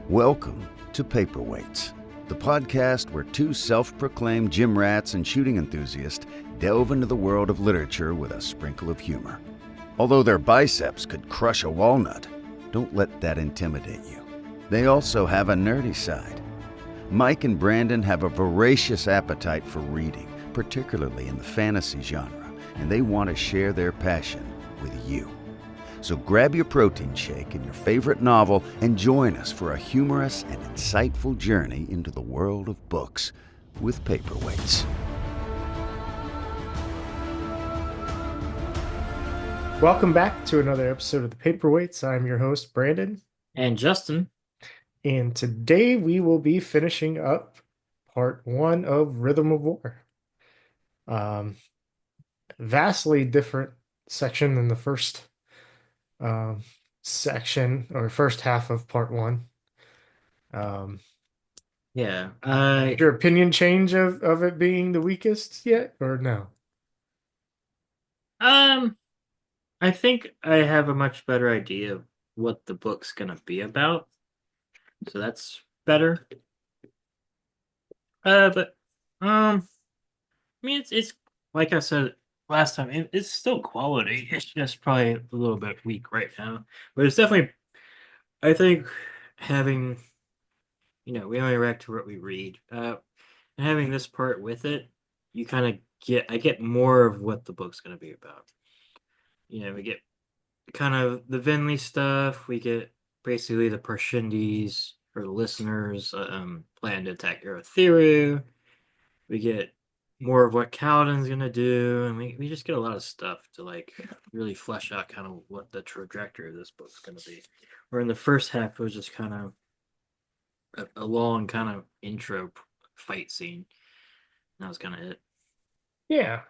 Welcome to Paperweights, the podcast where two self-proclaimed gym rats and shooting enthusiasts delve into the world of literature with a sprinkle of humor. Although their biceps could crush a walnut, don't let that intimidate you. They also have a nerdy side. Mike and Brandon have a voracious appetite for reading, particularly in the fantasy genre, and they want to share their passion with you. So grab your protein shake and your favorite novel and join us for a humorous and insightful journey into the world of books with Paperweights. Welcome back to another episode of the Paperweights. I'm your host, Brandon, And Justin. and today we will be finishing up part one of Rhythm of War. Vastly different section than the first section or first half of part one. Yeah. Did your opinion change of it being the weakest yet, or no? I think I have a much better idea of what the book's gonna be about. So that's better. But I mean it's like I said last time, it's still quality. It's just probably a little bit weak right now. But it's definitely I think having we only react to what we read. And having this part with it, you kind of I get more of what the book's gonna be about. We get kind of the Vinley stuff. We get basically the Parshindes for the listeners plan to attack Erethiru. We get more of what Kaladin's gonna do, and we just get a lot of stuff to like really flesh out kind of what the trajectory of this book's gonna be. Where in the first half it was just kind of a long kind of intro fight scene. That was kind of it. Yeah,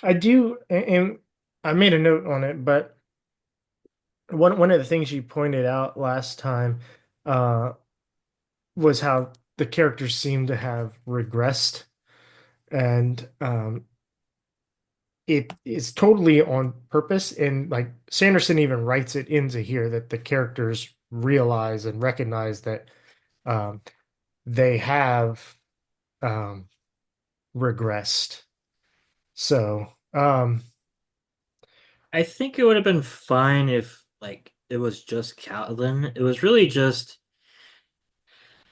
I do, and I made a note on it, but one of the things you pointed out last time uh, was how the characters seem to have regressed, and it is totally on purpose. And like Sanderson even writes it into here that the characters realize and recognize that um, they have um, regressed. So, I think it would have been fine if like it was just Kaladin. It was really just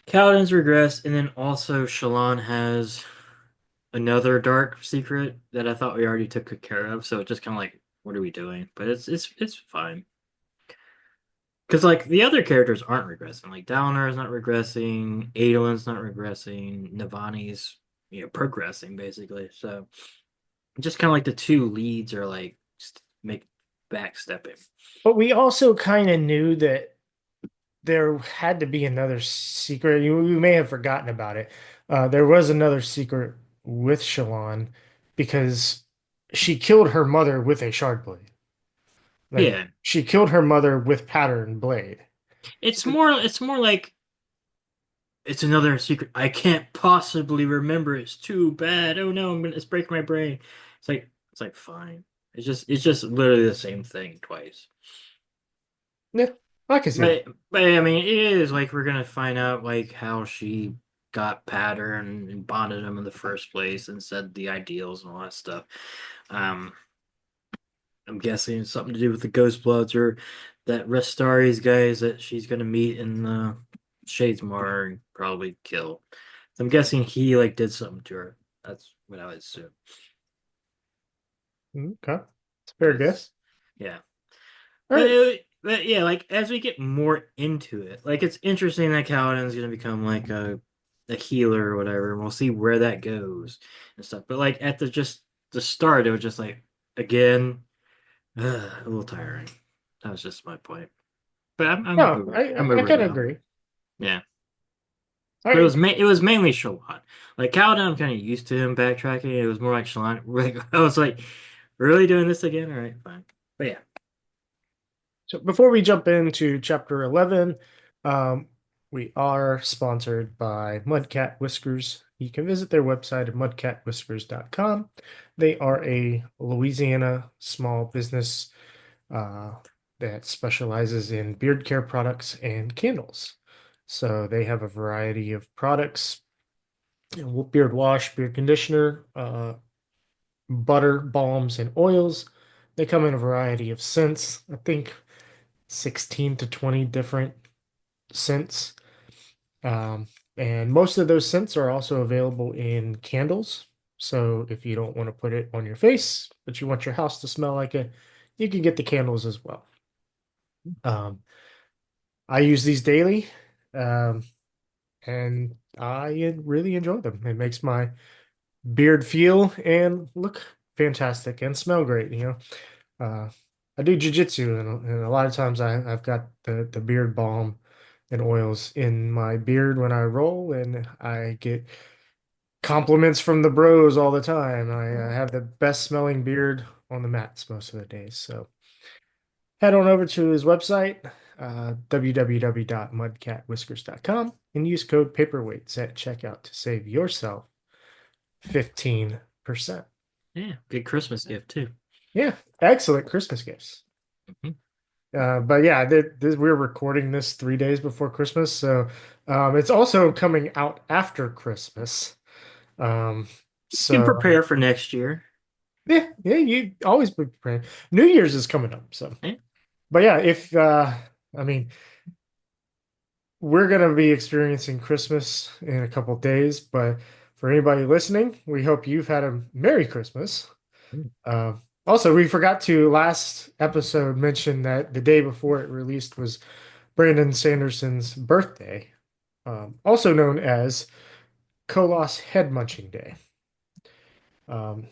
Kaladin's regress, and then also Shallan has another dark secret that I thought we already took good care of. So it's just kind of like, what are we doing? But it's fine because like the other characters aren't regressing. Like Dalinar is not regressing, Adolin's not regressing, Navani's progressing basically. So just kind of like the two leads are like make backstepping. but we also kind of knew that there had to be another secret. You may have forgotten about it. There was another secret with Shallan because she killed her mother with a shard blade. Like Yeah, she killed her mother with pattern blade. it's more like it's another secret I can't possibly remember. It's too bad. Oh no, it's breaking my brain. It's like fine. It's just literally the same thing twice. Yeah, I can see that. But I mean, it is like we're gonna find out like how she got pattern and bonded him in the first place and said the ideals and all that stuff. Um, I'm guessing it's something to do with the Ghost Bloods or that Restari's guys that she's gonna meet in the Shadesmar and probably kill. So I'm guessing he like did something to her. That's what I would assume. Okay, it's a fair Because guess. yeah, All right. but yeah, like as we get more into it, like it's interesting that Kaladin's gonna become like a healer or whatever, and we'll see where that goes and stuff. But like at the start, it was just like again a little tiring. That was just my point. But No, I, I'm I over it kind of now. agree. Yeah. All But right. it was mainly Shallan. Like Kaladin, I'm kind of used to him backtracking. It was more like Shallan. Like I was like, really doing this again? All right, fine. But yeah. So before we jump into chapter 11, we are sponsored by Mudcat Whiskers. You can visit their website at mudcatwhiskers.com. They are a Louisiana small business uh, that specializes in beard care products and candles. So they have a variety of products: beard wash, beard conditioner, butter, balms, and oils. They come in a variety of scents. I think 16 to 20 different scents. Um, and most of those scents are also available in candles. So if you don't want to put it on your face, but you want your house to smell like it, you can get the candles as well. Um, I use these daily, um, and I really enjoy them. It makes my beard feel and look fantastic and smell great. Uh, I do jujitsu, and a lot of times I've got the beard balm and oils in my beard when I roll, and I get compliments from the bros all the time. I have the best smelling beard on the mats most of the days. So head on over to his website, www.mudcatwhiskers.com, and use code paperweights at checkout to save yourself 15%. Yeah, good Christmas gift too. Yeah, excellent Christmas gifts. Mhm. But yeah, we're recording this 3 days before Christmas, so it's also coming out after Christmas. Um, You can so prepare for next year. yeah, you always be prepared. New Year's is coming up, so. Yeah. But yeah, if I mean, we're gonna be experiencing Christmas in a couple days, but for anybody listening, we hope you've had a Merry Christmas. Mm. Uh, Also, we forgot to last episode mention that the day before it released was Brandon Sanderson's birthday, also known as Kolos Head Munching Day.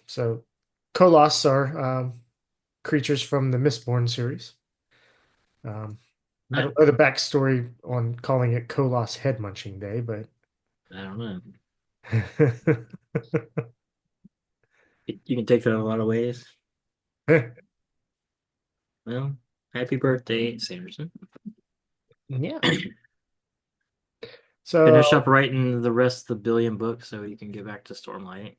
So Kolos are creatures from the Mistborn series. Um, I No, don't know the backstory on calling it Kolos Head Munching Day, but I don't know. You can take that a lot of ways. Well, happy birthday, Sanderson. yeah. Finish So up writing the rest of the billion books so you can get back to Stormlight.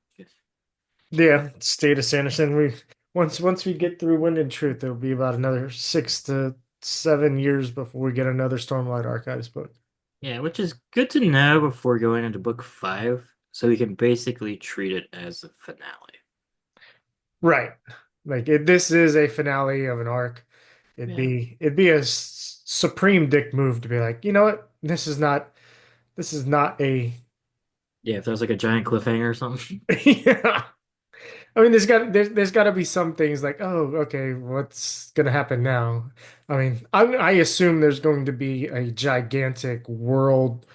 yeah, State of Sanderson. We once we get through Wind and Truth, it'll be about another 6 to 7 years before we get another Stormlight Archives book. Yeah, which is good to know before going into book 5, so we can basically treat it as a finale. Right. This is a finale of an arc. Yeah. It'd be a supreme dick move to be like, you know what? This is not a Yeah, if there's like a giant cliffhanger or something. yeah. I mean, there's got to be some things like, oh, okay, what's gonna happen now? I mean, I assume there's going to be a gigantic world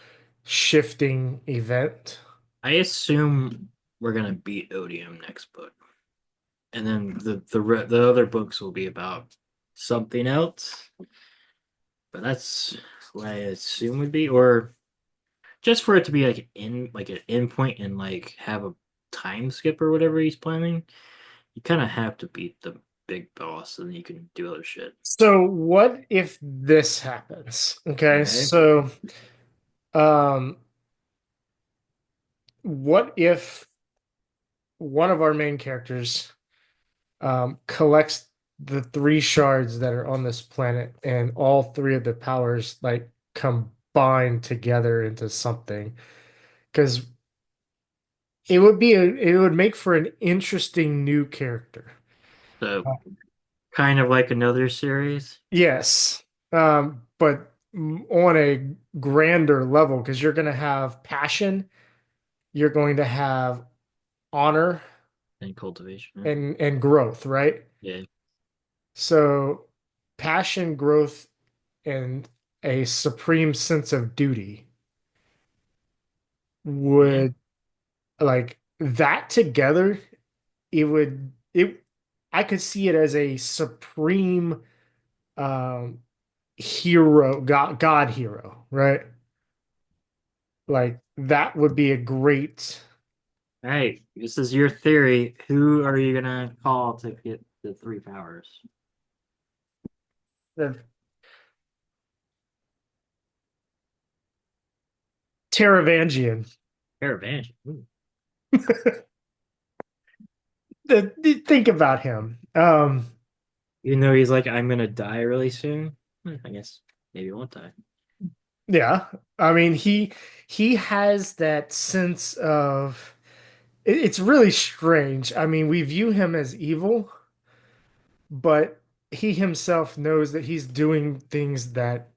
shifting event. I assume we're gonna beat Odium next book, and then the other books will be about something else. But that's what I assume would be, or just for it to be like an endpoint and like have a time skip or whatever he's planning. You kind of have to beat the big boss, and then you can do other shit. So what if this happens? Okay, Okay. so um, what if one of our main characters collects the three shards that are on this planet, and all three of the powers like combine together into something? Because it would make for an interesting new character. So kind of like another series. Yes, but on a grander level, because you're going to have passion, you're going to have honor And cultivation. and growth, right? Yeah. So passion, growth, and a supreme sense of duty Yeah. would like that together. It I could see it as a supreme um hero, god hero, right? Like that would be a great All right. This is your theory. Who are you gonna call to get the 3 powers? the Taravangian. Caravan. Ooh. Think about him. Even though he's like, I'm gonna die really soon. I guess maybe he won't die. Yeah. I mean, he has that sense of it's really strange. I mean, we view him as evil, but he himself knows that he's doing things that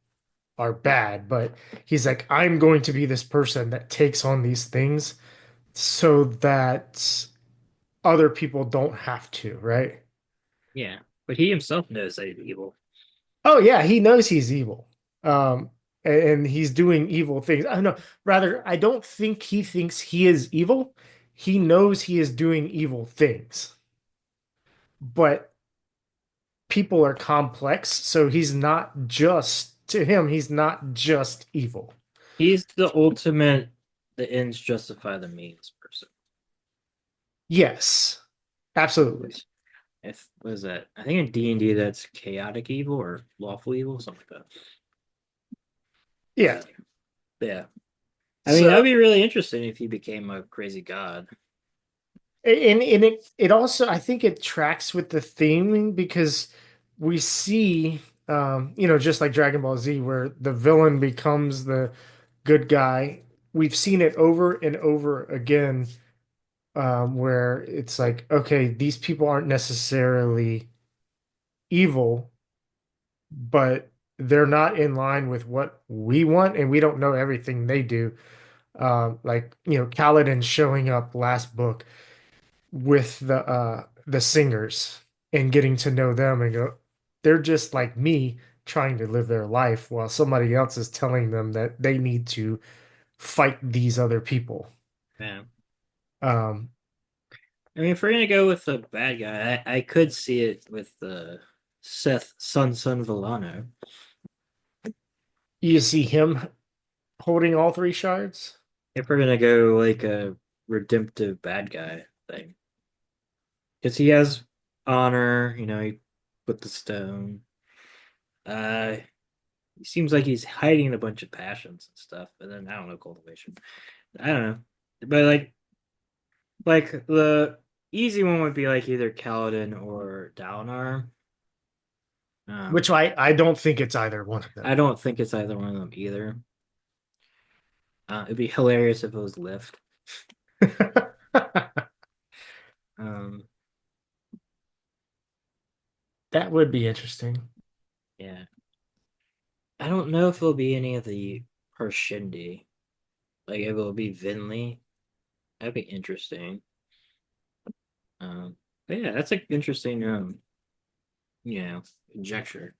are bad, but he's like, I'm going to be this person that takes on these things so that other people don't have to, right? Yeah, but he himself knows that he's evil. Oh yeah, he knows he's evil. And he's doing evil things. I don't know. Rather, I don't think he thinks he is evil. He knows he is doing evil things. But people are complex, so he's not just to him, he's not just evil. He's the ultimate, the ends justify the means person. Yes. Absolutely. If what is that? I think in D&D that's chaotic evil or lawful evil, something like Yeah. that. Yeah. I mean, So that'd be really interesting if he became a crazy god. and it also I think it tracks with the theming because we see just like Dragon Ball Z where the villain becomes the good guy. We've seen it over and over again where it's like, okay, these people aren't necessarily evil, but they're not in line with what we want, and we don't know everything they do. Like, Kaladin showing up last book with the singers and getting to know them and go, they're just like me trying to live their life while somebody else is telling them that they need to fight these other people. Yeah. Um, I mean, if we're gonna go with the bad guy, I could see it with Seth Sun Villano. you see him holding all three shards. If we're gonna go like a redemptive bad guy thing, because he has honor, he put the stone. Uh, he seems like he's hiding a bunch of passions and stuff, and then I don't know cultivation. I don't know, but like the easy one would be like either Kaladin or Dalinar. Which Um, I don't think it's either one of I them. don't think it's either one of them either. It'd be hilarious if it was Lift. Um, That would be interesting. yeah, I don't know if it'll be any of the Parshendi. Like if it'll be Vinley, that'd be interesting. Um, but yeah, that's an interesting you know, conjecture.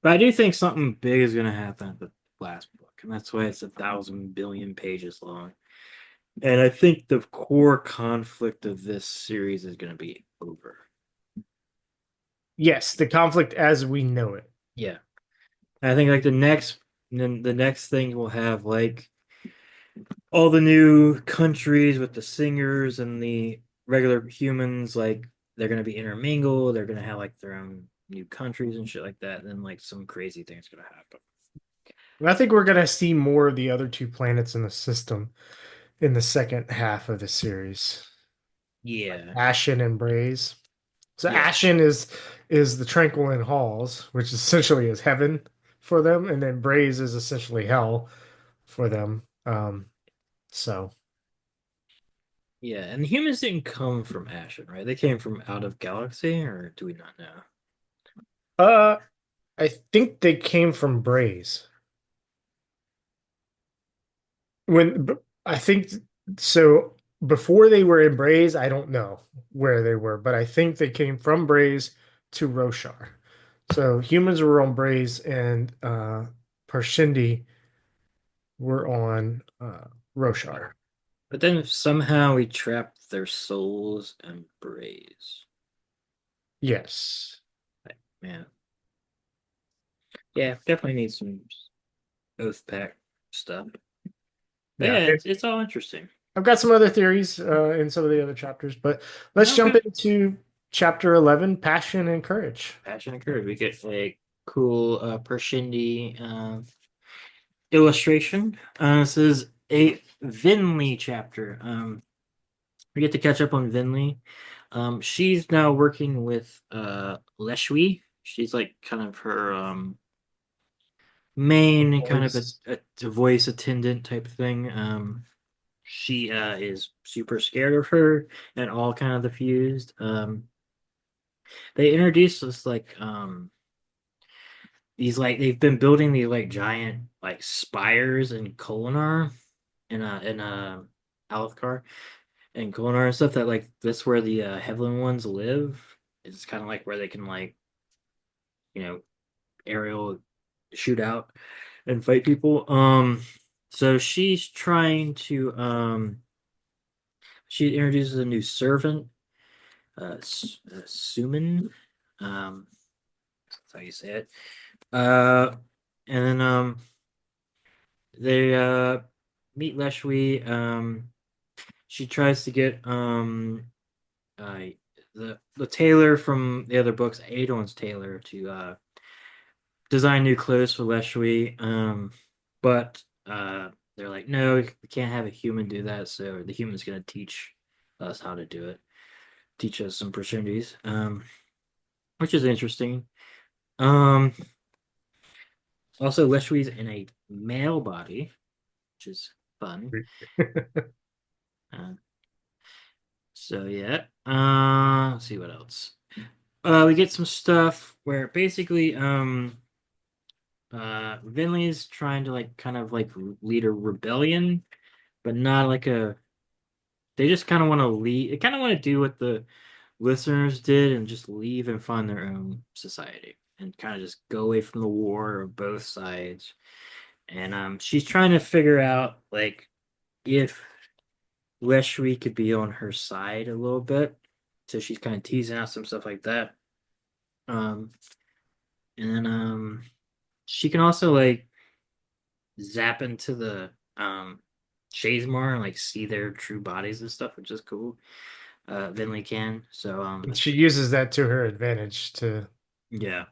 But I do think something big is gonna happen at the last book, and that's why it's 1,000 billion pages long. And I think the core conflict of this series is gonna be over. Yes, the conflict as we know it. Yeah. I think like the next thing we'll have like all the new countries with the singers and the regular humans, like they're gonna be intermingled, they're gonna have like their own new countries and shit like that, and then like some crazy things gonna happen. And I think we're gonna see more of the other two planets in the system in the second half of the series. Yeah. Ashen and Braze. So Yeah. Ashen is the Tranquilin Halls, which essentially is heaven for them, and then Braze is essentially hell for them. So Yeah. And the humans didn't come from Ashen, right? They came from out of galaxy, or do we not know? uh I think they came from Braze. When I think so before they were in Braze, I don't know where they were, but I think they came from Braze to Roshar. So humans were on Braze and Parshindi were on Roshar. But then if somehow we trap their souls and Braze. Yes. Like, man. Yeah, definitely need some oath pack stuff. But Yeah. yeah, it's all interesting. I've got some other theories in some of the other chapters, but let's jump Okay. into chapter 11, Passion and Courage. Passion and Courage. We get a cool Pershindi illustration. This is a Vinley chapter. We get to catch up on Vinley. She's now working with Leshwi. She's like kind of her main kind of voice. a voice attendant type thing. She is super scared of her and all kind of the fused. They introduced this like these like they've been building these like giant like spires in Kolinar in Alethkar and Kolinar and stuff that like that's where the Heavenly ones live. It's kind of like where they can like you know aerial shoot out and fight people. So she's trying to she introduces a new servant, Suman. That's how you say it. Uh, and then they meet Leshwi. She tries to get uh the tailor from the other books, Adon's tailor, to design new clothes for Leshwi. But they're like, no, we can't have a human do that. So the human's gonna teach us how to do it, teach us some opportunities, which is interesting. Um, Also, Leshwi's in a male body, which is fun. Uh, so yeah. Let's see what else. We get some stuff where basically, Vinley's trying to like kind of like lead a rebellion, but not like a. They just kind of want to lead. They kind of want to do what the listeners did and just leave and find their own society and kind of just go away from the war of both sides. And she's trying to figure out like if Leshwi could be on her side a little bit. So she's kind of teasing out some stuff like that. Um, and then she can also like zap into the Shazemar and like see their true bodies and stuff, which is cool. Vinley can. So And she uses that to her advantage to yeah.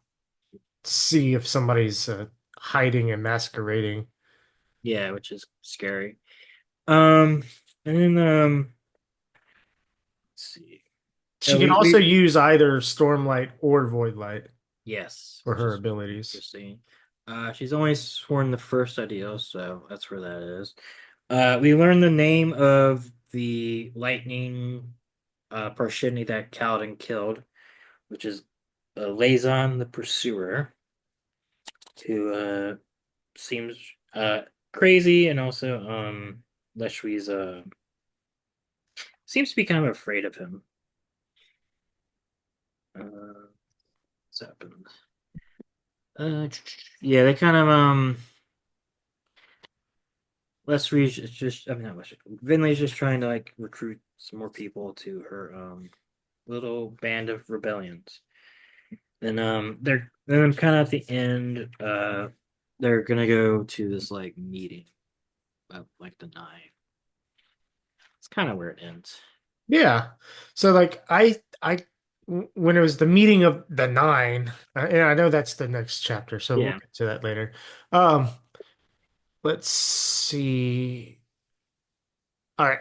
see if somebody's hiding and masquerading. Yeah, which is scary. Um and then let's see. She Oh, can also we use either Stormlight or Voidlight yes, for which her is abilities. interesting. She's only sworn the first ideal, so that's where that is. We learned the name of the lightning Parshini that Kaladin killed, which is Lazon the Pursuer, who seems crazy and also Leshwi's seems to be kind of afraid of him. What's happened? Uh, yeah, they kind of Leslie's just I mean not Leslie. Vinley's just trying to like recruit some more people to her little band of rebellions. Then they're then kind of at the end, they're gonna go to this like meeting of like the nine. It's kind of where it ends. Yeah. So like when it was the meeting of the nine, and I know that's the next chapter, so we'll Yeah. get to that later. Um, let's see. All right.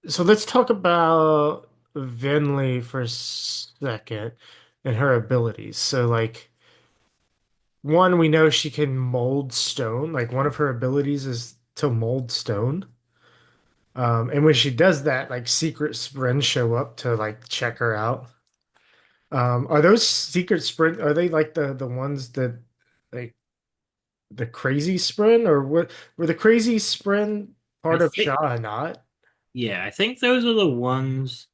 So let's talk about Venli for a second and her abilities. So like one, we know she can mold stone. Like one of her abilities is to mold stone. And when she does that, like secret sprints show up to like check her out. Are those secret sprint? Are they like the ones that like the crazy sprint, or what? Were the crazy sprint I part of think Shah not? yeah, I think those are the ones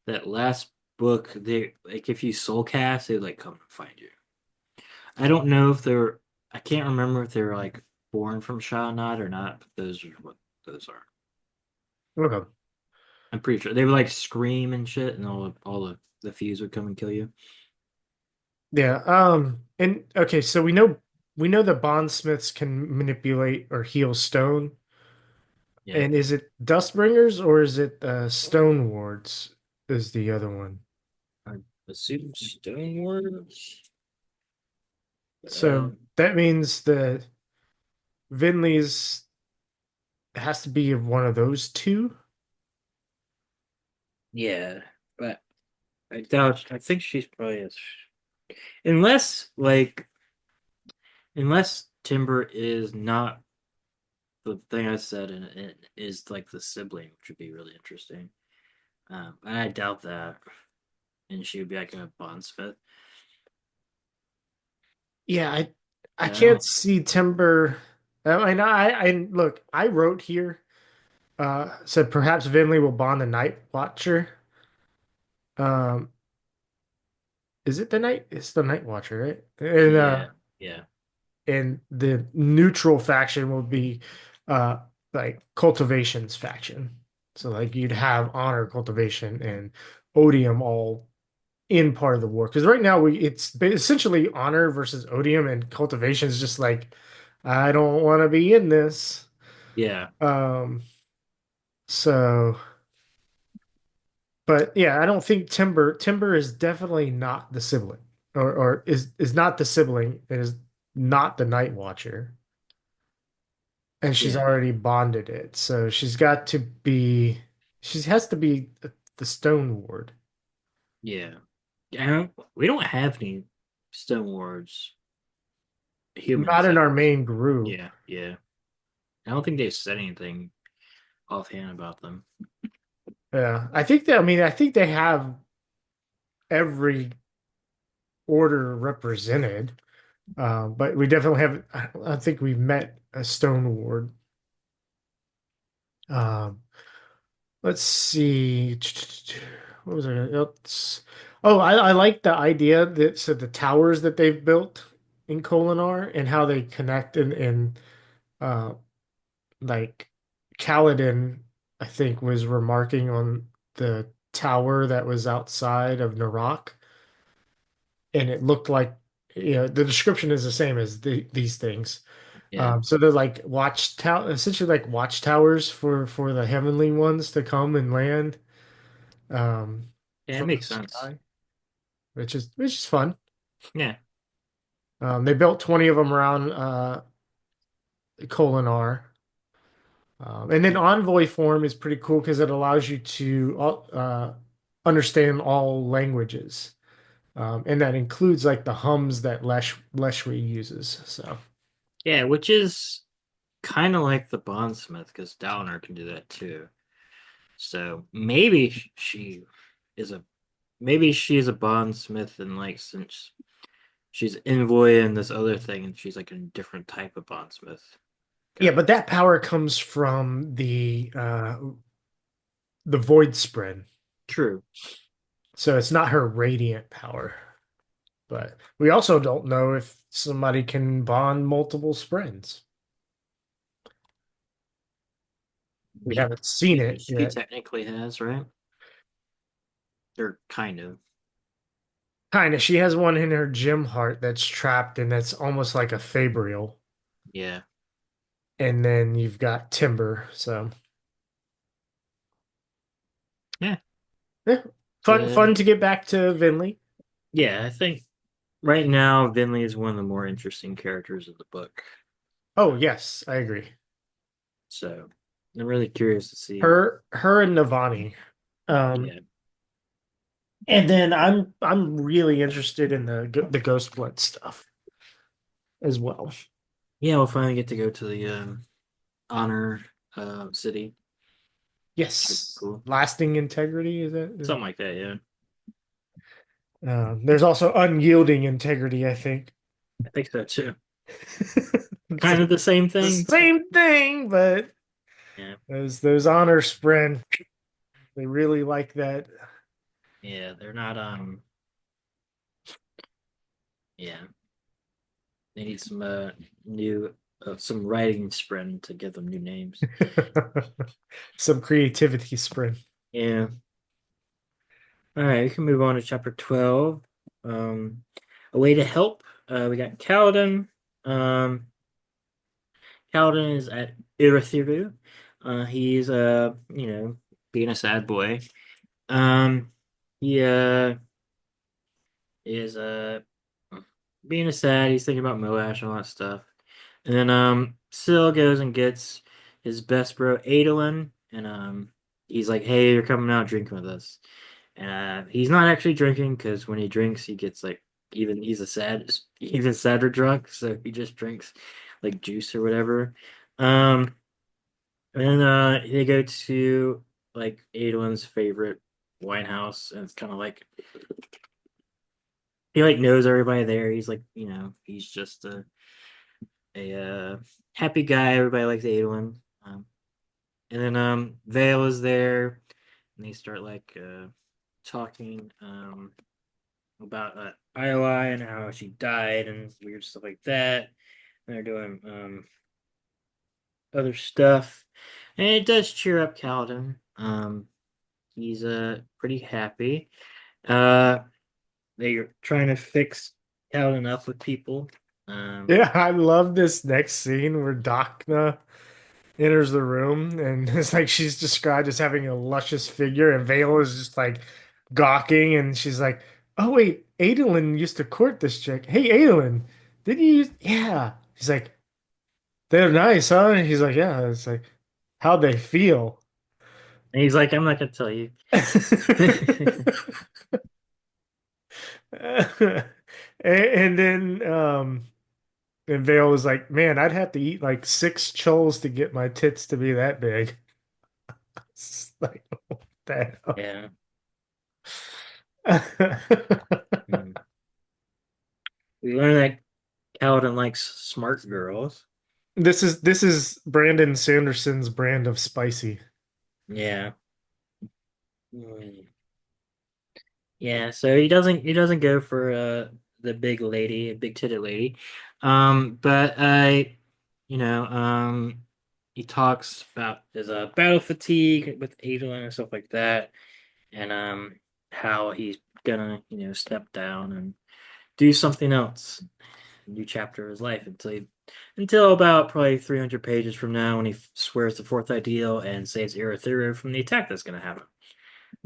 that last book they like if you soul cast, they like come and find you. I don't know if they're I can't remember if they're like born from Shah or not, but those are what those are. Okay. I'm pretty sure they would like scream and shit, and all the fuse would come and kill you. Yeah. And okay, so we know that bondsmiths can manipulate or heal stone. Yeah, And is it Dustbringers or is it Stone Wards? Is the other one? I assume stone words. So that means that Vinley's has to be one of those two. Yeah, but I doubt. I think she's probably unless like unless Timber is not the thing I said, and it is like the sibling, which would be really interesting. And I doubt that. And she would be like a bondsmith. Yeah, I Yeah, I can't don't. see Timber. I look. I wrote here. Said perhaps Vinley will bond the Night Watcher. Um, is it the night? It's the Night Watcher, right? Yeah, yeah, And the neutral faction will be uh like Cultivation's faction. So like you'd have Honor, Cultivation, and Odium all in part of the war. Because right now it's essentially Honor versus Odium, and Cultivation is just like I don't want to be in this. yeah, Um, so but yeah, I don't think Timber is definitely not the sibling, or is not the sibling. It is not the Night Watcher, and she's yeah, already bonded it. So she's got to be. She has to be the Stone Ward. yeah. We don't have any Stone Wars Not humans in that. our main group. Yeah, yeah. I don't think they said anything offhand about them. Yeah, I think that. I mean, I think they have every order represented. But we definitely have. I think we've met a Stone Ward. Um, let's see. What was it? Oh, I like the idea that so the towers that they've built in Kolinar and how they connect and uh like Kaladin, I think, was remarking on the tower that was outside of Narak, and it looked like the description is the same as these things. Yeah, So they're like watchtower, essentially like watchtowers for the heavenly ones to come and land yeah, it from the makes sense. sky, which is fun. Yeah, They built 20 of them around Kolinar. And then yeah, envoy form is pretty cool because it allows you to understand all languages. And that includes like the hums that Leshri uses. So yeah. Which is kind of like the bondsmith because Downer can do that too. So maybe she is a maybe she is a bondsmith, and like since she's envoy and this other thing, and she's like a different type of bondsmith. yeah, Kind of. but that power comes from the void spread. True. So it's not her radiant power. But we also don't know if somebody can bond multiple spreads. We She, haven't seen it she yet. technically has, right? Or kind of. Kind of. She has one in her gem heart that's trapped, and that's almost like a Fabrial. Yeah. And then you've got Timber. So Yeah. yeah, fun to get back to Vinley. Yeah, I think right now Vinley is one of the more interesting characters of the book. Oh yes, I agree. So I'm really curious to see. Her and Navani. Um, Yeah. and then I'm really interested in the Ghost Blood stuff as well. Yeah, we'll finally get to go to the honor city. Should be Yes, cool. lasting integrity is it? Something like that, yeah. There's also unyielding integrity, I think. I think so too. It's Kind like of the same the thing. same thing, but Yeah. those honor sprint, they really like that. Yeah, they're not yeah. They need some new some writing sprint to give them new names. Some creativity sprint. Yeah. All right, we can move on to chapter 12. Um, a way to help. We got Kaladin. Um, Kaladin is at Irithiru. He's being a sad boy. Um, he is being a sad. He's thinking about Moash and all that stuff. And then Syl goes and gets his best bro Adolin, and he's like, "Hey, you're coming out drinking with us." And he's not actually drinking because when he drinks, he gets like even sadder drunk. So he just drinks like juice or whatever. Um, and they go to like Adelyn's favorite wine house, and it's kind of like he like knows everybody there. He's like, he's just a happy guy. Everybody likes Adolin. And then Vale is there, and they start like talking about Isla and how she died and weird stuff like that. And they're doing other stuff, and it does cheer up Kaladin. He's pretty happy. Uh, they're trying to fix Kaladin up with people. Yeah, I love this next scene where Dakna enters the room and it's like she's described as having a luscious figure, and Vale is just like gawking, and she's like, "Oh wait, Adolin used to court this chick. Hey Adolin, didn't you Yeah." He's like, "They're nice, huh?" And he's like, "Yeah." It's like, "How'd they feel?" And he's like, I'm not gonna tell you. And then and Vale was like, "Man, I'd have to eat like 6 choles to get my tits to be that big." It's like, what the Yeah. hell? Mm. We learn that Kaladin likes smart girls. This is Brandon Sanderson's brand of spicy. Yeah. Mm. Yeah, so he doesn't go for the big lady, big titted lady. But he talks about his battle fatigue with Adolin and stuff like that, and how he's gonna, step down and do something else, a new chapter of his life until about probably 300 pages from now when he swears the fourth ideal and saves Erethiru from the attack that's gonna happen.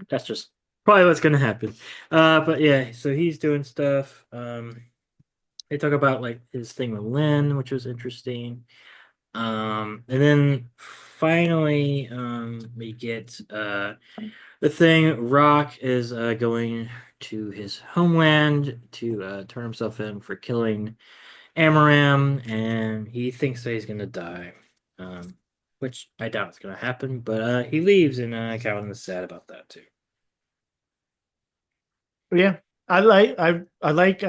That's just probably what's gonna happen. But yeah, so he's doing stuff. They talk about like his thing with Lynn, which was interesting. And then finally, we get the thing. Rock is going to his homeland to turn himself in for killing Amaram, and he thinks that he's gonna die. Which I doubt is gonna happen, but he leaves, and Calvin is sad about that too. Yeah. I like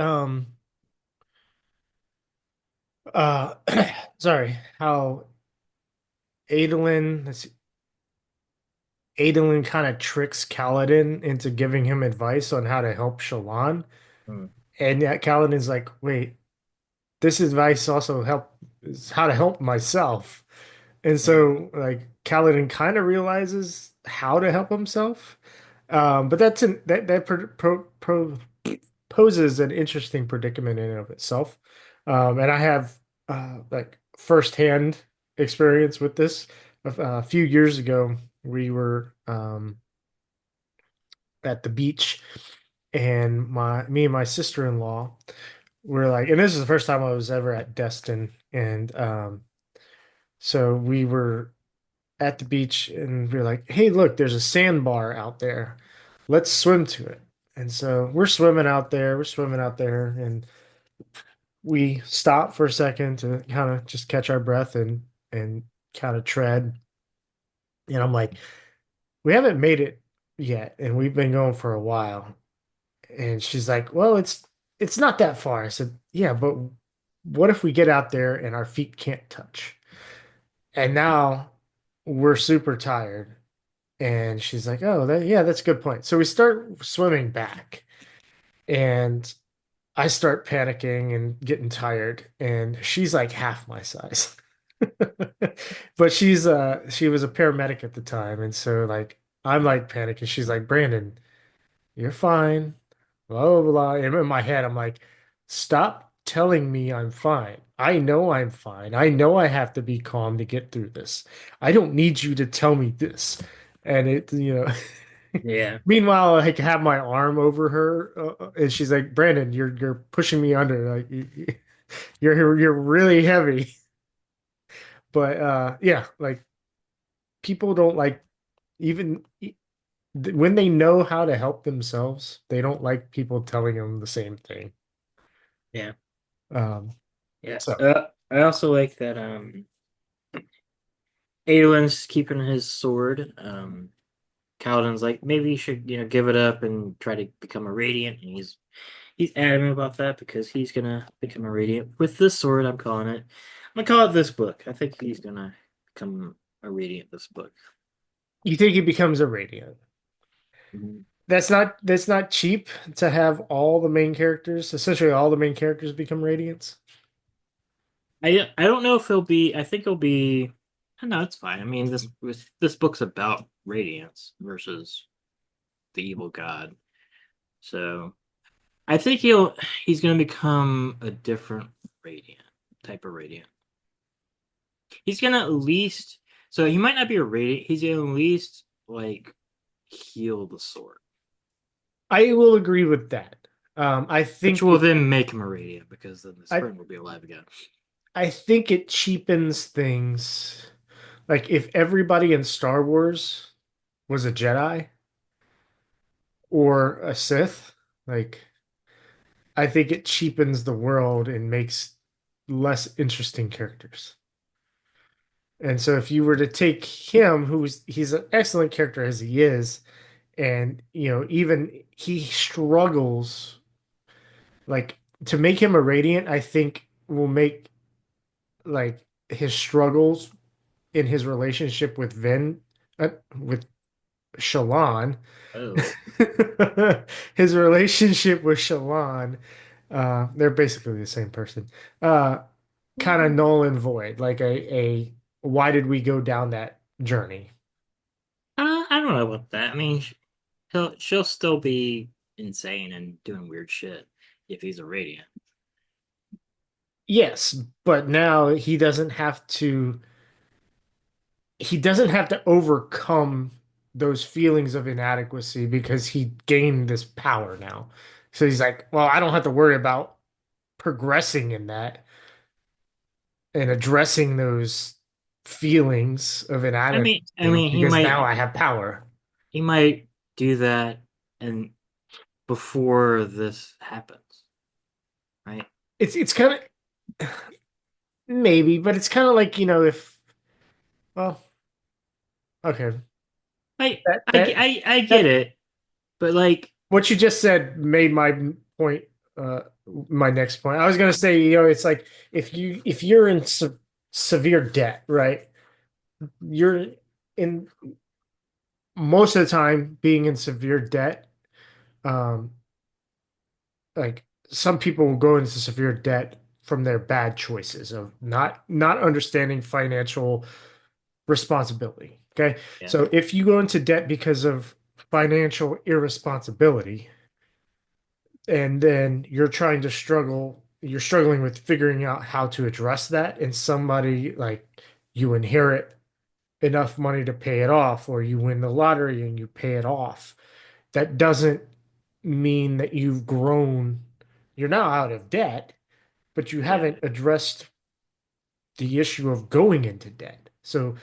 uh sorry, how Adolin Adolin kind of tricks Kaladin into giving him advice on how to help Shallan. Hmm. And yet Kaladin's like, wait, this advice also is how to help myself. And Hmm. so like Kaladin kind of realizes how to help himself. But that poses an interesting predicament in and of itself. And I have like firsthand experience with this. A few years ago, we were at the beach, and me and my sister-in-law were like, and this is the first time I was ever at Destin, and so we were at the beach, and we were like, "Hey, look, there's a sandbar out there. Let's swim to it." And so we're swimming out there, and we stop for a second to kind of just catch our breath and kind of tread. And I'm like, "We haven't made it yet, and we've been going for a while." And she's like, "Well, it's not that far." I said, "Yeah, but what if we get out there and our feet can't touch?" And now we're super tired. And she's like, "Oh, yeah, that's a good point." So we start swimming back, and I start panicking and getting tired, and she's like half my size. But she was a paramedic at the time, and so like I'm like panicking. She's like, "Brandon, you're fine." Blah blah blah. And in my head, I'm like, "Stop telling me I'm fine. I know I'm fine. I know I have to be calm to get through this. I don't need you to tell me this." And Yeah, meanwhile, I have my arm over her, and she's like, "Brandon, you're pushing me under. Like you're really heavy." But yeah, like people don't like even when they know how to help themselves, they don't like people telling them the same thing. yeah, Um, yeah. so Uh, I also like that Adolin's keeping his sword. Kaladin's like, maybe you should, give it up and try to become a radiant, and he's adamant about that because he's gonna become a radiant with this sword. I'm calling it. I'm gonna call it this book. I think he's gonna become a radiant this book. You think he becomes a radiant? Mhm. That's not cheap to have all the main characters, essentially all the main characters become radiants. I don't know if he'll be. I think he'll be. No, it's fine. I mean, this book's about radiance versus the evil god. So I think he's gonna become a different radiant type of radiant. He's gonna at least, so he might not be a radiant. He's gonna at least like heal the sword, I will agree with that. I which think will it, then make him a radiant because then the I sprint will be alive again. I think it cheapens things. Like if everybody in Star Wars was a Jedi or a Sith, like I think it cheapens the world and makes less interesting characters. And so if you were to take him, he's an excellent character as he is, and even he struggles, like to make him a Radiant, I think will make like his struggles in his relationship with with Shallan, Oh, his relationship with Shallan, they're basically the same person. Uh, Kind of null and void, like a why did we go down that journey? I don't know about that. I mean, she'll still be insane and doing weird shit if he's a radiant. Yes, but now he doesn't have to overcome those feelings of inadequacy because he gained this power now. So he's like, well, I don't have to worry about progressing in that and addressing those feelings of I inadequacy mean, because now I have power. he might do that and before this happens, right? It's kind of maybe, but it's kind of like, if well, okay. That that I get that it, but like, what you just said made my point, my next point. I was gonna say, it's like if you're in severe debt, right? You're in most of the time being in severe debt. Um, like some people will go into severe debt from their bad choices of not understanding financial responsibility. Okay, yeah, so if you go into debt because of financial irresponsibility, and then you're struggling with figuring out how to address that, and somebody like you inherit enough money to pay it off, or you win the lottery and you pay it off. That doesn't mean that you've grown. You're now out of debt, but you yeah, haven't addressed the issue of going into debt. So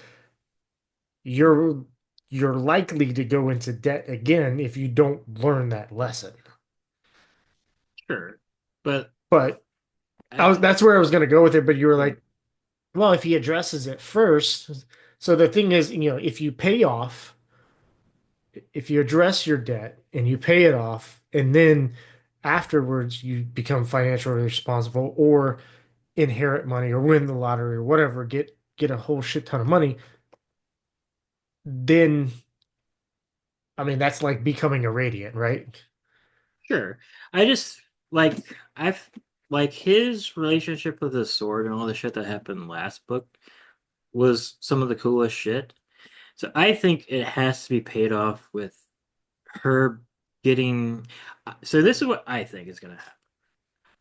you're you're likely to go into debt again if you don't learn that lesson. sure, but But I, that's where I was going to go with it, but you were yeah, like, well, if he addresses it first, so the thing is, if you address your debt and you pay it off, and then afterwards you become financially responsible or inherit money or win the lottery or whatever, get a whole shit ton of money, then I mean that's like becoming a radiant, right? sure. I just like I've like his relationship with his sword and all the shit that happened last book was some of the coolest shit. So I think it has to be paid off with her getting. So this is what I think is gonna happen.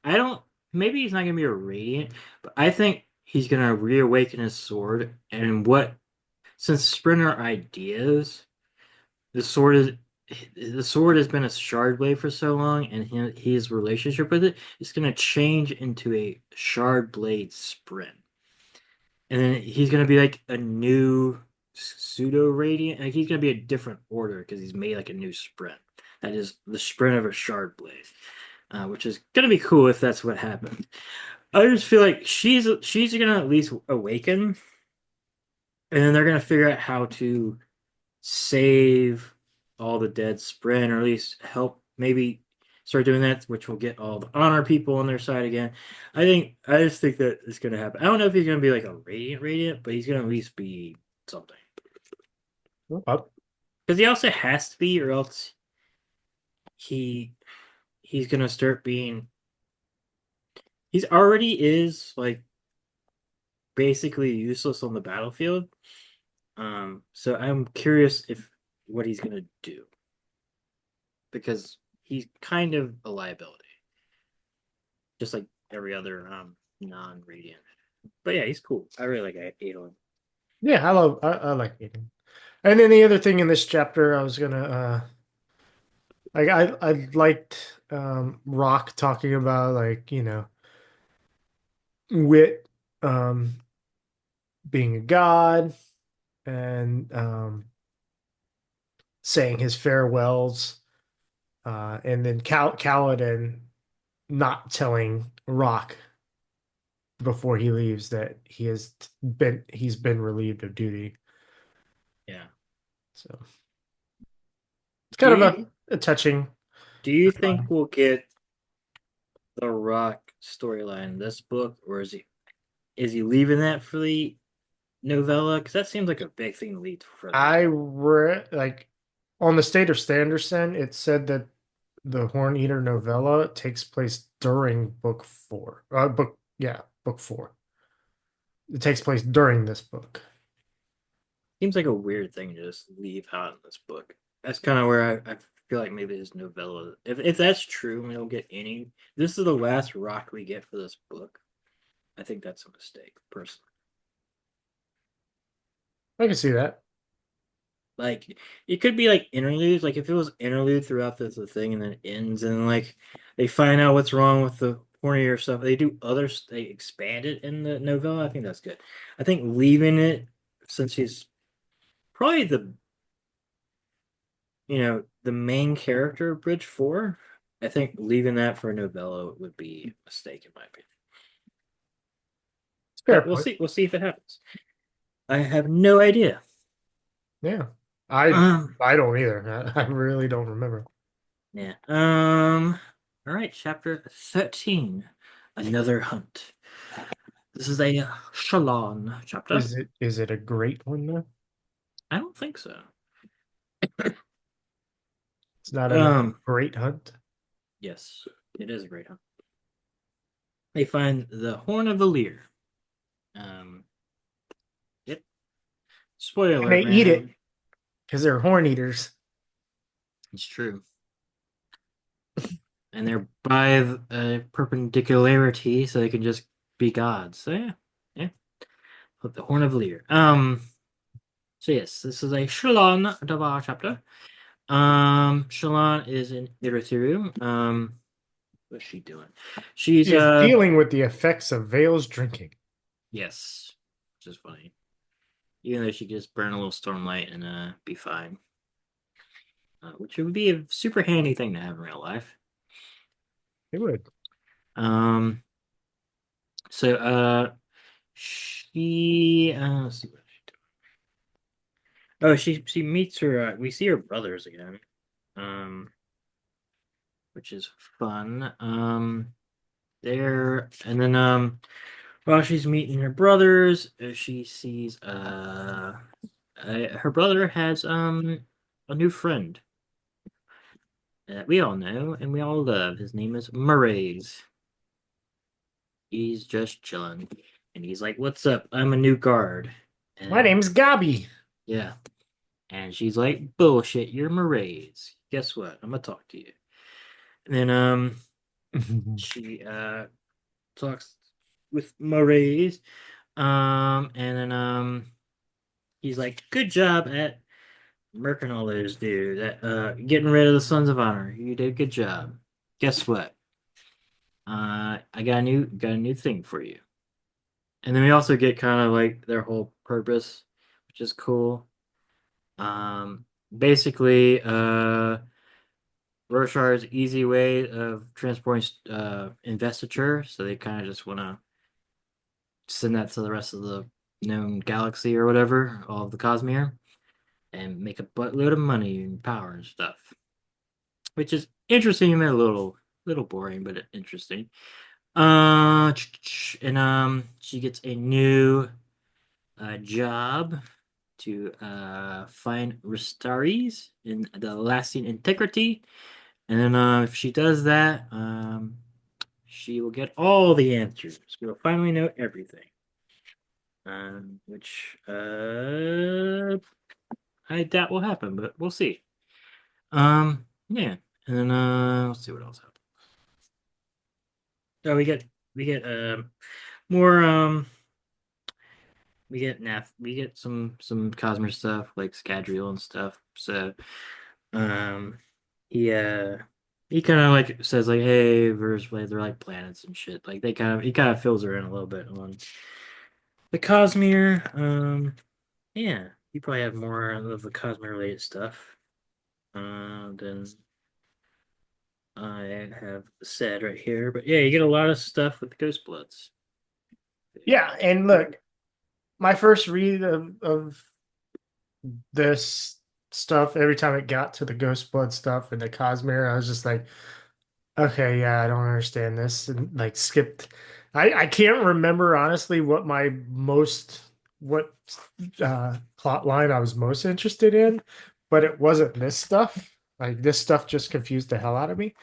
I don't. Maybe he's not gonna be a radiant, but I think he's gonna reawaken his sword. And what since Sprinter ideas, the sword is the sword has been a shard blade for so long, and his relationship with it is gonna change into a shard blade sprint. And then he's gonna be like a new pseudo radiant. Like he's gonna be a different order because he's made like a new sprint. That is the sprint of a shard blade, which is gonna be cool if that's what happened. I just feel like she's gonna at least awaken, and then they're gonna figure out how to save all the dead Spren, or at least help maybe start doing that, which will get all the honor people on their side again. I just think that it's gonna happen. I don't know if he's gonna be like a radiant, but he's gonna at least be something. Up. Because he also has to be, or else he he's gonna start being. He's already is like basically useless on the battlefield. So I'm curious if what he's gonna do, because he's kind of a liability, just like every other non-radiant. But yeah, he's cool. I really like Adolin. Yeah, I like Aiden. And then the other thing in this chapter, I was gonna I liked Rock talking about like, wit being a god and saying his farewells, and then Kaladin not telling Rock before he leaves that he's been relieved of duty. Yeah. So it's Do kind of you a touching. do you think we'll get the Rock storyline in this book, or is he leaving that for the novella? Because that seems like a big thing to lead for the I novella. read like on the State of Sanderson, it said that the Horn Eater novella takes place during book four. Book four. It takes place during this book. Seems like a weird thing to just leave out in this book. That's kind of where I feel like maybe his novella. If that's true, we don't get any. This is the last Rock we get for this book. I think that's a mistake, personally. I can see that. Like it could be like interludes. Like if it was interlude throughout the thing and then it ends and like they find out what's wrong with the hornier stuff. They do others. They expand it in the novella. I think that's good. I think leaving it, since he's probably the main character of Bridge Four. I think leaving that for a novella would be a mistake in my opinion. It's fair But we'll point. see. We'll see if it happens. I have no idea. Yeah. I Um. I don't either. I really don't remember. Yeah. All right. Chapter 13. Another hunt. This is a Shalon chapter. Is it a great one though? I don't think so. It's not another Um. great hunt. Yes, it is a great hunt. They find the Horn of the Lear. Um. Yep. Spoiler And they alert, eat it man. because they're horn eaters. It's true. And they're by a perpendicularity, so they can just be gods. So yeah, yeah. But the Horn of Lear. So yes, this is a Shalon Davar chapter. Shalon is in Ethereum. What's she doing? She She's is dealing with the effects of Vale's drinking. yes, which is funny. Even though she could just burn a little stormlight and be fine, which would be a super handy thing to have in real life. It would. Um, so she let's see what she doing. Oh, she meets her. We see her brothers again, um, which is fun. There and then while she's meeting her brothers, she sees her brother has a new friend that we all know and we all love. His name is Murray's. He's just chilling, and he's like, "What's up? I'm a new guard." My And name's Gabi. yeah, and she's like, "Bullshit, you're Murray's. Guess what? I'm gonna talk to you." And then she talks with Murray's, and then he's like, "Good job at murking all those dudes, at getting rid of the Sons of Honor. You did a good job. Guess what? I got a new thing for you." And then we also get kind of like their whole purpose, which is cool. Basically, Roshar's easy way of transporting investiture, so they kind of just want to send that to the rest of the known galaxy or whatever, all of the Cosmere, and make a buttload of money and power and stuff, which is interesting and a little boring, but interesting. And she gets a new job to find Ristaris in the lasting integrity. And then if she does that, she will get all the answers. We'll finally know everything. Which I doubt will happen, but we'll see. Yeah. And then let's see what else happens. Oh, we get more we get some Cosmere stuff like Scadrial and stuff. So um he uh he kind of like says like, hey, they're like planets and shit. Like he kind of fills her in a little bit on the Cosmere. Yeah, you probably have more of the Cosmere related stuff than I have said right here. But yeah, you get a lot of stuff with the Ghost Bloods. Yeah, and look, my first read of this stuff, every time it got to the Ghost Blood stuff and the Cosmere, I was just like, okay, yeah, I don't understand this, and like skipped. I can't remember honestly what plot line I was most interested in, but it wasn't this stuff. Like this stuff just confused the hell out of me.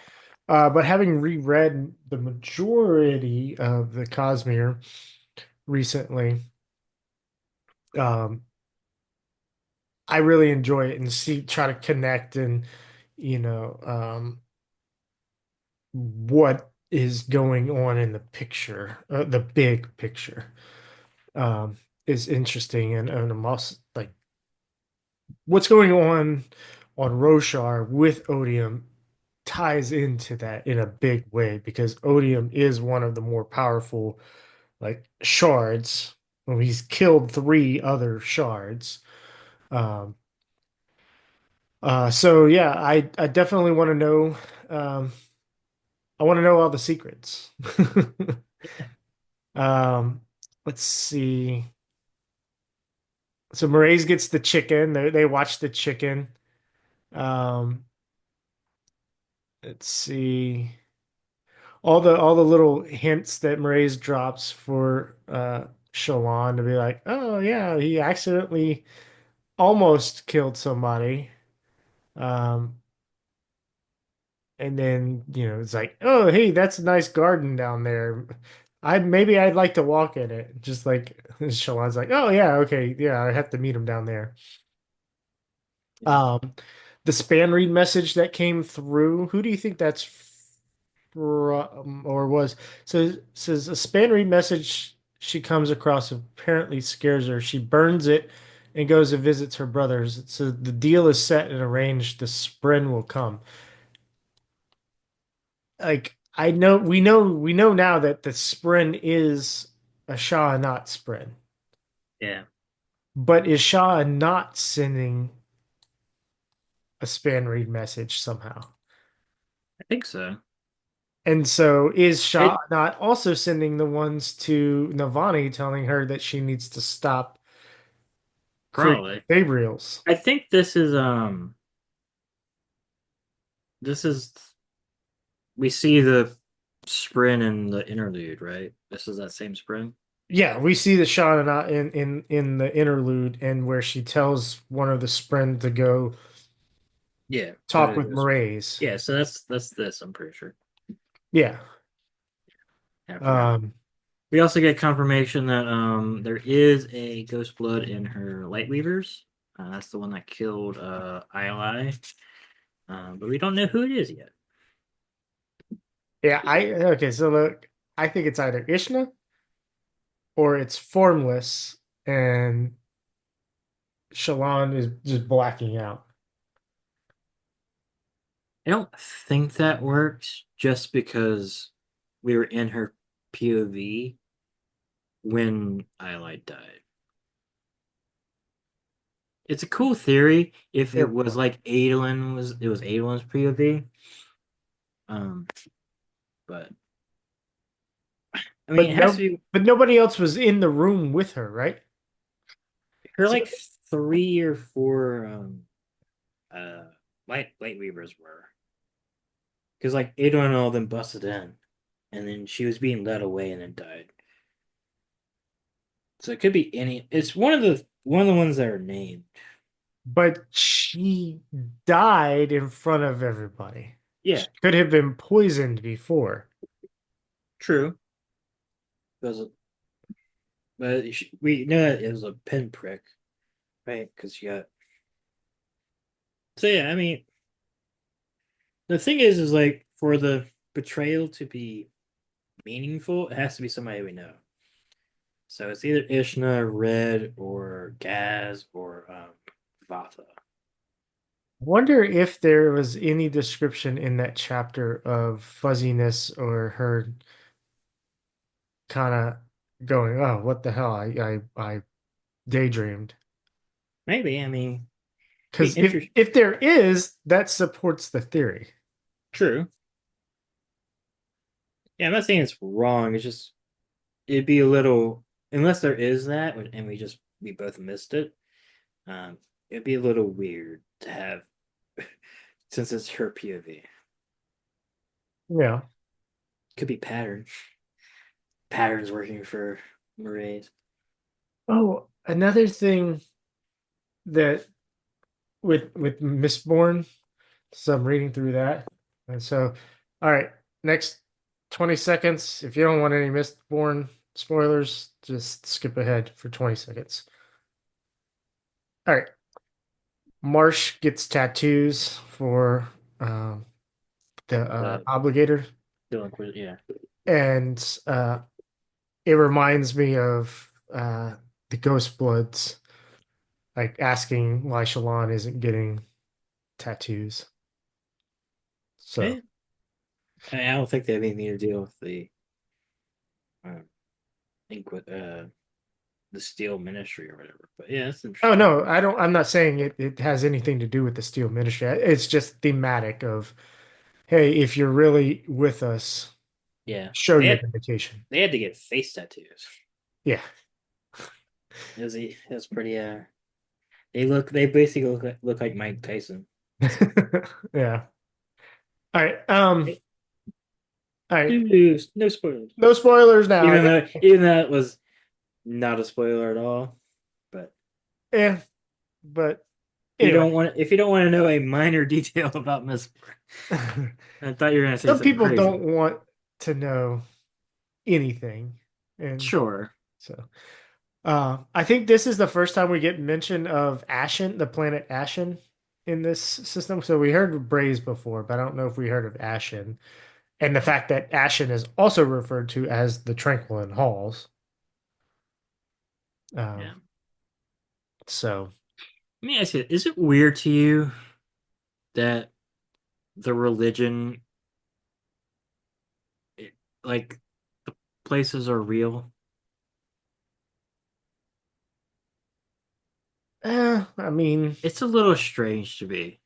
But having reread the majority of the Cosmere recently, um, I really enjoy it and try to connect and you know what is going on in the picture, the big picture, um, is interesting and I'm also like what's going on Roshar with Odium ties into that in a big way because Odium is one of the more powerful like shards. Well, he's killed three other shards. Um, so yeah, I definitely want to know. Um, I want to know all the secrets. um, let's see. So Maraise gets the chicken. They watch the chicken. Um, let's see. All the little hints that Maraise drops for Shalon to be like, oh yeah, he accidentally almost killed somebody. Um, and then, it's like, oh, hey, that's a nice garden down there. Maybe I'd like to walk in it. Just like Shalon's like, oh yeah, okay, yeah, I have to meet him down there. Yeah. Um, the span read message that came through, who do you think that's from or was? So says a span read message she comes across apparently scares her. She burns it and goes and visits her brothers. So the deal is set and arranged. The spren will come. Like we know now that the Spren is a Shah not Spren. Yeah, But is Shah not sending a span read message somehow? I think so. And so is Shah It not also sending the ones to Navani telling her that she needs to stop creating probably. Fabrials? I think this is we see the sprint in the interlude, right? This is that same sprint. Yeah, we see the Shah not in the interlude and where she tells one of the Spren to go Yeah, go talk to with this. Maraise. Yeah, so that's this. I'm pretty sure. Yeah. Yeah, I forgot. Um, We also get confirmation that there is a ghost blood in her Lightweavers. That's the one that killed Ili. But we don't know who it is yet. Yeah, okay, so look, I think it's either Ishna or it's formless and Shalon is just blacking out. I don't think that works just because we were in her POV when Ili died. it's a cool theory if it It was was. like Adelin's POV. Um, but I mean, But it has to no, be but nobody else was in the room with her, right? her So, like 3 or 4 uh light weavers were because like Adolin and all them busted in, and then she was being led away and then died. So it could be any. It's one of the ones that are named. but she died in front of everybody. Yeah, She could have been poisoned before. true. Because but we know that it was a pinprick, right? Because you got so yeah. I mean, the thing is like for the betrayal to be meaningful, it has to be somebody we know. So it's either Ishna, Red, or Gaz, or Vatha. Wonder if there was any description in that chapter of fuzziness or her kind of going, "Oh, what the hell? I daydreamed." Maybe. I mean, be Because interesting. if there is, that supports the theory. True. Yeah, I'm not saying it's wrong. It's just it'd be a little unless there is that, and we both missed it. Um, it'd be a little weird to have since it's her POV. Yeah. Could be patterns working for Maraid. Oh, another thing that with Mistborn, so I'm reading through that, and so, all right, next 20 seconds. If you don't want any Mistborn spoilers, just skip ahead for 20 seconds. All right, Marsh gets tattoos for um, the The obligator, yeah. and it reminds me of the Ghost Bloods, like asking why Shallan isn't getting tattoos. So, Eh, I don't think they have anything to deal with um, the Steel Ministry or whatever. But yeah, that's oh interesting. no, I don't. I'm not saying it has anything to do with the Steel Ministry. It's just thematic of, hey, if you're really with us, Yeah, show your dedication. they had to get face tattoos. Yeah. It was pretty. They basically look like Mike Tyson. Yeah. All right. Eh, All right. No spoilers. No spoilers now. I got. Even though it was not a spoiler at all. But Yeah. But anyway, if you don't want to know a minor detail about Miss, I thought you were gonna say some something people crazy. don't want to know anything, and Sure. so I think this is the first time we get mention of Ashen, the planet Ashen, in this system. So we heard of Braze before, but I don't know if we heard of Ashen, and the fact that Ashen is also referred to as the Tranquilin Halls. Yeah. Um, so Let me ask you: is it weird to you that the religion, it- like the places, are real? I mean, It's a little strange to me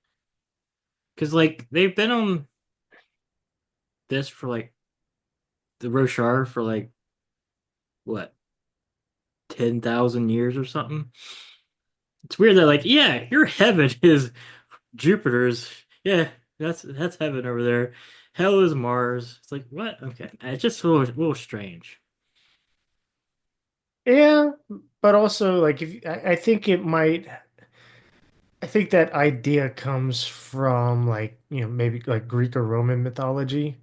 because like they've been on this for like the Roshar for like what 10,000 years or something. It's weird that like yeah, your heaven is Jupiter's. Yeah, that's heaven over there. Hell is Mars. It's like what? Okay, it's just a little strange. yeah, but also like if I think it might. I think that idea comes from like, maybe like Greek or Roman mythology,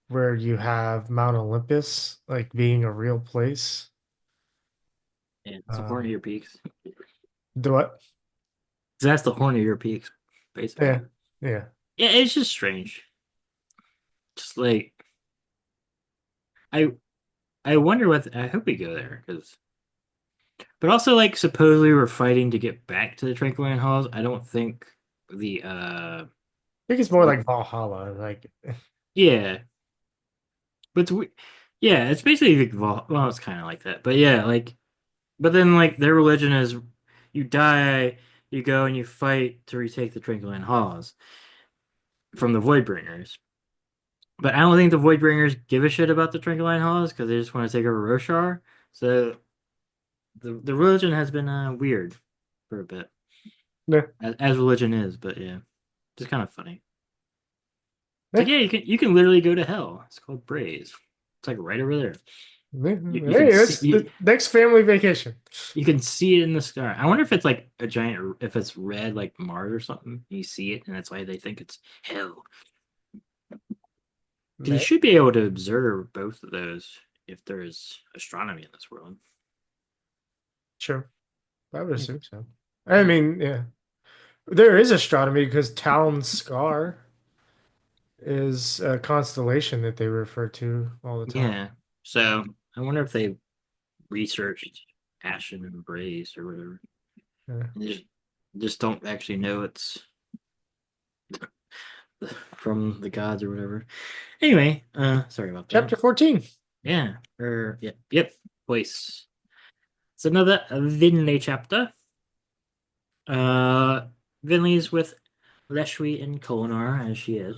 where you have Mount Olympus like being a real place. Yeah, it's the horn of Um, your peaks. do what? That's the horn of your peaks, basically. Yeah, yeah. Yeah, it's just strange. Just like I I wonder what I hope we go there because but also like supposedly we're fighting to get back to the Tranquility Halls. I don't think the I think it's more what like Valhalla. Like, yeah, but yeah, it's basically like well, it's kind of like that. But yeah, like but then like their religion is you die, you go and you fight to retake the Twinkling Halls from the Voidbringers. But I don't think the Voidbringers give a shit about the Twinkling Halls because they just want to take over Roshar. So the religion has been weird for a bit, Yeah. as religion is. But yeah, just kind of funny. It's like Yeah. yeah, you can literally go to hell. It's called Braze. It's like right over there. You can Hey, see that's the next family vacation. you can see it in the sky. I wonder if it's like a giant, if it's red like Mars or something. You see it, and that's why they think it's hell. 'Cause you May- should be able to observe both of those if there's astronomy in this world. Sure. I would Yeah. assume so. I mean, yeah. There is astronomy because Talon Scar is a constellation that they refer to all the time. Yeah. So I wonder if they researched Ashen and Braze or whatever. Yeah. And just don't actually know it's from the gods or whatever. Anyway, sorry about that. Chapter 14. Yeah. Yep. Voice. It's another Vinley chapter. Uh Vinley's with Leshwi and Kolinar, as she is.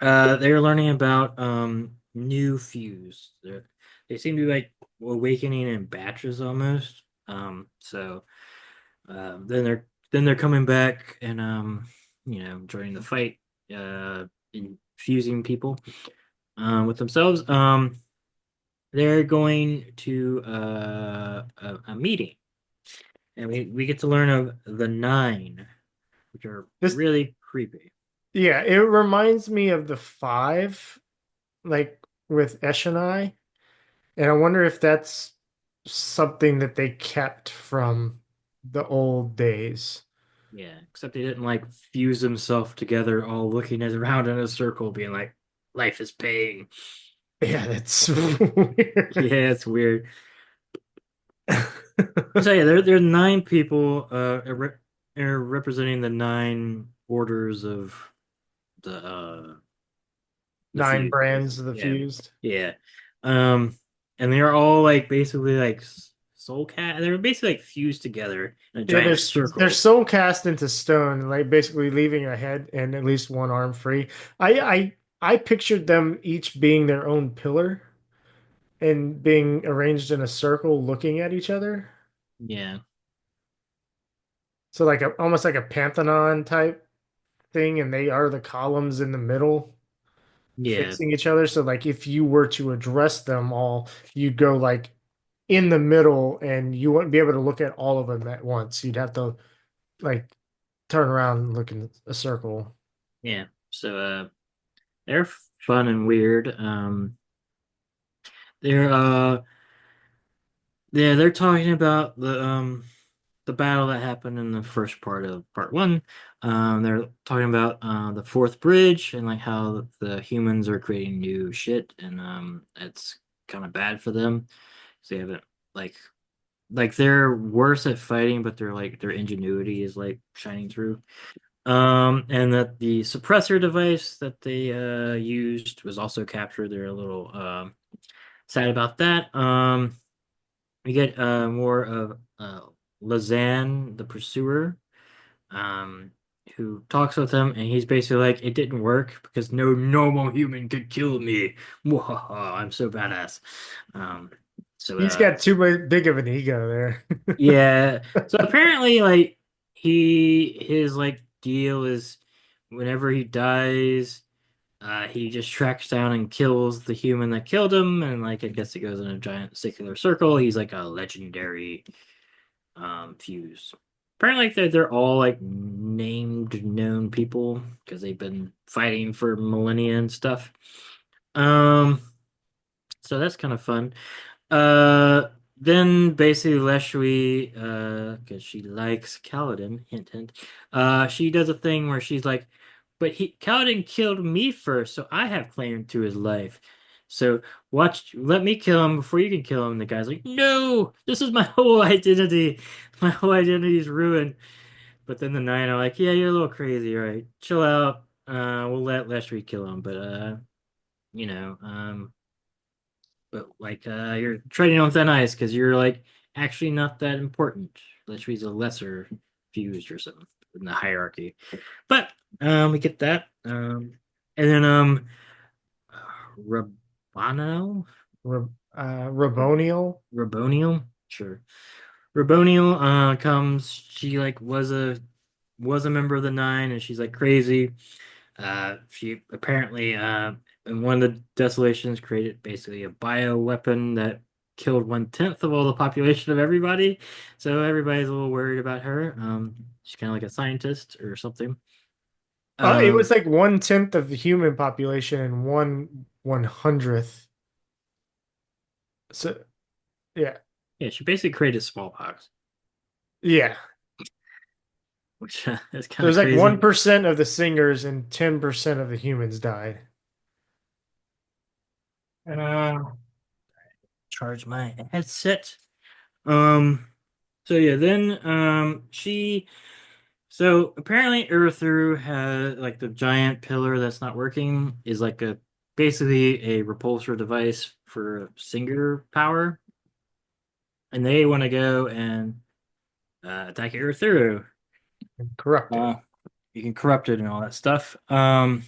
They're learning about new fuse. They seem to be like awakening in batches almost. So then they're coming back and joining the fight, infusing people with themselves. They're going to a meeting, and we get to learn of the Nine, which are This, really creepy. yeah, it reminds me of the five, like with Eshonai. And I wonder if that's something that they kept from the old days. Yeah, except they didn't like fuse themselves together, all looking at around in a circle, being like, "Life is pain." Yeah, that's weird. Yeah, it's weird. So yeah, there are nine people representing the nine orders of the Nine fuse, brands basically. of the Yeah, fused. yeah. Um, and they're all like basically like soul cat. They're basically like fused together in a Yeah, giant they're circle. so cast into stone, like basically leaving a head and at least one arm free. I pictured them each being their own pillar and being arranged in a circle looking at each other. Yeah, So like almost like a Pantheon type thing, and they are the columns in the middle yeah, facing each other. So like if you were to address them all, you'd go like in the middle and you wouldn't be able to look at all of them at once. You'd have to like turn around and look in a circle. yeah. So they're fun and weird. They're yeah, they're talking about the battle that happened in the first part of part one. They're talking about the fourth bridge and like how the humans are creating new shit and it's kind of bad for them. So they haven't like they're worse at fighting, but they're like their ingenuity is like shining through. And that the suppressor device that they used was also captured. They're a little sad about that. We get more of Lazan, the pursuer, um, who talks with him, and he's basically like, "It didn't work because no normal human could kill me. Mwahaha, I'm so badass." Um, so He's got too big of an ego there. yeah. So apparently, like his like deal is whenever he dies. He just tracks down and kills the human that killed him, and like I guess it goes in a giant circular circle. He's like a legendary fuse. Apparently, like, they're all like named known people because they've been fighting for millennia and stuff. Um, so that's kind of fun. Uh, then basically Leshwi, because she likes Kaladin, hint hint, she does a thing where she's like, but Kaladin killed me first, so I have claim to his life. So let me kill him before you can kill him. And the guy's like, no, this is my whole identity. My whole identity is ruined. But then the nine are like, yeah, you're a little crazy, all right? Chill out. We'll let Leshwi kill him, but you know, um, but like you're treading on thin ice because you're like actually not that important. Literally, a lesser fused or something in the hierarchy. But we get that. And then Rabano, Raboniel. Raboniel, sure. Raboniel comes. She like was a member of the Nine, and she's like crazy. She apparently in one of the desolations created basically a bio weapon that killed 1/10 of all the population of everybody. So everybody's a little worried about her. She's kind of like a scientist or something. It was Um, like 1/10 of the human population and 1/100th. So yeah, yeah, she basically created smallpox, yeah. which is So kind it of was like crazy. 1% of the singers and 10% of the humans died. Uh, Charge my headset. Um, so yeah, then so apparently Urithiru has like the giant pillar that's not working is like a basically a repulsor device for Singer power, and they want to go and attack Urithiru. Corrupted. Uh, you can corrupt it and all that stuff. And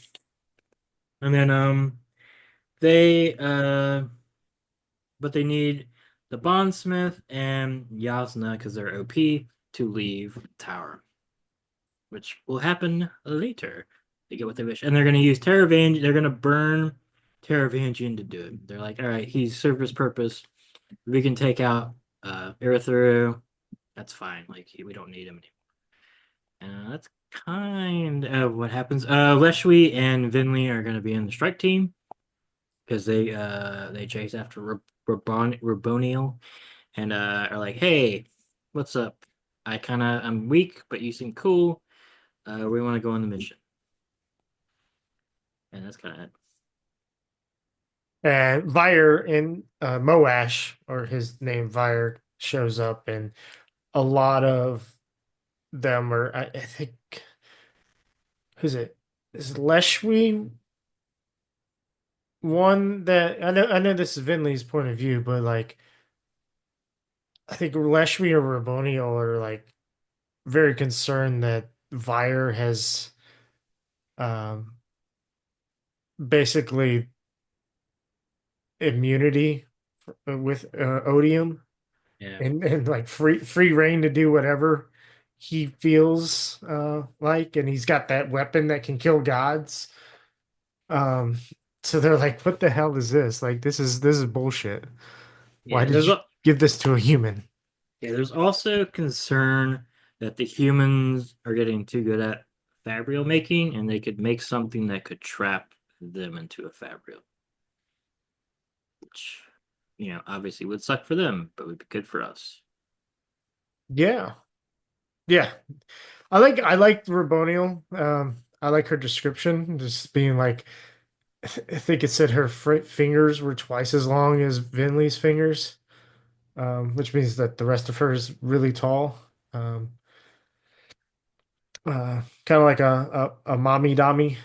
then they but they need the bondsmith and Yasna because they're OP to leave tower, which will happen later. They get what they wish, and they're going to use Teravangian. They're going to burn Teravangian to do it. They're like, all right, he's served his purpose. We can take out Urithiru. That's fine. Like we don't need him anymore. And that's kind of what happens. Leshwi and Vinley are going to be in the strike team because they chase after Raboniel and are like, hey, what's up? I'm weak, but you seem cool. We want to go on the mission. And that's kind of it. And Vire in Moash, or his name Vire, shows up, and a lot of them are. I think who's it? Is Leshwi one that I know? I know this is Vinley's point of view, but like I think Leshwi or Raboniel are like very concerned that Vire has um, basically immunity with odium Yeah. and like free reign to do whatever he feels like, and he's got that weapon that can kill gods. Um, so they're like, "What the hell is this? Like, this is bullshit. Why Yeah, did you give this to a human?" there's also concern that the humans are getting too good at fabrial making and they could make something that could trap them into a fabrial, which obviously would suck for them, but would be good for us. Yeah, yeah. I like Raboniel. I like her description, just being like, I think it said her fingers were twice as long as Vinley's fingers, which means that the rest of her is really tall. Um, kind of like a mommy dommy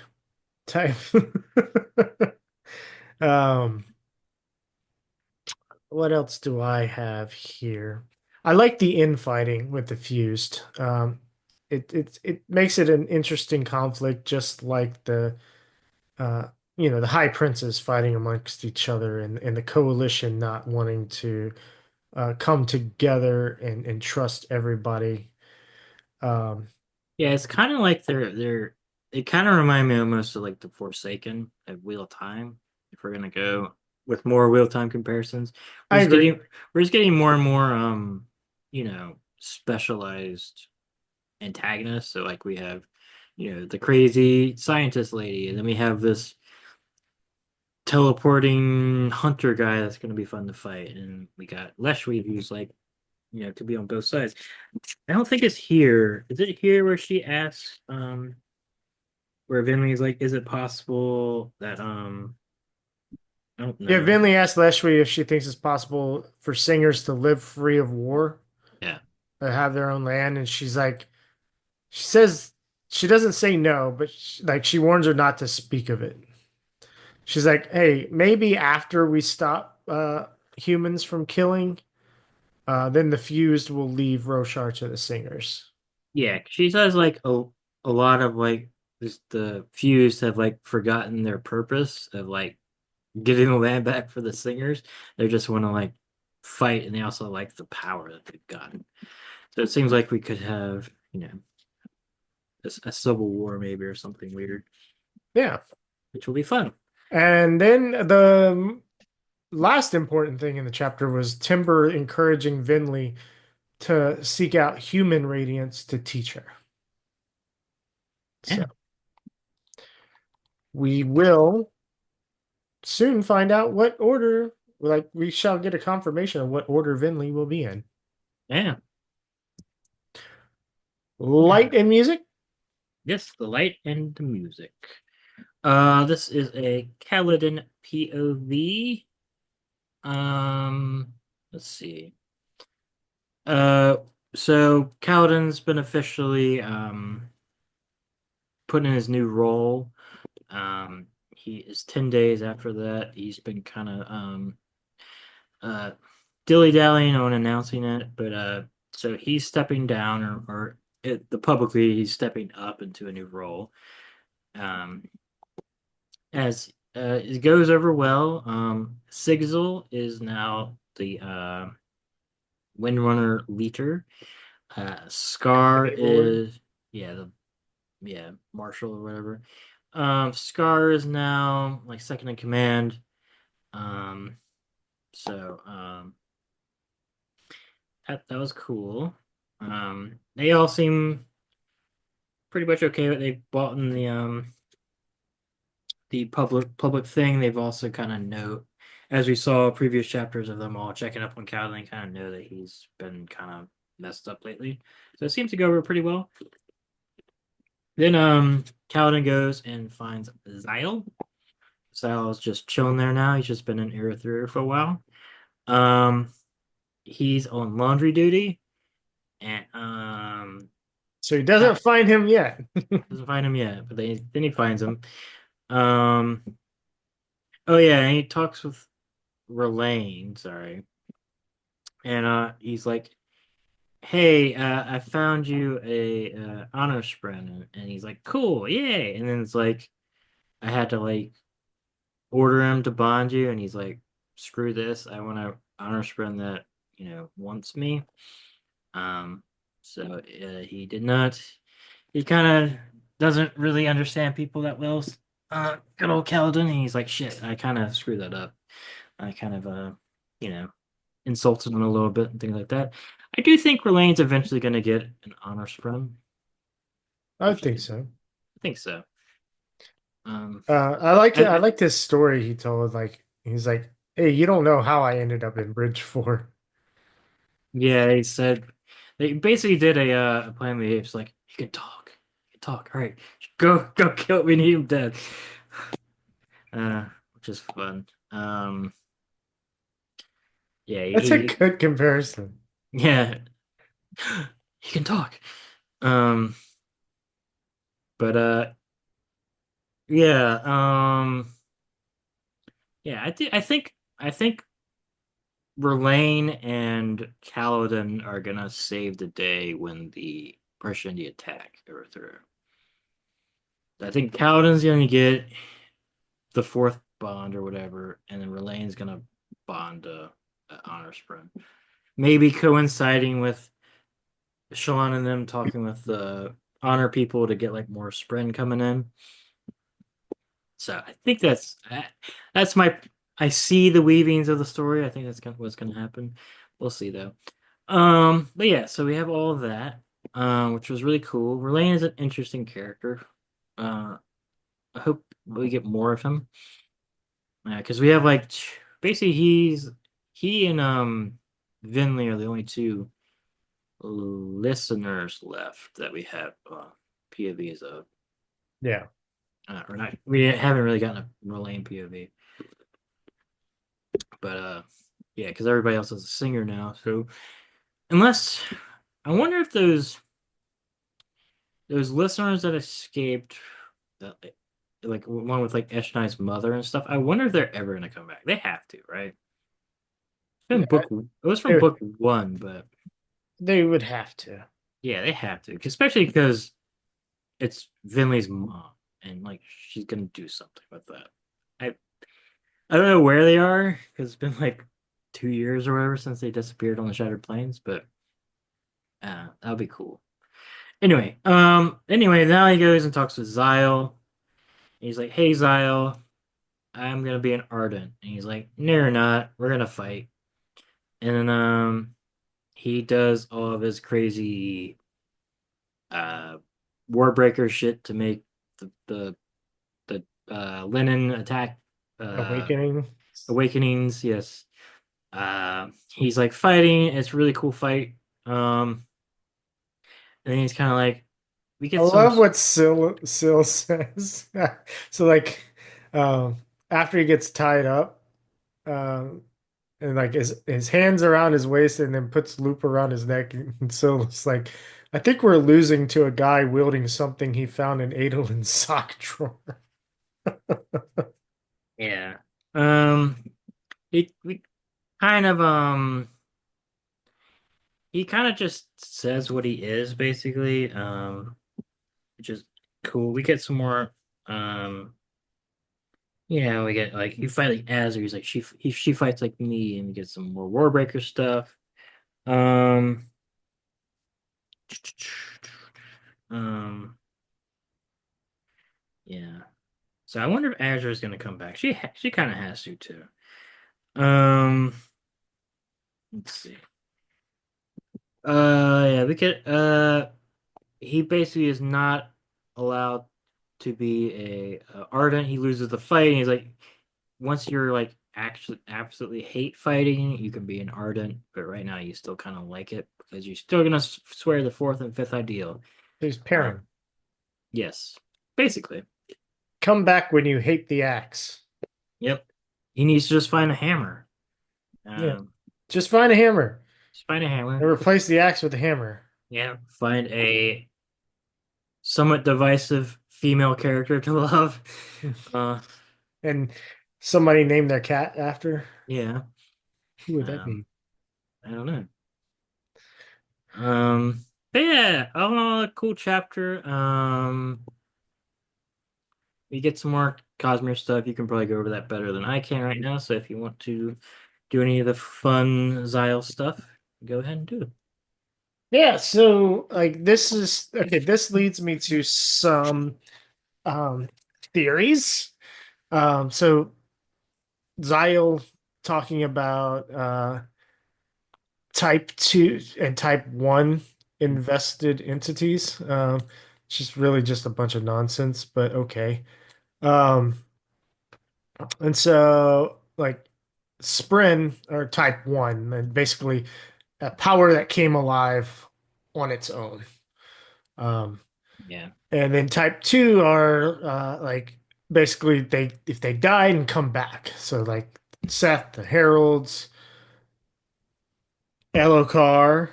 type. Um, what else do I have here? I like the infighting with the fused. It makes it an interesting conflict, just like uh, the high princes fighting amongst each other, and the coalition not wanting to come together and trust everybody. Um, Yeah, it's kind of like they're it kind of remind me almost of like the Forsaken at Wheel of Time. If we're gonna go with more Wheel of Time comparisons, we're I just agree. getting we're just getting more and more specialized antagonists. So like we have, the crazy scientist lady, and then we have this teleporting hunter guy that's gonna be fun to fight, and we got Leshwi who's like, could be on both sides. I don't think it's here. Is it here where she asks where Vinley's like, is it possible that I don't Yeah, know. Vinley asked Leshwi if she thinks it's possible for singers to live free of war, Yeah. have their own land, and she's like, she says she doesn't say no, but like she warns her not to speak of it. She's like, "Hey, maybe after we stop humans from killing, Then the fused will leave Roshar to the singers. Yeah, she says like a lot of like the fused have like forgotten their purpose of like giving the land back for the singers. They just want to like fight, and they also like the power that they've gotten. So it seems like we could have, a civil war maybe or something weird, Yeah. which will be fun. And then the last important thing in the chapter was Timber encouraging Vinley to seek out human radiance to teach her. Yeah, So we will soon find out what order, like, we shall get a confirmation of what order Vinley will be in. yeah. Light and music. Yes, the light and the music. This is a Kaladin POV. Let's see. Uh, so Kaladin's been officially put in his new role. He is 10 days after that. He's been kind of uh dilly-dallying on announcing it, but so he's stepping down, the publicly he's stepping up into a new role. Um, as it goes over well. Sigil is now the Windrunner leader. Scar Deputy Lord. is yeah the Marshal or whatever. Scar is now like second in command. Um, so that was cool. They all seem pretty much okay. But they've bought in the public thing. They've also kind of know, as we saw previous chapters of them all checking up on Cowling, kind of know that he's been kind of messed up lately. So it seems to go over pretty well. Then Kaladin goes and finds Zyle. Zyle's just chilling there now. He's just been in Erythrea for a while. Um he's on laundry duty, and So he doesn't find him yet. doesn't find him yet, but then he finds him. Um oh yeah, and he talks with Relaine, sorry. And he's like, "Hey, I found you a honor sprint," and he's like, "Cool, yay!" And then it's like, I had to like order him to bond you, and he's like, "Screw this! I want to honor sprint that wants me." Um, so he did not. He kind of doesn't really understand people that well. Good old Kaladin. And he's like, "Shit, I kind of screwed that up. I kind of you know." Insulted him a little bit and things like that. I do think Relaine's eventually going to get an honor sprung. I think so. I think so. I liked it. I I, liked his story he told. Like he's like, "Hey, you don't know how I ended up in Bridge 4." yeah, he said they basically did a Planet of the Apes like he can talk, he can talk. All right, go kill. We need him dead. Which is fun. Yeah, That's a good comparison. yeah, he can talk. Um, but yeah, yeah. I think Verlaine and Kaladin are gonna save the day when the Prussian attack Erythrea. I think Kaladin's gonna get the fourth bond or whatever, and then Relaine's gonna bond honor sprint. Maybe coinciding with Shalon and them talking with the honor people to get like more sprint coming in. So I think that's my I see the weavings of the story. I think what's gonna happen. We'll see though. But yeah, so we have all of that, which was really cool. Relaine is an interesting character. I hope we get more of him. Because we have like basically he and Vinley are the only two listeners left that we have POVs of. Yeah. Or not. We haven't really gotten a Relaine POV, but yeah, because everybody else is a singer now. So unless I wonder if those listeners that escaped, that like one with like Eshni's mother and stuff. I wonder if they're ever gonna come back. They have to, right? been Yeah, book. It was from they, book one, but they would have to. yeah, they have to, especially because it's Vinley's mom, and like she's gonna do something with that. I I don't know where they are because it's been like 2 years or whatever since they disappeared on the Shattered Plains, but that'll be cool. Anyway, now he goes and talks to Zyle. He's like, "Hey, Zyle, I'm gonna be an Ardent," and he's like, "No, you're not. We're gonna fight." And then he does all of his crazy uh Warbreaker shit to make the Lenin attack uh Awakening. awakenings. Yes. He's like fighting. It's a really cool fight. And he's kind of like, we I get some. love what Syl says. So like, um, after he gets tied up, um, and like his hands around his waist, and then puts loop around his neck, and Syl's like, I think we're losing to a guy wielding something he found in Adolin's sock drawer. Yeah. Um, we kind of he kind of just says what he is basically. Which is cool. We get some more. Um, yeah, we get like you fight like Azure. He's like she fights like me, and we get some more Warbreaker stuff. Um, um, yeah. So I wonder if Azure is gonna come back. She kind of has to too. Um, let's see. Yeah, we could. He basically is not allowed to be a ardent. He loses the fight. And he's like, once you're like actually absolutely hate fighting, you can be an ardent. But right now, you still kind of like it because you're still gonna swear the fourth and fifth ideal. He's Um, pairing. yes, basically. Come back when you hate the axe. Yep. He needs to just find a hammer. Yeah, Um, just find a hammer just find a hammer. and replace the axe with a hammer. Yeah, find a somewhat divisive female character to love. Uh, And somebody named their cat after. yeah. Who would that Um, be? I don't know. But yeah, all in all, a cool chapter. We get some more Cosmere stuff. You can probably go over that better than I can right now. So if you want to do any of the fun Xyle stuff, go ahead and do it. Yeah, so like this is okay, this leads me to some um theories. So Zyle talking about type 2 and type 1 invested entities. It's just really just a bunch of nonsense, but okay. Um, and so like Spren or type 1, and basically a power that came alive on its own. Um, Yeah, and then type 2 are like basically they if they died and come back. So like Seth, the Heralds, Elokar.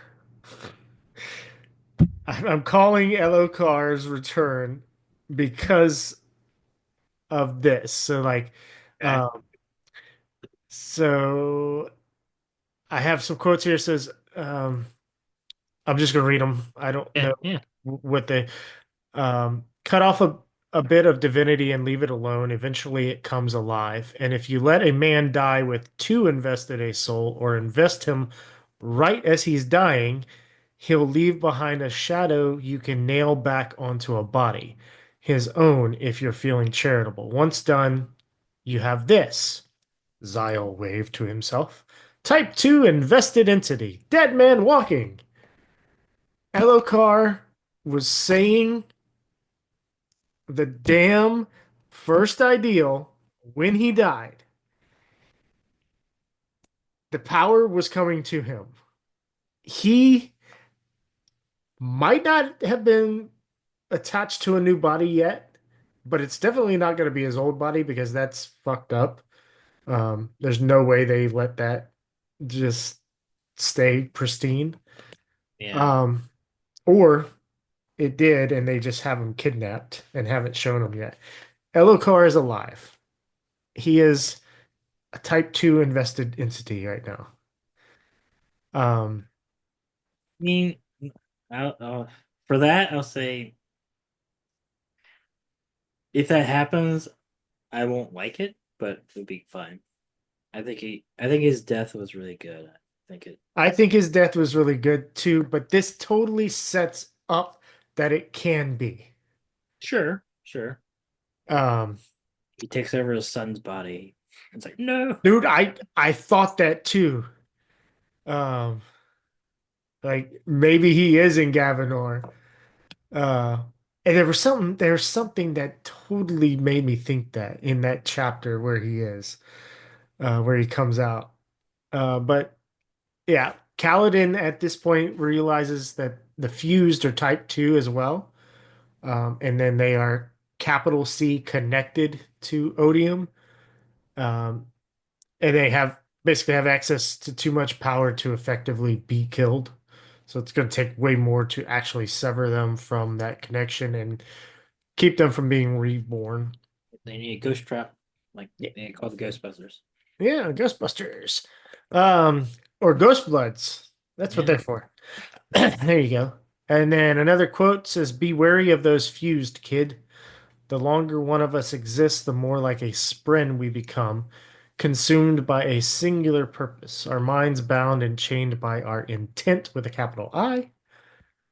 I'm calling Elokar's return because of this. So like okay. um so I have some quotes here. It says I'm just gonna read them. I don't Yeah, know yeah, what they cut off a bit of divinity and leave it alone. Eventually it comes alive. And if you let a man die with two invested a soul or invest him right as he's dying, he'll leave behind a shadow you can nail back onto a body. His own if you're feeling charitable. Once done, you have this. Zyle waved to himself. Type 2 invested entity. Dead man walking. Elokar was saying the damn first ideal when he died. The power was coming to him. He might not have been attached to a new body yet, but it's definitely not going to be his old body because that's fucked up. There's no way they let that just stay pristine. yeah, Um, or it did, and they just have him kidnapped and haven't shown him yet. Elokar is alive. He is a type 2 invested entity right now. Um, I mean, for that, I'll say if that happens, I won't like it, but it'll be fine. I think his death was really good. I think it. I think his death was really good too, but this totally sets up that it can be. Sure, sure. Um, He takes over his son's body. It's like no. dude, I thought that too. Um, like maybe he is in Gavinor. Uh, and there's something that totally made me think that in that chapter where he is, where he comes out. But yeah, Kaladin at this point realizes that the fused are type 2 as well. And then they are capital C connected to Odium. Um, and they have basically have access to too much power to effectively be killed. So it's going to take way more to actually sever them from that connection and keep them from being reborn. They need a ghost trap, like Yeah, they call the Ghostbusters. yeah, Ghostbusters. Um, or Ghost Bloods. That's what Yeah. they're for. There you go. And then another quote says, "Be wary of those fused, kid. The longer one of us exists, the more like a spren we become, consumed by a singular purpose, our minds bound and chained by our intent with a capital I.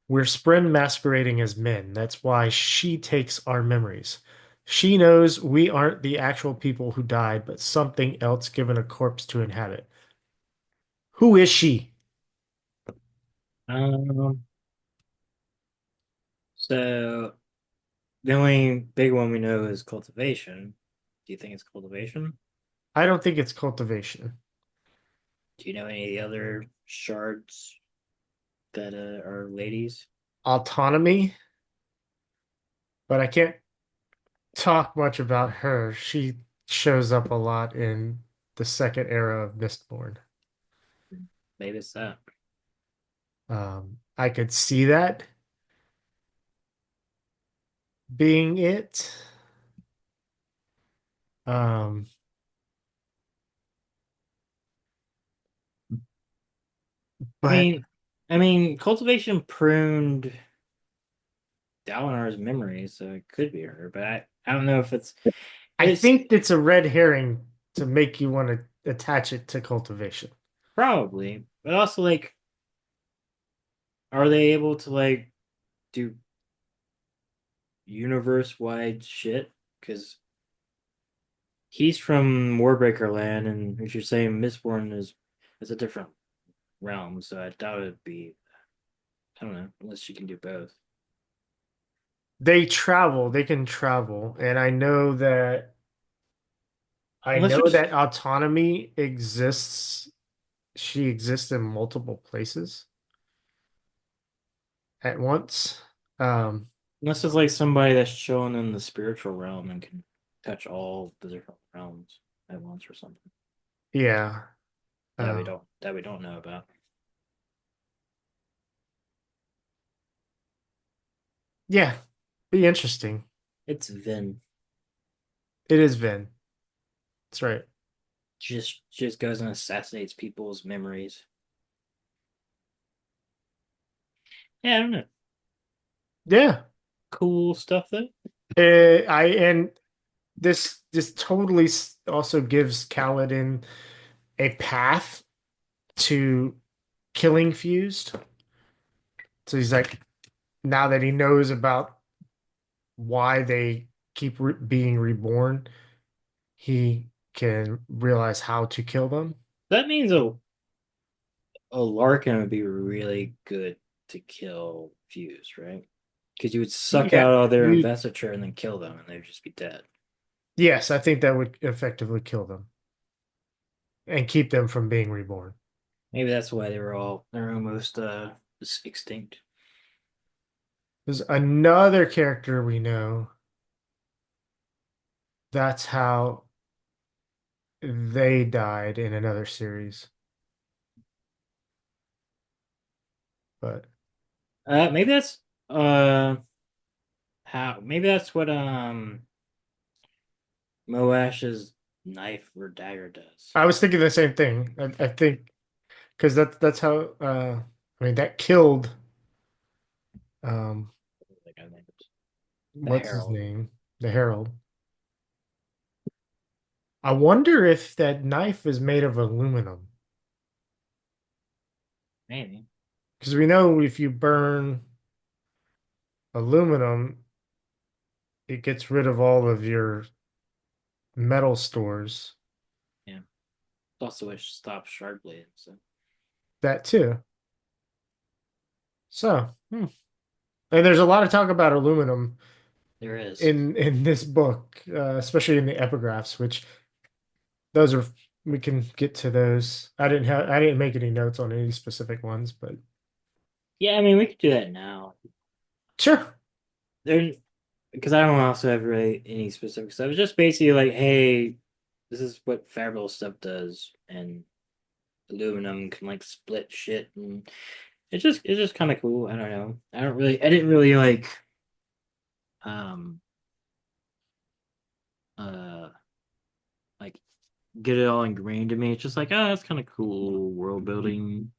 We're spren masquerading as men. That's why she takes our memories. She knows we aren't the actual people who died, but something else given a corpse to inhabit. Who is she?" Um. So the only big one we know is cultivation. Do you think it's cultivation? I don't think it's cultivation. Do you know any of the other shards that are ladies? Autonomy, but I can't talk much about her. She shows up a lot in the second era of Mistborn. Maybe it's that. I could see that being it. Um, I but mean, I mean, cultivation pruned Dalinar's memory, so it could be her. But I don't know if I it's think it's a red herring to make you want to attach it to cultivation. probably, but also like, are they able to like do universe wide shit? Because he's from Warbreaker Land, and if you're saying Mistborn is a different realm, so I doubt it'd be. I don't know, unless she can do both. They can travel, and I Unless know there's that autonomy exists. She exists in multiple places at once. Um, unless it's like somebody that's shown in the spiritual realm and can touch all the different realms at once or something yeah. that we don't know about. Yeah, be interesting. It's Vin. It is Vin. That's right. Just goes and assassinates people's memories. Yeah, I don't know. Yeah. Cool stuff though. I and this totally also gives Kaladin a path to killing Fused. So he's like, now that he knows about why they keep being reborn, he can realize how to kill them. That means a Larkin would be really good to kill Fuse, right? Because you would suck Yeah, out all their you. investiture and then kill them, and they'd just be dead. Yes, I think that would effectively kill them and keep them from being reborn. Maybe that's why they're almost extinct. There's another character we know. That's how they died in another series. But Maybe that's uh how maybe that's what Moash's knife or dagger does. I was thinking the same thing. I think because that's how I mean that killed um Like, I think it's the what's his Herald. name? The Herald. I wonder if that knife is made of aluminum. Maybe. Because we know if you burn aluminum, it gets rid of all of your metal stores. Yeah. It's also a stop sharp blade. So That too. So, and there's a lot of talk about aluminum there is. in this book, especially in the epigraphs, which those are we can get to those. I didn't make any notes on any specific ones, but Yeah, I mean we could do that now. sure. There because I don't also have really any specific stuff. It's just basically like, hey, this is what Fabrile stuff does, and aluminum can like split shit, and it's just kind of cool. I don't know. I didn't really um uh like get it all ingrained in me. It's just like, oh, that's kind of cool world building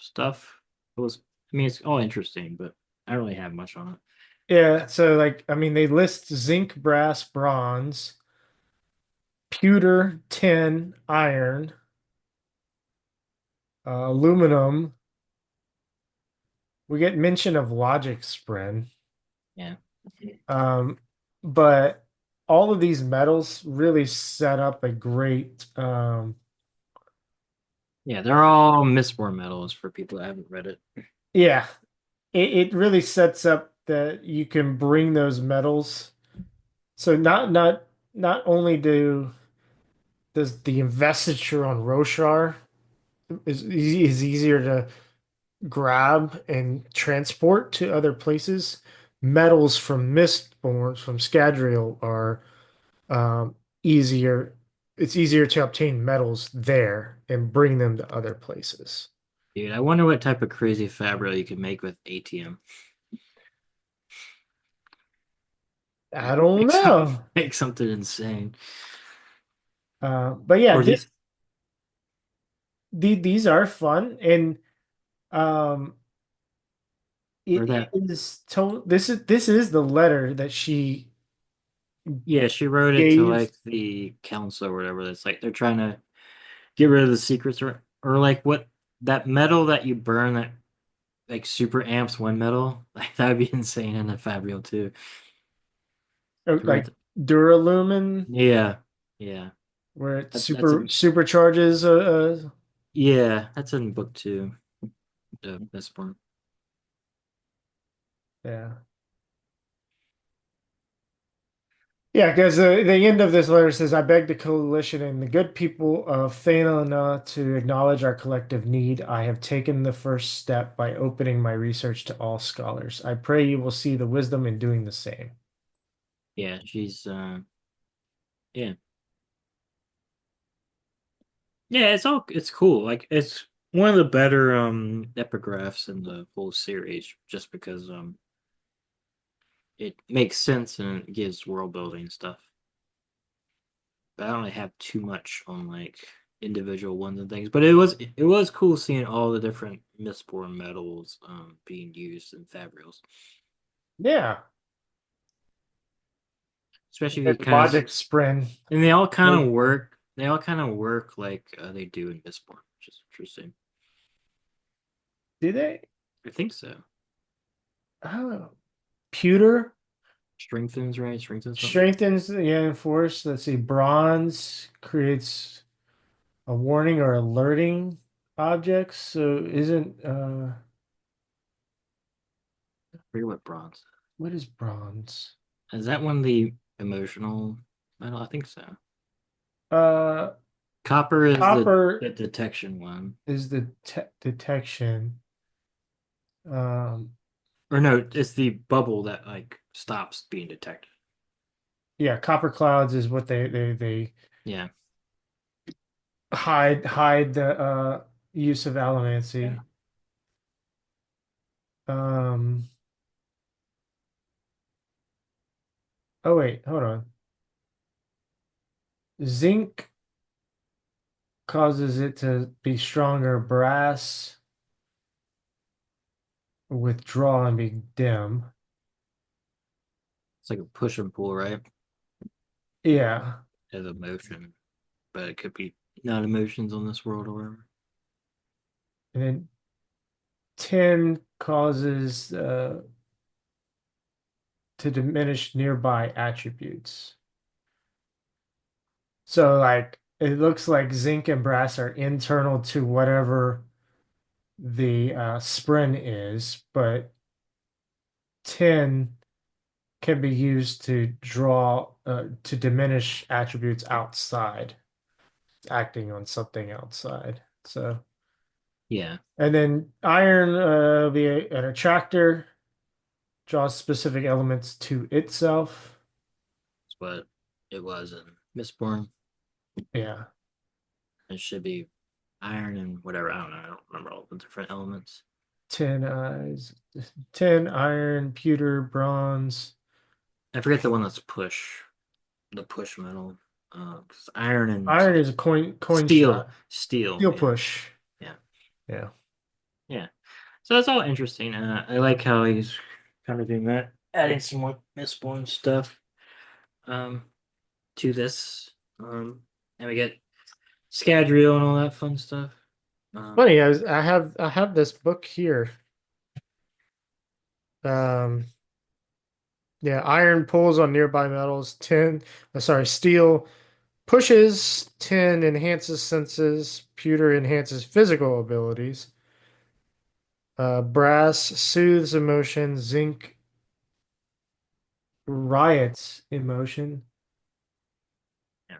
stuff. It was, I mean, it's all interesting, but I don't really have much on it. Yeah, so like I mean they list zinc, brass, bronze, pewter, tin, iron, aluminum. We get mention of logic spren. Yeah. Um, but all of these metals really set up a great Yeah, they're all Mistborn medals for people that haven't read it. yeah, it really sets up that you can bring those metals. So not only does the investiture on Roshar is easier to grab and transport to other places, metals from Mistborn from Scadrial are easier. It's easier to obtain metals there and bring them to other places. Dude, I wonder what type of crazy fabric you can make with ATM. I don't Make some, know. make something insane. But yeah, Or these, these are fun, and um, or it that. is told. This is the letter that she Yeah, she wrote it to gave. like the council or whatever. That's like they're trying to get rid of the secrets, or like what that metal that you burn that like super amps one metal. Like that would be insane in the Fabrial too. To write Like Duralumin, yeah, yeah. where it That's in supercharges. yeah, that's in book two. This one. Yeah, yeah. Because the end of this letter says, "I beg the coalition and the good people of Thailana to acknowledge our collective need. I have taken the first step by opening my research to all scholars. I pray you will see the wisdom in doing the same." Yeah, she's yeah. Yeah, it's cool. Like it's one of the better epigraphs in the whole series just because it makes sense and it gives world building stuff. But I don't really have too much on like individual ones and things. But it was cool seeing all the different Mistborn metals being used in Fabrials. Yeah, Especially and because Logic Spren. and they all kind of work like they do in Mistborn, which is interesting. Do they? I think so. Oh, pewter Strengthens, right? Strengthens something. strengthens the yeah, force. Let's see. Bronze creates a warning or alerting objects. So isn't I forget what bronze. what is bronze? Is that one the emotional metal? I think so. Uh, Copper is the copper detection one. is the te detection. Um, Or no, it's the bubble that like stops being detected. yeah, copper clouds is what they Yeah. hide the use of Yeah. allomancy. Um, oh wait, hold on. Zinc causes it to be stronger. Brass withdraw and be dim. It's like a push and pull, right? Yeah. As a motion, but it could be not emotions on this world or whatever. And then tin causes to diminish nearby attributes. So like it looks like zinc and brass are internal to whatever the spren is, but tin can be used to draw to diminish attributes outside, acting on something outside. So Yeah, and then iron be an attractor, draws specific elements to itself. that's what it was in Mistborn. Yeah. It should be iron and whatever. I don't know. I don't remember all the different elements. Tin eyes, tin, iron, pewter, bronze. I forget the one that's push, the push metal. 'Cause iron and Iron is a coin steel, shot. steel. Steel Yeah, push. yeah, Yeah. yeah. So that's all interesting. I like how he's kind of doing that, adding some more Mistborn stuff um to this. And we get Scadrial and all that fun stuff. Funny, I have this book here. Um yeah, iron pulls on nearby metals, tin, sorry, steel pushes, tin enhances senses, pewter enhances physical abilities. Brass soothes emotion, zinc riots emotion. Yeah.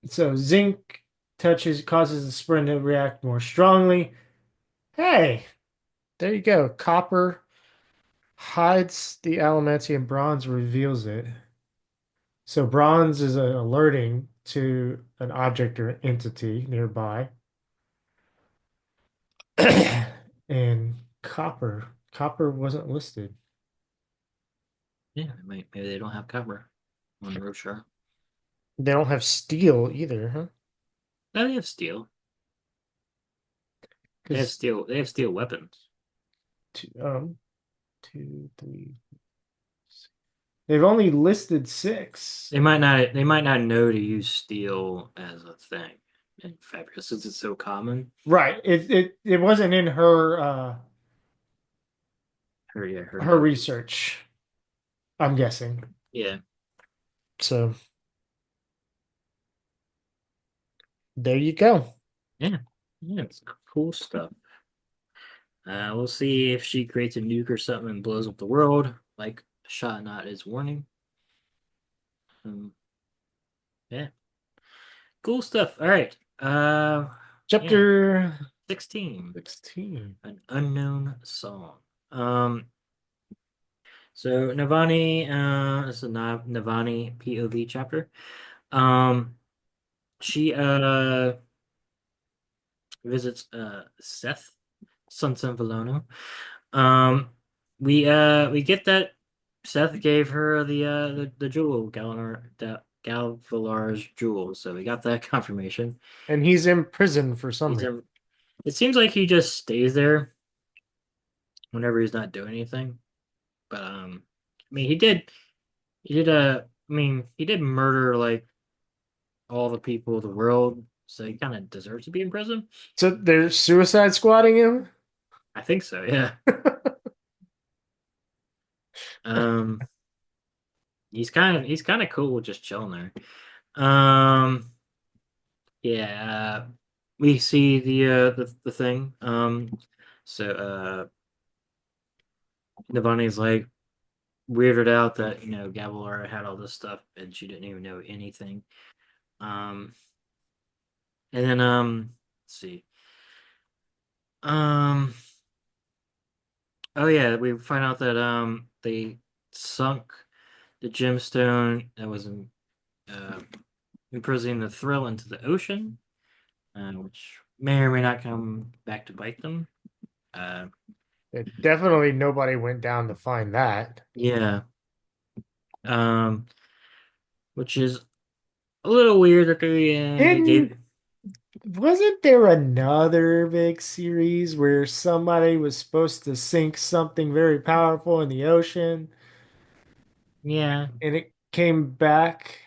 So zinc touches causes the spring to react more strongly. Hey, there you go. Copper hides the adamantium, bronze reveals it. So bronze is alerting to an object or entity nearby. And copper wasn't listed Yeah, maybe they don't have copper on the Roshar. they don't have steel either, huh? No, they have steel. They have Because steel. They have steel weapons. two, two, three, they've only listed six. They might not know to use steel as a thing in fabric since it's so common. Right, it wasn't in her Her her note. research, I'm guessing. Yeah, So there you go. yeah, yeah. It's cool stuff. We'll see if she creates a nuke or something and blows up the world, like Shot Not is warning. Um, yeah, cool stuff. All right. Yeah, Chapter 16, 16. an unknown song. Um, so Navani, this is a Navani POV chapter. Um, she visits Seth, Sunsen Valono. Um, we get that Seth gave her the jewel, Galvalar's jewel. So we got that confirmation. And he's in prison for some He's reason. a, it seems like he just stays there whenever he's not doing anything. But I mean he did murder like all the people of the world, so he kind of deserves to be in prison. So they're suicide squatting him? I think so, yeah. Um, he's kind of cool just chilling there. Yeah, we see the thing. So Navani's like weirded out that Gavilar had all this stuff and she didn't even know anything. Um, and then let's see. Um, oh yeah, we find out that they sunk the gemstone that was uh imprisoning the thrill into the ocean, which may or may not come back to bite them. Uh, Definitely nobody went down to find that. yeah. Um, which is a little weird that they Didn't gave. Wasn't there another big series where somebody was supposed to sink something very powerful in the ocean Yeah, and it came back?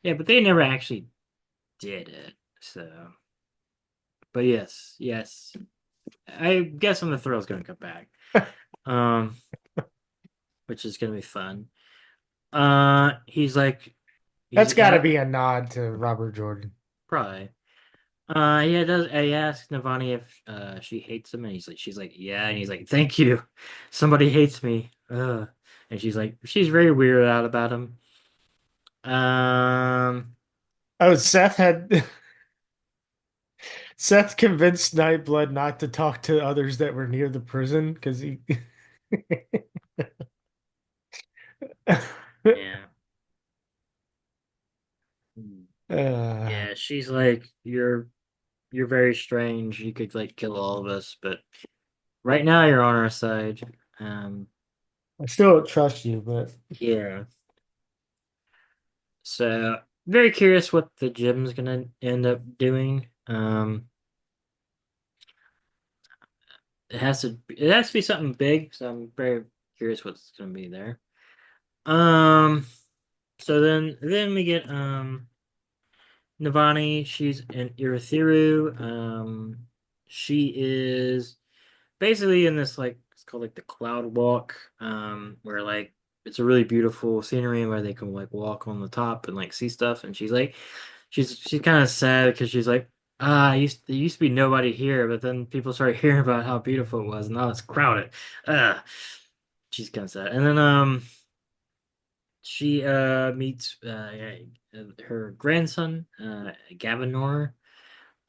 yeah, but they never actually did it. So, but yes, yes, I guess when the thrill's gonna come back, um, which is gonna be fun. He's like, That's he's got to at be a nod to Robert Jordan. probably. Yeah, does he asks Navani if she hates him, and she's like, yeah, and he's like, thank you, somebody hates me. And she's like, she's very weirded out about him. Um, Oh, Seth convinced Nightblood not to talk to others that were near the prison because he yeah, uh, yeah, she's like, you're very strange. You could like kill all of us, but right now you're on our side. Um, I still don't trust you, but yeah. So very curious what the gym's gonna end up doing. It has to be something big, so I'm very curious what's gonna be there. Um, so then we get Navani. She's in Irithiru. She is basically in this like it's called like the Cloud Walk, where like it's a really beautiful scenery where they can like walk on the top and like see stuff. And she's like, she's kind of sad because she's like, there used to be nobody here, but then people started hearing about how beautiful it was, and now it's crowded. Uh, she's kind of sad. And then she meets her grandson, Gavinor.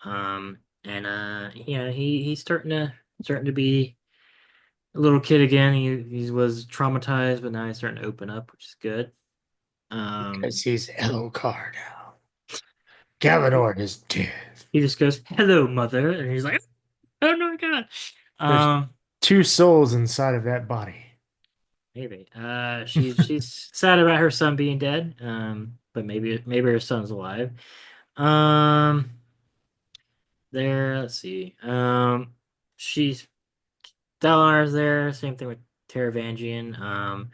And yeah, he's starting to be a little kid again. He was traumatized, but now he's starting to open up, which is good. because Um, he's Elokar now. Gavinor is dead. he just goes, "Hello, mother," and he's like, "Oh no, my God." There's Um, two souls inside of that body. maybe. She's sad about her son being dead. But maybe her son's alive. Um, let's see. She's Dalar's there. Same thing with Teravangian.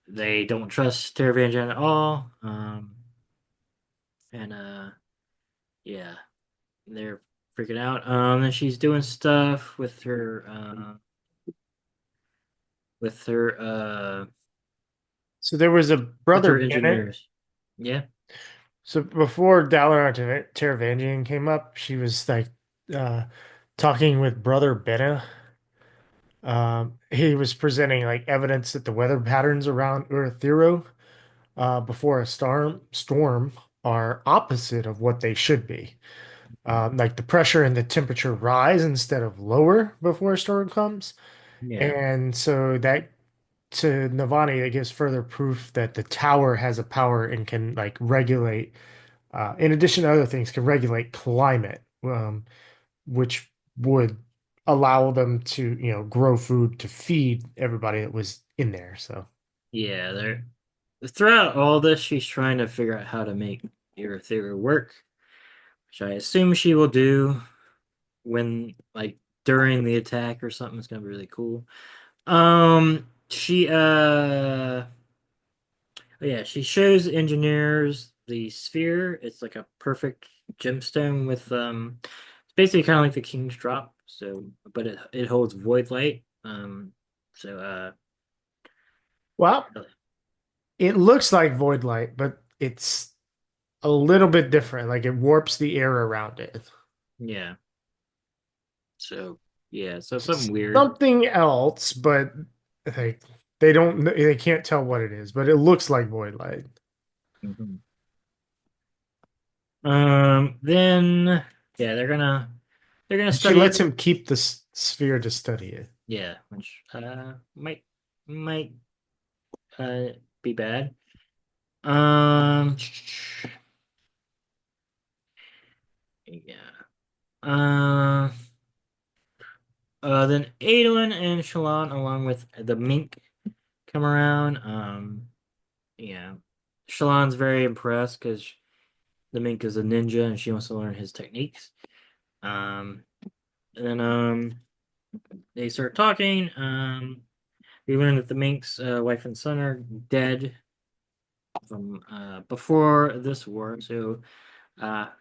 They don't trust Teravangian at all. And yeah, they're freaking out. And she's doing stuff with So there was a brother her Bennett. engineers. Yeah, So before Dalinar Teravangian came up, she was like uh, talking with brother Bennett. He was presenting like evidence that the weather patterns around Urithiru before a storm are opposite of what they should be. Like the pressure and the temperature rise instead of lower before a storm comes. yeah, And so that to Navani, that gives further proof that the tower has a power and can like regulate, in addition to other things, can regulate climate, which would allow them to, grow food to feed everybody that was in there. So yeah. They're throughout all this, she's trying to figure out how to make your theory work, which I assume she will do when like during the attack or something. It's gonna be really cool. She yeah, she shows engineers the sphere. It's like a perfect gemstone with it's basically kind of like the King's Drop. So, but it holds void light. So well, it looks like void light, but it's a little bit different. Like it warps the air around it. yeah. So yeah, so It's something weird. something else, but like they can't tell what it is, but it looks like void light. Mhm. Then yeah, they're gonna And she study lets it. him keep the sphere to study it. Yeah, which might uh be bad. Um, yeah. Uh, then Adolin and Shalon, along with the mink, come around. Yeah. Shalon's very impressed because the mink is a ninja and she wants to learn his techniques. Um, and then they start talking. We learn that the mink's wife and son are dead from before this war. So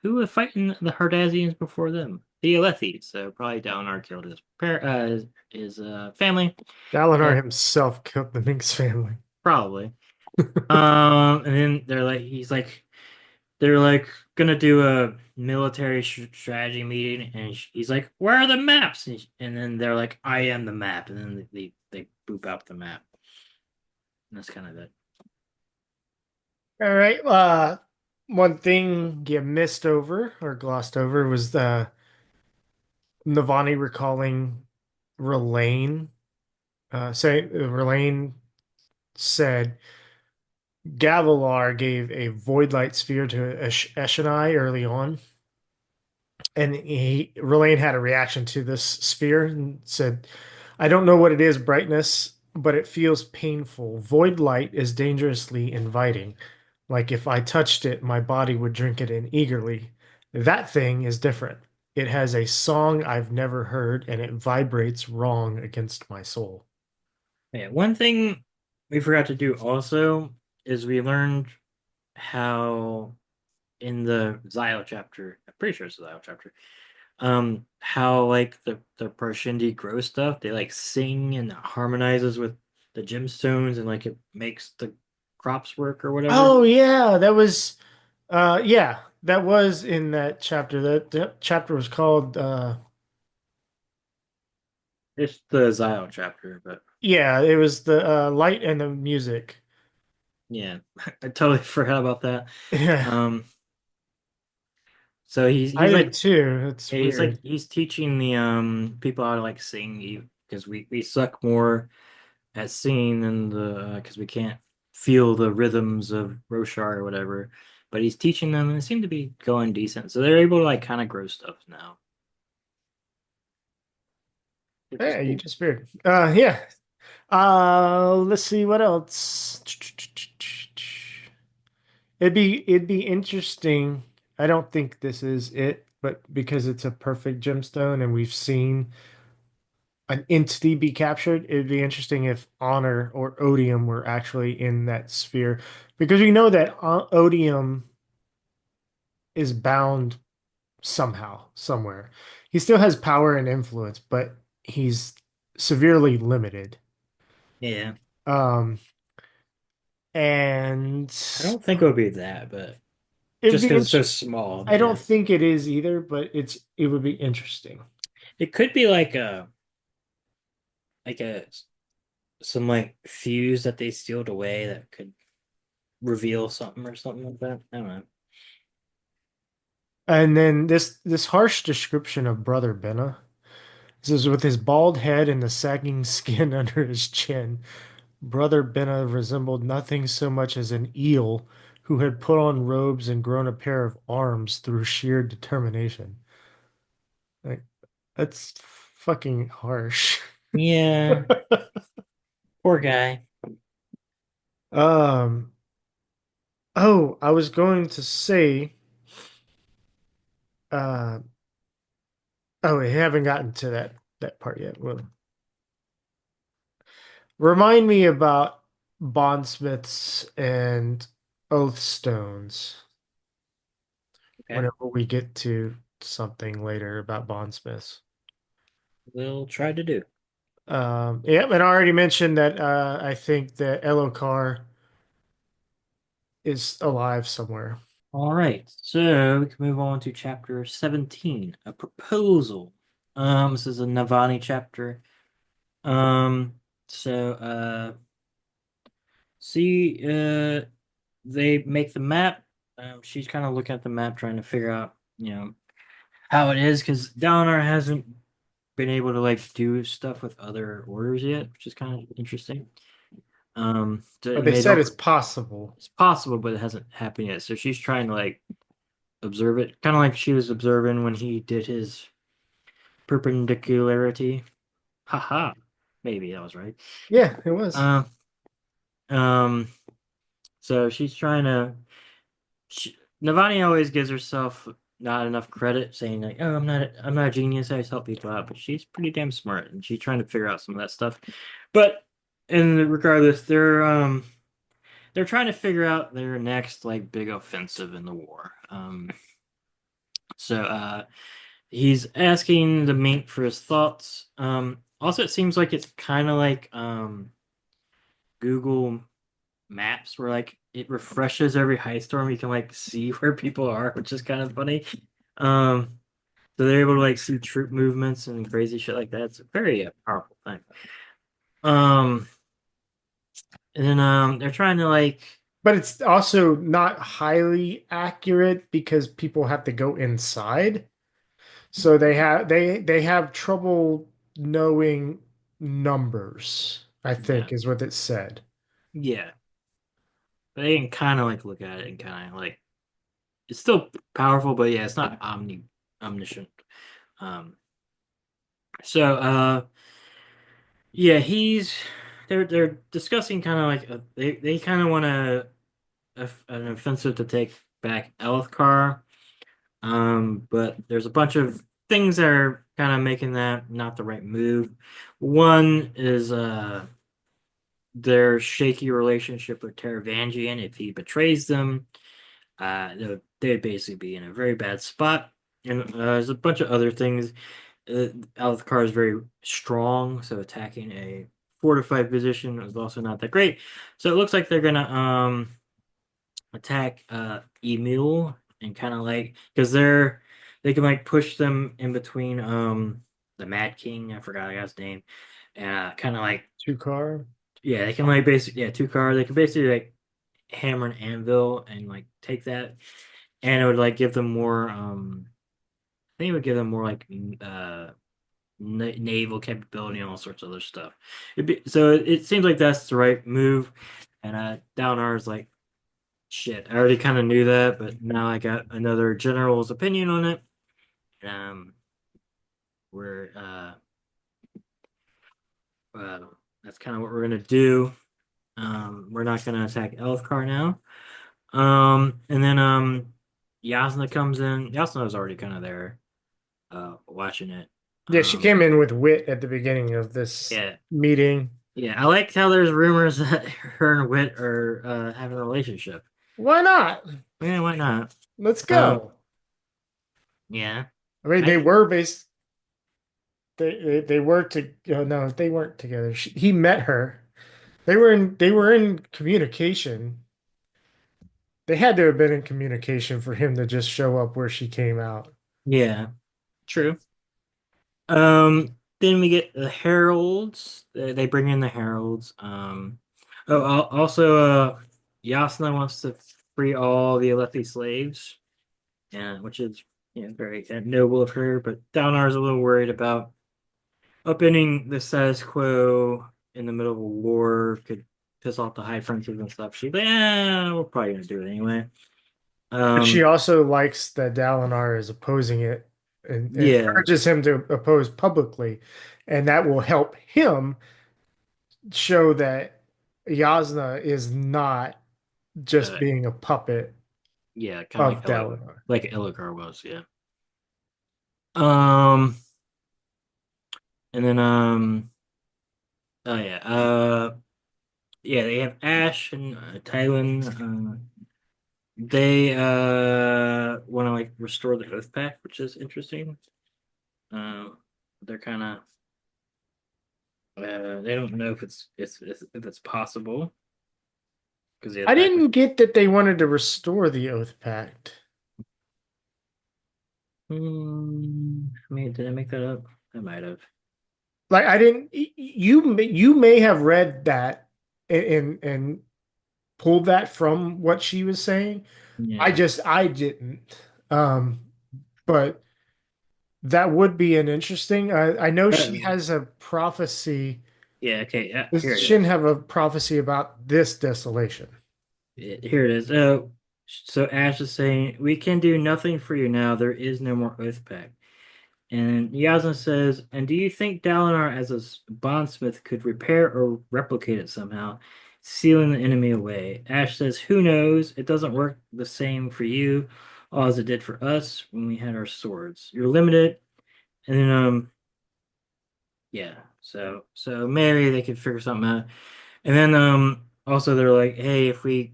who was fighting the Hardazians before them? The Alethes. So probably Dalinar killed his family. Dalinar And himself killed the Minx family. probably. And then they're like gonna do a military strategy meeting, and he's like, "Where are the maps?" And then they're like, "I am the map," and then they boop out the map. And that's kind of it. All right. One thing you missed over or glossed over was the Navani recalling Relaine. Relaine said Gavilar gave a void light sphere to Eshonai early on, and Relaine had a reaction to this sphere and said, "I don't know what it is, brightness, but it feels painful. Void light is dangerously inviting. Like if I touched it, my body would drink it in eagerly. That thing is different. It has a song I've never heard, and it vibrates wrong against my soul." Yeah, one thing we forgot to do also is we learned how in the Zio chapter, I'm pretty sure it's the Zio chapter, how like the Parshindi grow stuff, they like sing and it harmonizes with the gemstones and like it makes the crops work or whatever. Oh yeah, yeah, that was in that chapter. That chapter was called It's the Zio chapter, but yeah, it was the light and the music. yeah, I totally forgot about that. Yeah, Um, so I did too. It's weird. he's teaching the people how to like sing because we suck more at singing than the because we can't feel the rhythms of Roshar or whatever. But he's teaching them, and it seemed to be going decent. So they're able to like kind of grow stuff now, which is Yeah, you cool. disappeared. Yeah. Let's see what else. It'd be interesting. I don't think this is it, but because it's a perfect gemstone and we've seen an entity be captured, it'd be interesting if Honor or Odium were actually in that sphere. Because we know that Odium is bound somehow, somewhere. He still has power and influence, but he's severely limited. Yeah, Um, and I don't think it would be that, but it'd just be because it's so int- small, I don't yeah, think it is either, but it would be interesting. it could be like a some like fuse that they sealed away that could reveal something or something like that. I don't know. And then this harsh description of Brother Benna. This is with his bald head and the sagging skin under his chin. Brother Benna resembled nothing so much as an eel who had put on robes and grown a pair of arms through sheer determination. Like, that's fucking harsh. Yeah, poor guy. Um, oh, I was going to say, uh, oh, we haven't gotten to that part yet. Well, remind me about bondsmiths and oath stones Okay, whenever we get to something later about bondsmiths. we'll try to do. Yeah, and I already mentioned that I think that Elokar is alive somewhere. All right, so we can move on to chapter 17, a proposal. This is a Navani chapter. Um, so see, they make the map. She's kind of looking at the map, trying to figure out, how it is, because Dalinar hasn't been able to like do stuff with other orders yet, which is kind of interesting. But And they they said don't. it's possible. It's possible, but it hasn't happened yet. So she's trying to like observe it, kind of like she was observing when he did his perpendicularity. Haha, maybe that was right. Yeah, it was. Uh, um, so she's trying to. Navani always gives herself not enough credit, saying like, "Oh, I'm not a genius. I just help people out." But she's pretty damn smart, and she's trying to figure out some of that stuff. But regardless, they're trying to figure out their next like big offensive in the war. So he's asking the mink for his thoughts. Also, it seems like it's kind of like Google Maps, where like it refreshes every high storm. You can like see where people are, which is kind of funny. Um, so they're able to like see troop movements and crazy shit like that. It's a very powerful thing. Um, and then they're trying to like But it's also not highly accurate because people have to go inside. So they have trouble knowing numbers, I yeah think is what it said. yeah. They can kind of like look at it and kind of like it's still powerful, but yeah, it's not omniscient. Um, so yeah, they're discussing kind of like they kind of want an offensive to take back Elfcar. But there's a bunch of things that are kind of making that not the right move. One is their shaky relationship with Taravangian. If he betrays them, they'd basically be in a very bad spot. And there's a bunch of other things. Althkar is very strong, so attacking a fortified position is also not that great. So it looks like they're gonna attack Emil and kind of like because they can like push them in between the Mad King, I forgot I got his name, and kind of like Two car. yeah, they can like basically yeah, two car, they can basically like hammer an anvil and like take that, and it would like give them more I think it would give them more like naval capability and all sorts of other stuff. So it seems like that's the right move, and Downar is like shit, I already kind of knew that, but now I got another general's opinion on it. Um, where uh, that's kind of what we're gonna do. We're not gonna attack Elfcar now. And then Yasna comes in. Yasna was already kind of there, watching it. Yeah, she Um, came in with wit at the beginning of this yeah, meeting. yeah. I like how there's rumors that her and Wit are having a relationship. Why not? Yeah, why not? Let's Um, go. yeah. I mean, they I were based. They were to. Oh, no, they weren't together. He met her. They were in communication. They had to have been in communication for him to just show up where she came out. yeah, true. Then we get the heralds. They bring in the heralds. Also, Yasna wants to free all the Alethi slaves, yeah, which is very noble of her. But Dalnar is a little worried about upending the status quo in the middle of a war could piss off the high princes and stuff. She's like, yeah, we're probably gonna do it anyway. But she Um, also likes that Dalinar is opposing it and yeah, encourages him to oppose publicly. And that will help him show that Yasna is not just uh, being a puppet yeah, kind of of Dalinar. like Elgar was, yeah. Um, and then oh yeah, yeah, they have Ash and Tylan. They want to like restore the Oath Pact, which is interesting. Uh, they're kind of they don't know if if it's possible because the I Oath Pact was. didn't get that they wanted to restore the Oath Pact. I mean, did I make that up? I might have. Like I didn't you may have read that and pulled that from what she was saying. Yeah. I didn't. Um, but that would be an interesting. I know she Uh, has a prophecy. yeah. Okay. Yeah, here Does it Shin is. have a prophecy about this desolation? Here it is. So Ash is saying, "We can do nothing for you now. There is no more Oath Pact." And Yasna says, "And do you think Dalinar, as a bondsmith, could repair or replicate it somehow? sealing the enemy away. Ash says, "Who knows? It doesn't work the same for you, as it did for us when we had our swords. You're limited." And then yeah, so maybe they could figure something out. And then also they're like, "Hey, if we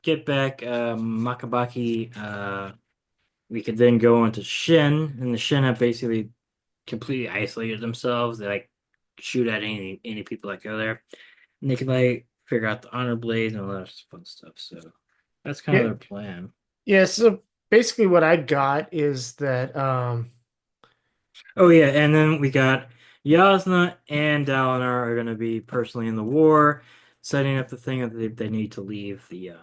get back Makabaki, we could then go on to Shin, and the Shin have basically completely isolated themselves. They like shoot at any people that go there, and they can like figure out the honor blades and all that fun stuff. So that's kind of Yeah, their plan. yeah. So basically, what I got is that Oh yeah, and then we got Yasna and Dalinar are going to be personally in the war, setting up the thing that they need to leave the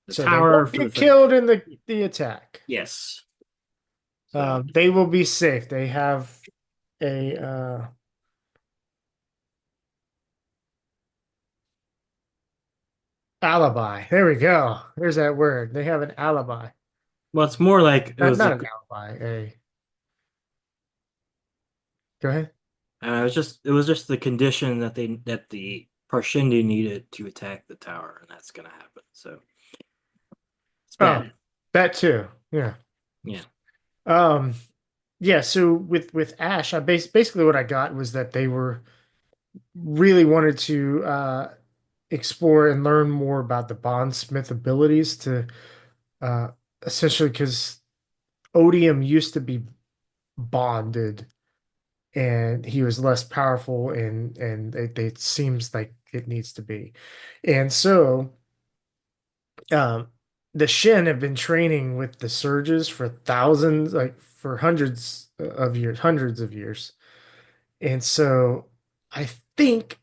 so they tower won't for the get thing. killed in the attack. Yes. So They will be safe. They have a alibi. There we go. There's that word. They have an alibi. well, it's more like it Not was not a an alibi. A go ahead. it was just the condition that the Parshendi needed to attack the tower, and that's gonna happen. So it's Oh, bad. that too. Yeah. Yeah. Um. Yeah. So with Ash, basically what I got was that they were really wanted to explore and learn more about the bondsmith abilities to uh essentially because Odium used to be bonded and he was less powerful and it seems like it needs to be. And so um the Shin have been training with the Surges for thousands, like for hundreds of years. And so I think,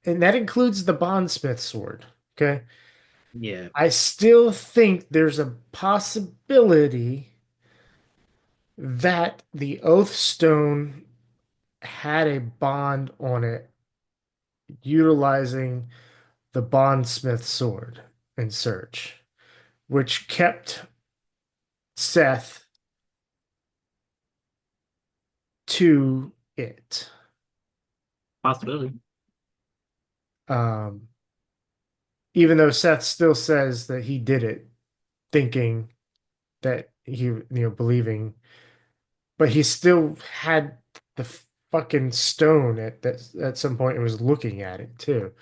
and that includes the Bondsmith sword. Okay. Yeah. I still think there's a possibility that the Oath Stone had a bond on it utilizing the Bondsmith sword in Search, which kept Seth to it. Possibility. Um, Even though Seth still says that he did it, thinking that believing, but he still had the fucking stone at some point and was looking at it too.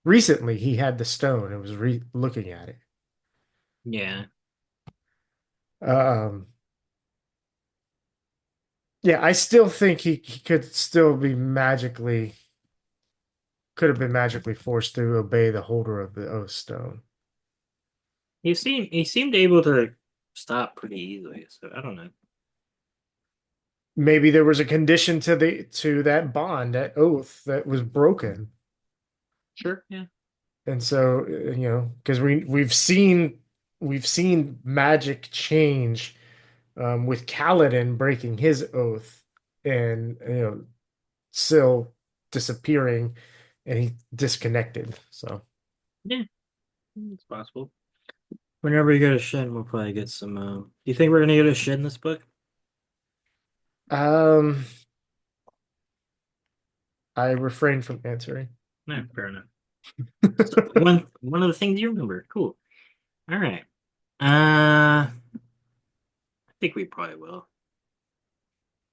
Recently, he had the stone and was looking at it. Yeah. Um, yeah, I still think he could still be could have been magically forced to obey the holder of the Oath Stone. He seemed able to stop pretty easily, so I don't know. Maybe there was a condition to that bond, that oath that was broken. Sure, yeah. And so, because we've seen magic change with Kaladin breaking his oath and Syl disappearing and he disconnected. So, Yeah, it's possible. Whenever you go to Shen, we'll probably get some do you think we're gonna go to Shen this book? um, I refrain from answering. No, fair enough. So one of the things you remember. Cool. All right. I think we probably will.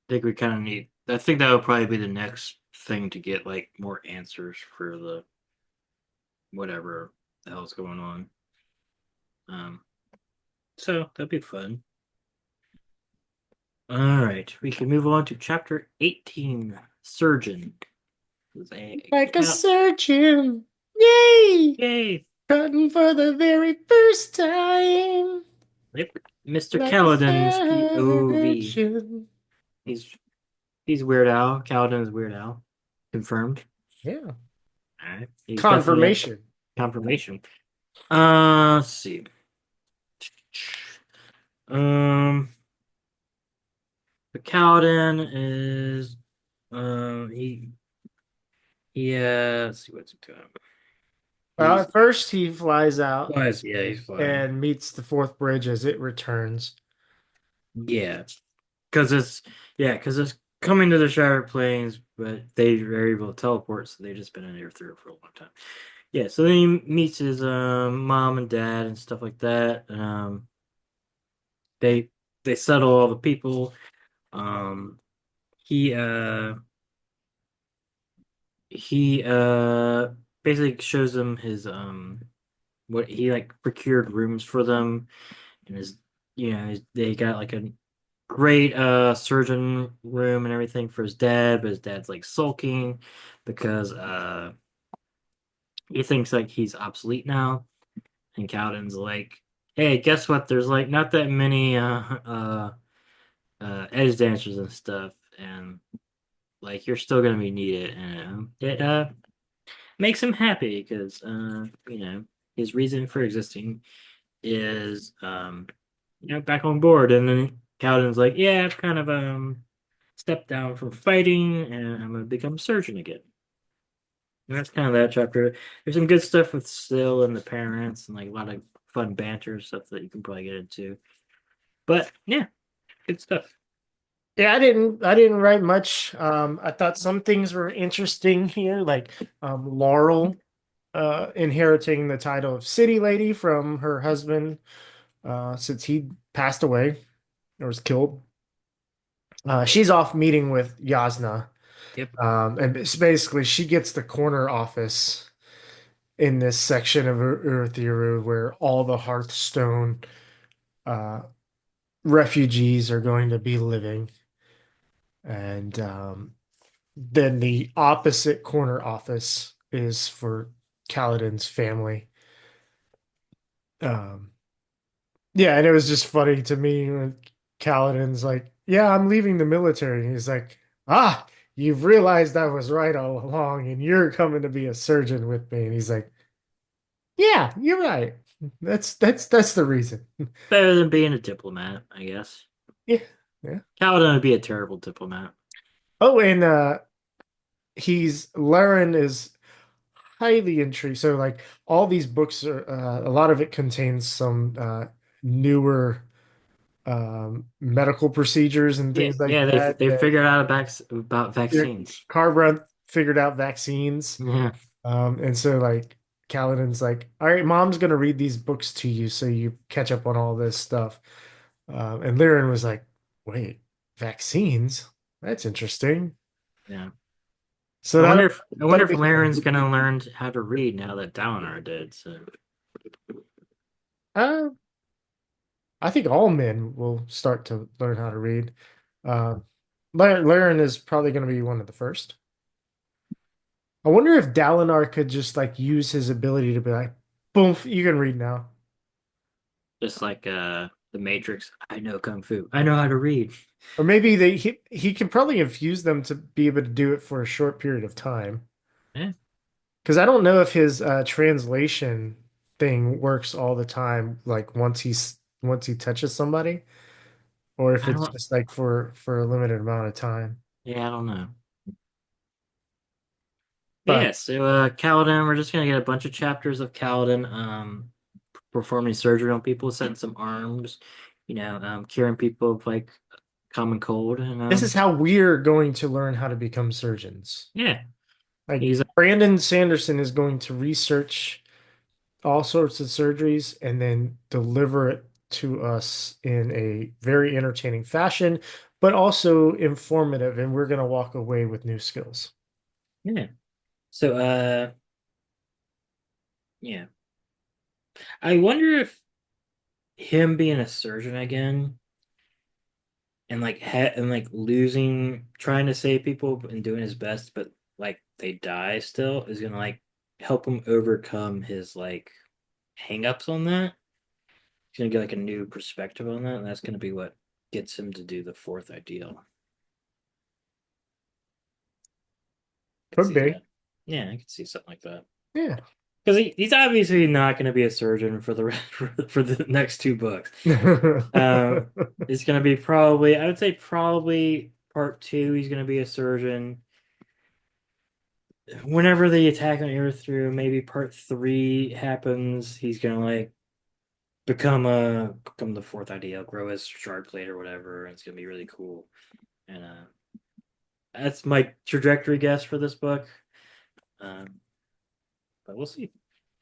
I think we kind of need. I think that would probably be the next thing to get like more answers for the whatever the hell's going on. Um, so that'd be fun. All right, we can move on to chapter 18, Surgeon. Like a surgeon, yay! Yay! Cutting for the very first time, Yep. Mr. like a Kaladin's POV. surgeon. He's he's Weird Al. Kaladin is Weird Al. Confirmed. Yeah. All right. He's definitely a Confirmation. confirmation. Let's see. Um, the Kaladin is let's see what's it doing. He's At first, he flies out flies. Yeah, he's flying. and meets the fourth bridge as it returns. Yeah, because it's coming to the Shattered Plains, but they are able to teleport, so they've just been in here through for a long time. yeah, so then he meets his mom and dad and stuff like that. They they settle all the people. Um, he uh he basically shows them his what he like procured rooms for them and his they got like a great surgeon room and everything for his dad, but his dad's like sulking because he thinks like he's obsolete now. And Cowden's like, hey, guess what? There's like not that many edge dancers and stuff, and like you're still gonna be needed, and it makes him happy because his reason for existing is back on board. And then Cowden's like, yeah, I've kind of stepped down from fighting, and I'm gonna become a surgeon again. And that's kind of that chapter. There's some good stuff with Syl and the parents, and like a lot of fun banter stuff that you can probably get into. But yeah, good stuff. Yeah, I didn't write much. I thought some things were interesting here, like Laurel inheriting the title of City Lady from her husband since he passed away or was killed. She's off meeting with Yasna. Yep. And it's basically she gets the corner office in this section of Urithiru where all the Hearthstone uh, refugees are going to be living. And then the opposite corner office is for Kaladin's family. Um, yeah, and it was just funny to me when Kaladin's like, "Yeah, I'm leaving the military." And he's like, "Ah, you've realized I was right all along, and you're coming to be a surgeon with me." And he's like, "Yeah, you're right. That's the reason." Better than being a diplomat, I guess. Yeah, yeah. Kaladin would be a terrible diplomat. Oh, and he's Laren is highly intrigued. So like all these books are a lot of it contains some newer medical procedures and Yeah, things like yeah, that they that figured out about vaccines. Carbra figured out vaccines. Yeah, And so like Kaladin's like, all right, mom's gonna read these books to you so you catch up on all this stuff. And Lyran was like, wait, vaccines? That's interesting. yeah. So that I wonder that'll if be Laren's gonna learn how to read now that Dalinar did. So uh, I think all men will start to learn how to read. Uh, Laren is probably going to be one of the first. I wonder if Dalinar could just like use his ability to be like, boom, you can read now. just like the Matrix, I know kung fu. I know how to read. Or maybe he can probably infuse them to be able to do it for a short period of time. Yeah, Because I don't know if his translation thing works all the time, like once he touches somebody, or if I it's don't. just like for a limited amount of time. Yeah, I don't know. But But yeah, so Kaladin, we're just gonna get a bunch of chapters of Kaladin performing surgery on people, setting some arms, curing people of like common cold, and this is how we're going to learn how to become surgeons. yeah, Like he's Brandon Sanderson is going to research all sorts of surgeries and then deliver it to us in a very entertaining fashion, but also informative, and we're going to walk away with new skills. yeah. So yeah, I wonder if him being a surgeon again and like losing, trying to save people and doing his best, but like they die still is gonna like help him overcome his like hangups on that. He's gonna get like a new perspective on that, and that's gonna be what gets him to do the fourth ideal. I could Could see be. that. Yeah, I could see something like that. Yeah. Because he's obviously not going to be a surgeon for the for the next two books. It's going to be probably, I would say probably part two. He's going to be a surgeon. Whenever the attack on Earth through, maybe part three happens, he's going to like become the fourth ideal, grow his shard plate or whatever, and it's going to be really cool. And that's my trajectory guess for this book. Um, but we'll see.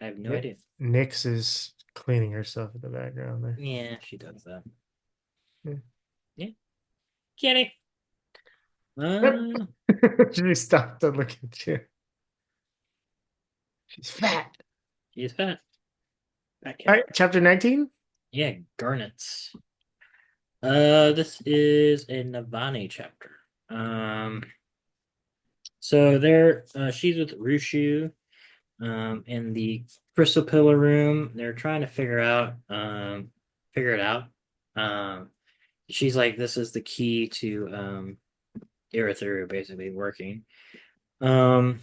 I have no Ni- idea. Nyx is cleaning herself in the background there. Yeah, she does that. Yeah. Yeah, kitty. Yep. Uh, She stopped to look at you. She's fat. she's fat. Fat All cat. right, chapter 19. Yeah, garnets. This is a Navani chapter. Um, so there, she's with Rushu, in the crystal pillar room. They're trying to figure it out. Um, she's like, this is the key to Irithyru basically working. Um,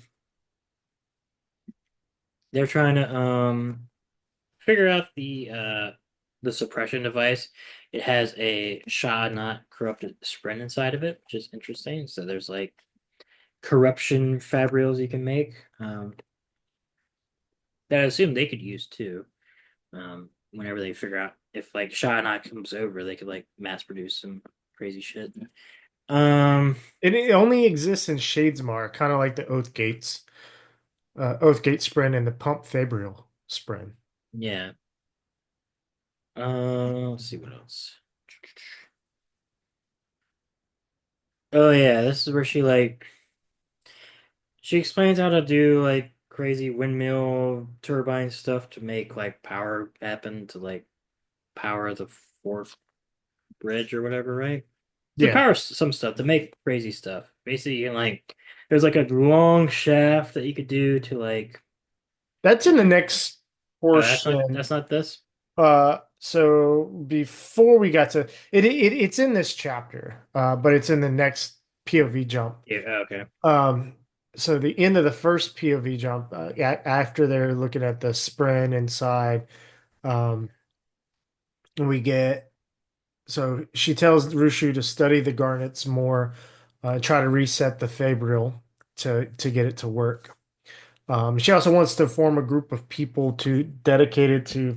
they're trying to figure out the suppression device. It has a Sha not corrupted sprint inside of it, which is interesting. So there's like corruption fabrials you can make, that I assume they could use too. Whenever they figure out if like Sha not comes over, they could like mass produce some crazy shit. Um, It only exists in Shadesmar, kind of like the Oath Gate Sprint and the Pump Fabrial Sprint. yeah. Let's see what else. Oh yeah, this is where she explains how to do like crazy windmill turbine stuff to make like power happen to like power the fourth bridge or whatever, right? To Yeah, power some stuff to make crazy stuff. Basically, you can like there's like a long shaft that you could do to like. that's in the next Oh, portion. that's not this. So before we got to it's in this chapter, but it's in the next POV jump. Yeah. Okay. Um, so the end of the first POV jump, after they're looking at the sprint inside, um, we get so she tells Rushu to study the garnets more, try to reset the Fabrial to get it to work. She also wants to form a group of people to dedicated to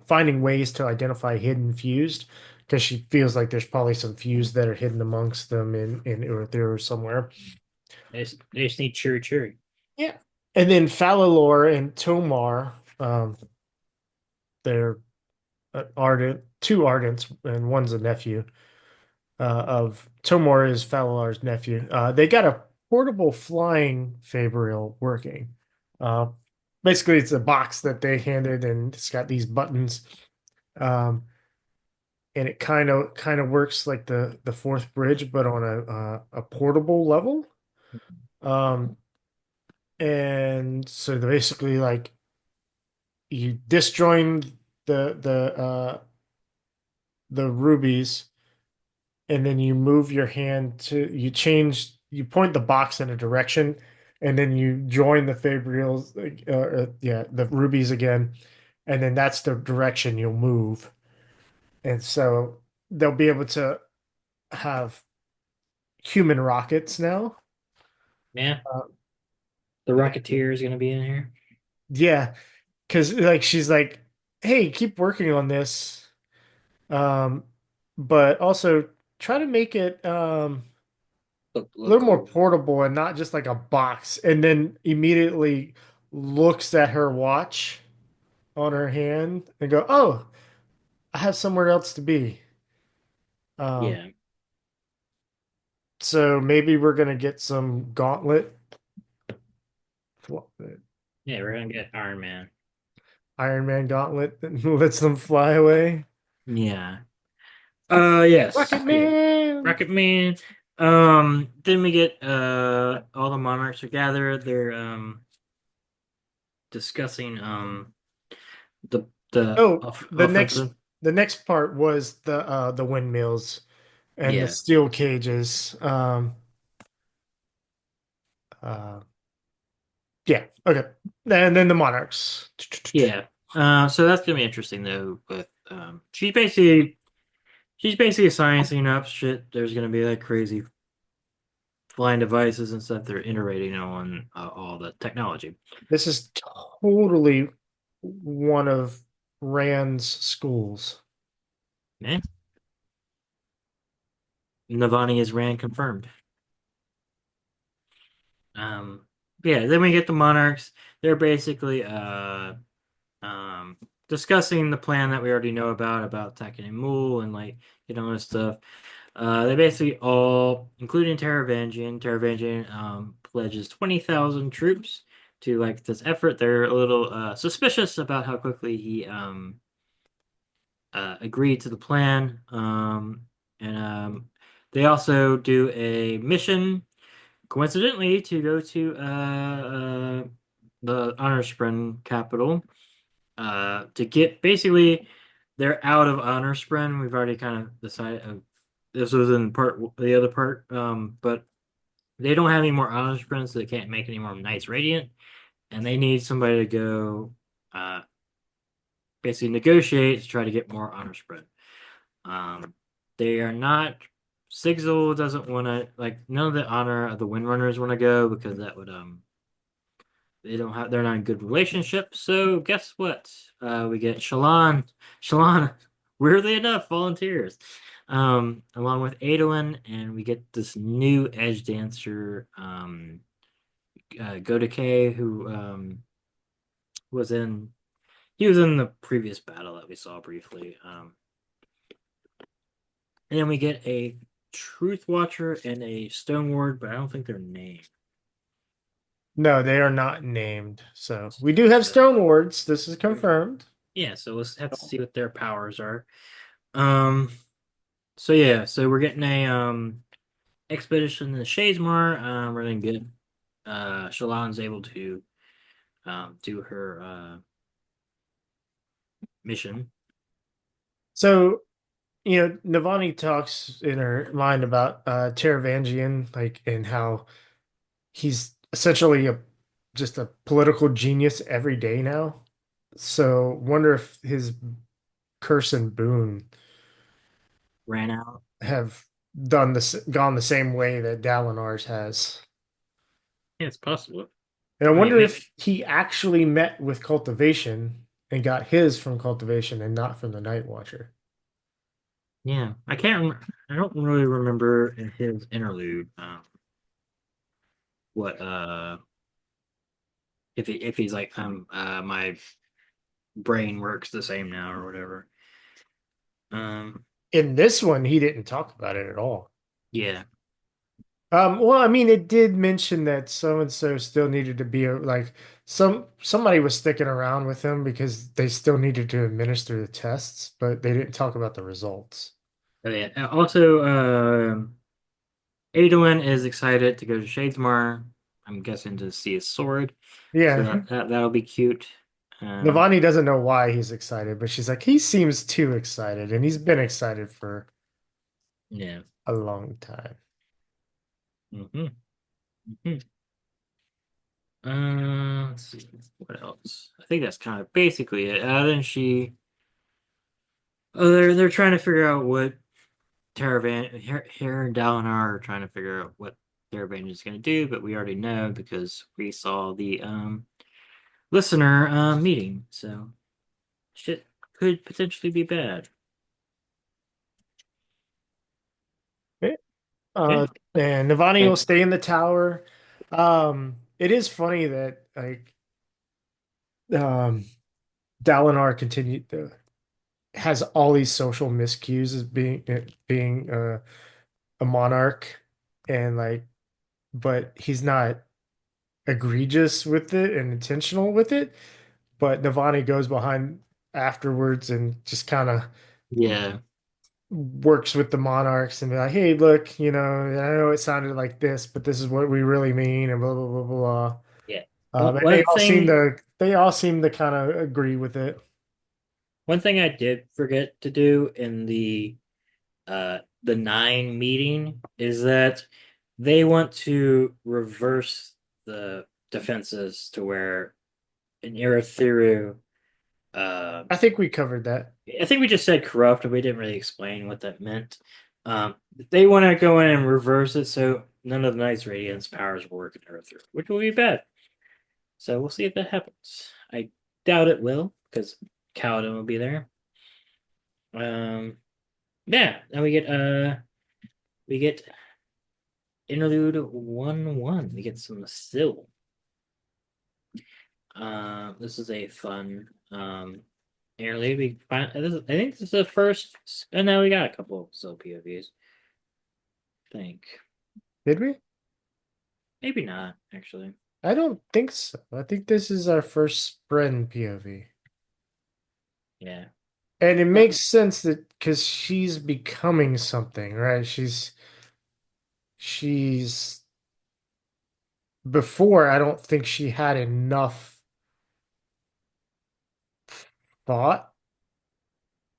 finding ways to identify hidden fused, because she feels like there's probably some fused that are hidden amongst them in Urithiru somewhere. They just need cheery cheery. Yeah. And then Falalor and Tomar, they're ardent, two ardents, and one's a nephew of Tomar is Falalor's nephew. They got a portable flying Fabrial working. Uh, Basically, it's a box that they handed, and it's got these buttons, um, and it kind of works like the fourth bridge, but on a portable level. Um, and so they basically like you disjoin the rubies, and then you move your hand to you point the box in a direction, and then you join the fabrials, yeah, the rubies again, and then that's the direction you'll move. And so they'll be able to have human rockets now. Yeah. Uh, The Rocketeer is gonna be in here. yeah, because like she's like, hey, keep working on this, um, but also try to make it a Look little more cool. portable and not just like a box. And then immediately looks at her watch on her hand and go, "Oh, I have somewhere else to be." Um, Yeah. so maybe we're gonna get some Yeah, we're gonna get Iron Man. Iron Man gauntlet that lets them fly away. Yeah. Yes. Rocket Yeah. Man. Rocket Man. Then we get all the monarchs are gathered. They're discussing the Oh, offensive. the next part was the windmills and the Yeah. steel cages. Uh, yeah, okay. And then the monarchs. Yeah. So that's gonna be interesting though. But she's basically sciencing up shit. There's gonna be like crazy flying devices and stuff. They're iterating on all the technology. This is totally one of Rand's schools. Yeah. Navani is Rand confirmed. Um, yeah, then we get the monarchs. they're basically um discussing the plan that we already know about attacking a mole and like all this stuff. They basically all, including Teravangian, pledges 20,000 troops to like this effort. They're a little suspicious about how quickly he agreed to the plan. And they also do a mission, coincidentally, to go to the Honor Spren capital to get basically they're out of Honor Spren. We've already kind of decided. This was in the other part, but they don't have any more Honor Spren, so they can't make any more Knights Radiant, and they need somebody to go uh, basically negotiate to try to get more Honor Spren. Um, they are not. Sigil doesn't want to like none of the honor of the Windrunners want to go because that would they don't have they're not in good relationship. So guess what? We get Shallan. Shallan, weirdly enough, volunteers. Along with Adolin, and we get this new edge dancer, Godeke, who was in he was in the previous battle that we saw briefly. And then we get a Truth Watcher and a Stone Ward, but I don't think they're named. No, they are not named. So we do have So stone wards. This is confirmed. yeah, so we'll have to see what their powers are. Um, so yeah, so we're getting a expedition to Shadesmar. We're gonna get Shallan's able to do her mission. So, Navani talks in her line about Teravangian, like, and how he's essentially just a political genius every day now. So, wonder if his curse and boon Ran out. have gone the same way that Dalinar's has. Yeah, it's possible. And I I mean, wonder maybe. if he actually met with cultivation and got his from cultivation and not from the Night Watcher. Yeah, I can't. I don't really remember in his interlude what if he's like my brain works the same now or whatever. In this one, he didn't talk about it at all. Yeah, Well, I mean, it did mention that so and so still needed to be like somebody was sticking around with him because they still needed to administer the tests, but they didn't talk about the results. oh, yeah. Also, Adolin is excited to go to Shadesmar. I'm guessing to see his sword, so Yeah, that'll be cute. Navani doesn't know why he's excited, but she's like, he seems too excited, and he's been excited for Yeah. a long time. hmm hmm let's see what else. I think that's kind of basically it. Then they're trying to figure out what Here and Dalinar are trying to figure out what Caravan is going to do, but we already know because we saw the listener meeting. So shit could potentially be bad. Okay. Yeah. And Navani will Okay. stay in the tower. It is funny that like um Dalinar continued has all these social miscues as being a monarch, and like, but he's not egregious with it and intentional with it. But Navani goes behind afterwards and just kind of Yeah. works with the monarchs and be like, hey, look, I know it sounded like this, but this is what we really mean, and blah blah blah blah. Yeah. And they all seem to kind of agree with it. One thing I did forget to do in the nine meeting is that they want to reverse the defenses to where an Irathiru uh I think we covered that. I think we just said corrupt, and we didn't really explain what that meant. Um, they want to go in and reverse it so none of the Knights Radiant's powers will work in Earth, which will be bad. So we'll see if that happens. I doubt it will, because Kaladin will be there. Yeah, and we get interlude 1-1. We get some still. This is a fun interlude. I think this is the first, and now we got a couple of still POVs. I think Did we? maybe not actually. I don't think so. I think this is our first Spren POV. Yeah, And it uh, makes sense that because she's becoming something, right? She's before, I don't think she had enough thought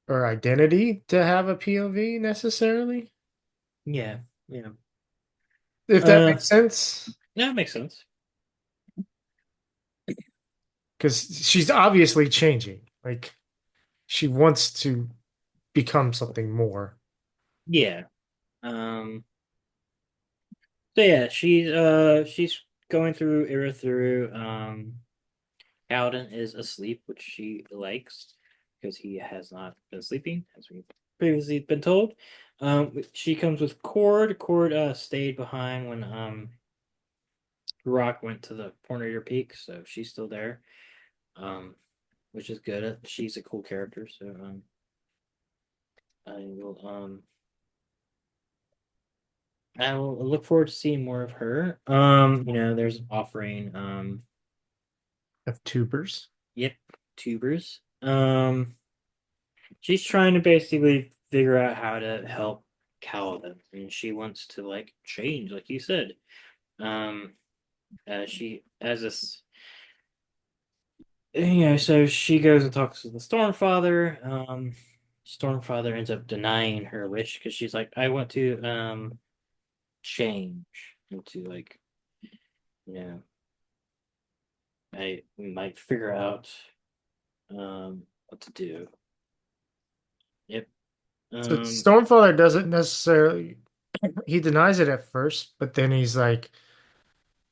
or identity to have a POV necessarily. yeah, yeah. If that Uh, makes sense. that makes sense. Because she's obviously changing. Like she wants to become something more. Yeah. Um. So yeah, she's going through through. Alden is asleep, which she likes because he has not been sleeping, as we've previously been told. She comes with Cord. Cord stayed behind when Rock went to the Pointer Peak, so she's still there. Um, which is good. She's a cool character, so I will I will look forward to seeing more of her. There's an offering. Of tubers. Yep, tubers. She's trying to basically figure out how to help Kaladin, and she wants to like change, like you said. Um, she has this, so she goes and talks to the Stormfather. Stormfather ends up denying her wish because she's like, I want to change into like, you know, I might figure out what to do. Yep. So Um, Stormfather doesn't necessarily he denies it at first, but then he's like,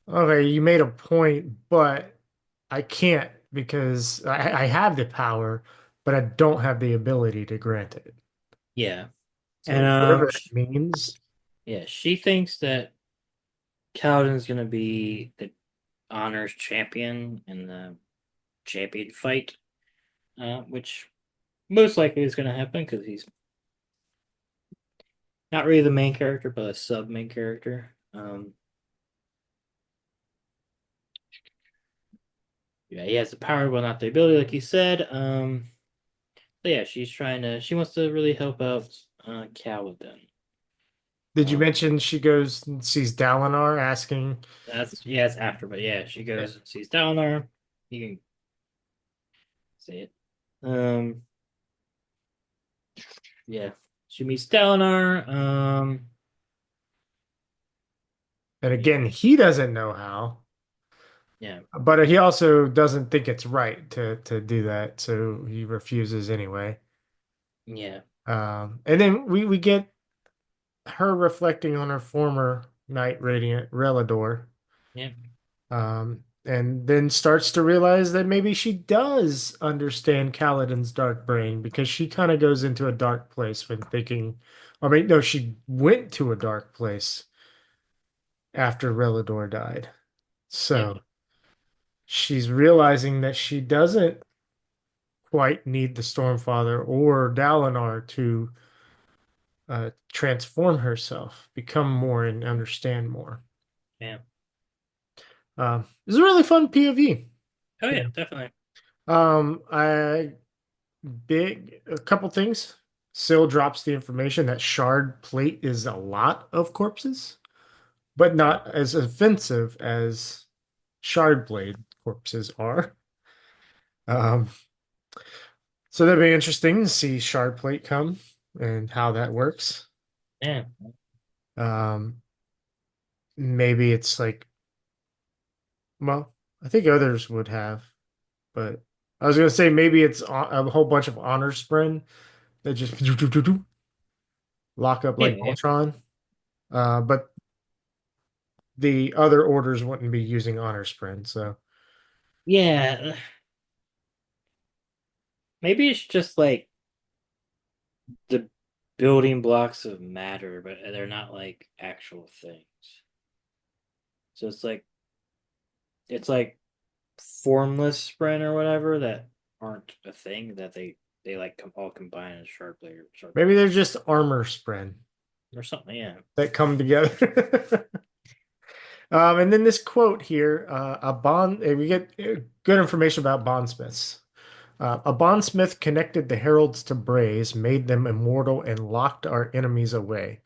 okay, you made a point, but I can't because I have the power, but I don't have the ability to grant it. yeah. And So whatever that means. yeah, she thinks that Kaladin's gonna be the honors champion in the champion fight, which most likely is gonna happen because he's not really the main character, but a sub main character. Yeah, he has the power, but not the ability, like you said. So yeah, she wants to really help out Kaladin. Did you Um, mention she goes and sees Dalinar asking? it's after, but yeah, she Yeah. goes and sees Dalinar. You can say it. Um, yeah, she meets Dalinar. And Yeah, again, he doesn't know how, yeah, but he also doesn't think it's right to do that, so he refuses anyway. yeah, And then we get her reflecting on her former Knight Radiant, Relador, yeah, and then starts to realize that maybe she does understand Kaladin's dark brain because she kind of goes into a dark place when thinking, I mean, no, she went to a dark place after Relador died. yeah, So she's realizing that she doesn't quite need the Stormfather or Dalinar to transform herself, become more, and understand more. yeah. It's a really fun POV. Oh Yeah. yeah, definitely. I big a couple things. Syl drops the information that shard plate is a lot of corpses, but not as offensive as shard blade corpses are. Um, so that'd be interesting to see shard plate come and how that works. Yeah, Um, maybe it's like, well, I think others would have, but I was gonna say maybe it's a whole bunch of honor sprint that just lock up yeah, like yeah. Voltron. But the other orders wouldn't be using honor sprint, so Yeah, maybe it's just like the building blocks of matter, but they're not like actual things. So it's like formless spren or whatever that aren't a thing that they like all combine as sharp Maybe they're just armor spren or something. Yeah. that come together. And then this quote here, we get good information about bondsmiths. A bondsmith connected the heralds to brays, made them immortal, and locked our enemies away.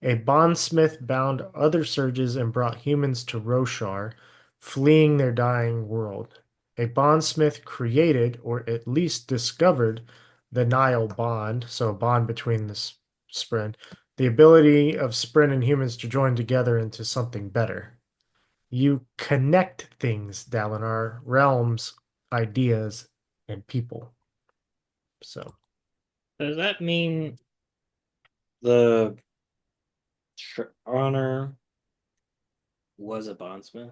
A bondsmith bound other surges and brought humans to Roshar, fleeing their dying world. A bondsmith created, or at least discovered, the Nile bond, so a bond between the Spren, the ability of Spren and humans to join together into something better. You connect things, Dalinar, realms, ideas, and people. So Does that mean the honor was a bondsmith?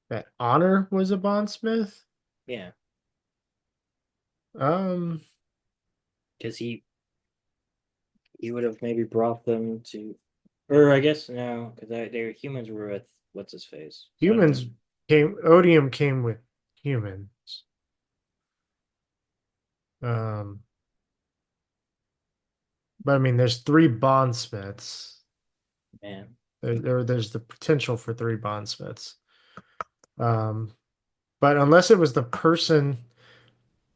that Honor was a bondsmith. Yeah, Um, because he would have maybe brought them to, or I guess no, because their humans were with what's his face. So I don't know. humans Odium came with humans. Um, but I mean, there's three bondsmiths. Man, There's the potential for three bondsmiths. Um, but unless it was the person,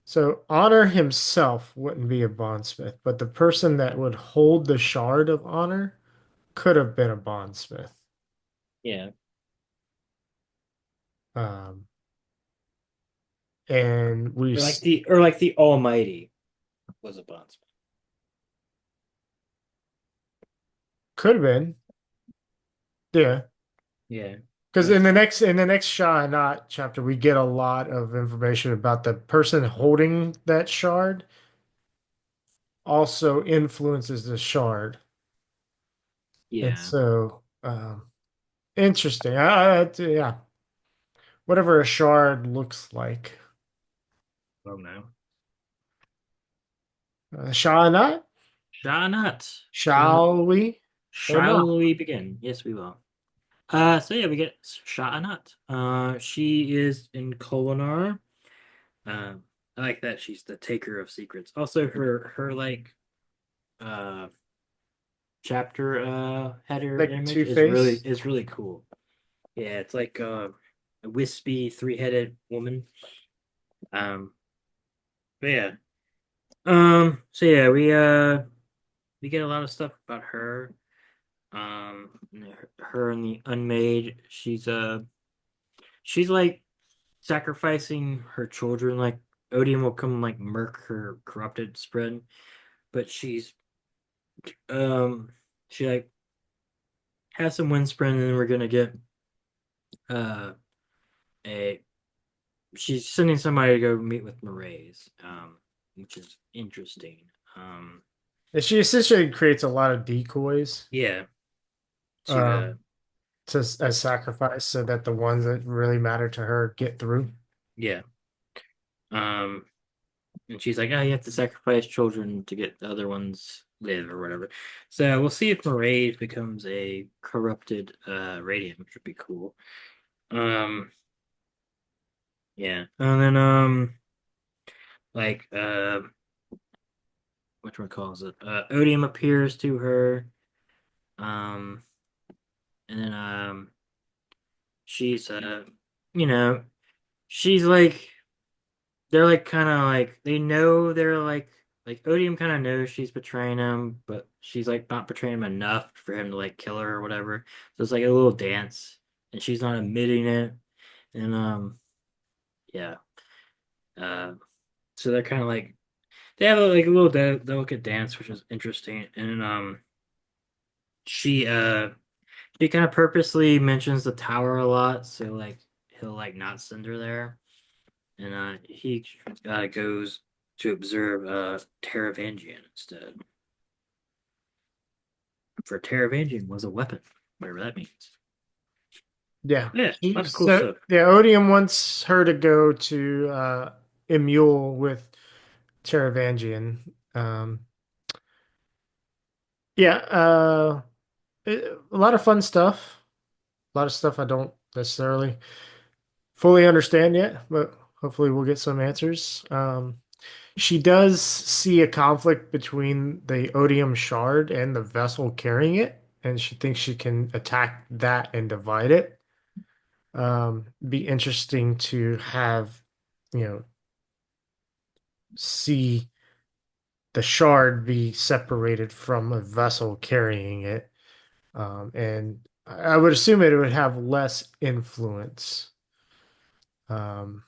so Honor himself wouldn't be a bondsmith, but the person that would hold the shard of honor could have been a bondsmith. yeah, Um, and we or like the Almighty was a bondsman. could have been, yeah. Yeah, Because that's in the next Shah chapter, we get a lot of information about the person holding that shard also influences the shard, and yeah. so interesting. Yeah, whatever a shard looks like. Oh no, Shah, shall not. shall we or not? Shall we begin? Yes, we will. So yeah, we get Sha'anat. She is in Kolinar. I like that she's the taker of secrets. Also, her like uh chapter header Like image Two-Face. is really cool. Yeah, it's like a wispy three-headed woman. Um, but yeah. So yeah, we get a lot of stuff about her. Her and the Unmade. She's like sacrificing her children. Like Odium will come like murk her corrupted spread, but um she like has some wind spread, and then we're gonna get uh a she's sending somebody to go meet with Marays, which is interesting. And she essentially creates a lot of decoys Yeah, to um, to as sacrifice, so that the ones that really matter to her get through. yeah. Um, and she's like, "Oh, you have to sacrifice children to get the other ones live or whatever." So we'll see if Marays becomes a corrupted radiant, which would be cool. Um, yeah, and then like which one calls it? Odium appears to her. Um, and then she's you know, she's like they're like kind of like they know they're like Odium kind of knows she's betraying him, but she's like not betraying him enough for him to like kill her or whatever. So it's like a little dance, and she's not admitting it. And yeah, uh, so they're kind of like they have like a little delicate dance, which is interesting. And she she kind of purposely mentions the tower a lot, so like he'll like not send her there. And he goes to observe Taravangian instead. For Taravangian was a weapon, whatever that means. Yeah. Yeah, lots of cool So stuff. yeah, Odium wants her to go to Emule with Taravangian. Um, yeah, a lot of fun stuff. A lot of stuff I don't necessarily fully understand yet, but hopefully we'll get some answers. She does see a conflict between the odium shard and the vessel carrying it, and she thinks she can attack that and divide it. Be interesting to have, you know, see the shard be separated from a vessel carrying it. And I would assume it would have less influence. Um,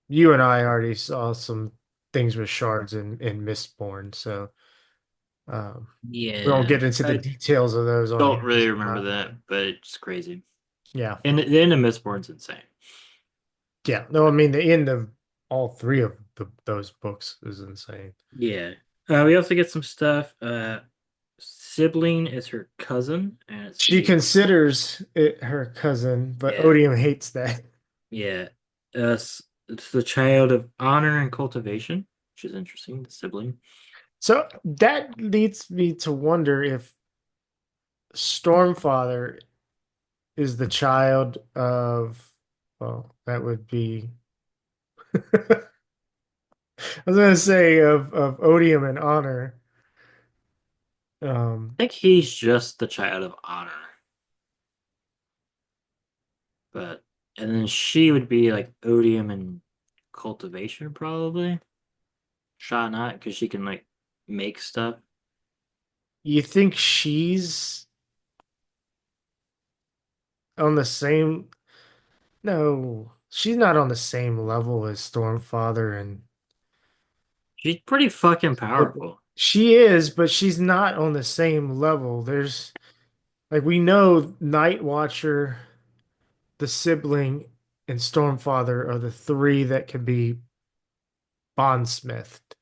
you and I already saw some things with shards in Mistborn, so we won't Yeah, get into the I details of those on don't here. really remember that, but it's crazy. Yeah, And the end of Mistborn's insane. yeah. No, I mean the end of all three of those books is insane. Yeah. We also get some stuff. Sibling is her cousin, and it's She the considers it her cousin, but yeah, Odium hates that. yeah. It's the child of honor and cultivation, which is interesting. The sibling. So that leads me to wonder if Stormfather is the child of, well, that would be, I was gonna say of Odium and Honor. I think he's just the child of honor, but and then she would be like odium and cultivation probably. Shot not because she can like make stuff. You think she's on the same? No, she's not on the same level as Stormfather and She's pretty fucking powerful. she is, but she's not on the same level. There's like we know Night Watcher, the sibling, and Stormfather are the three that can be bondsmithed,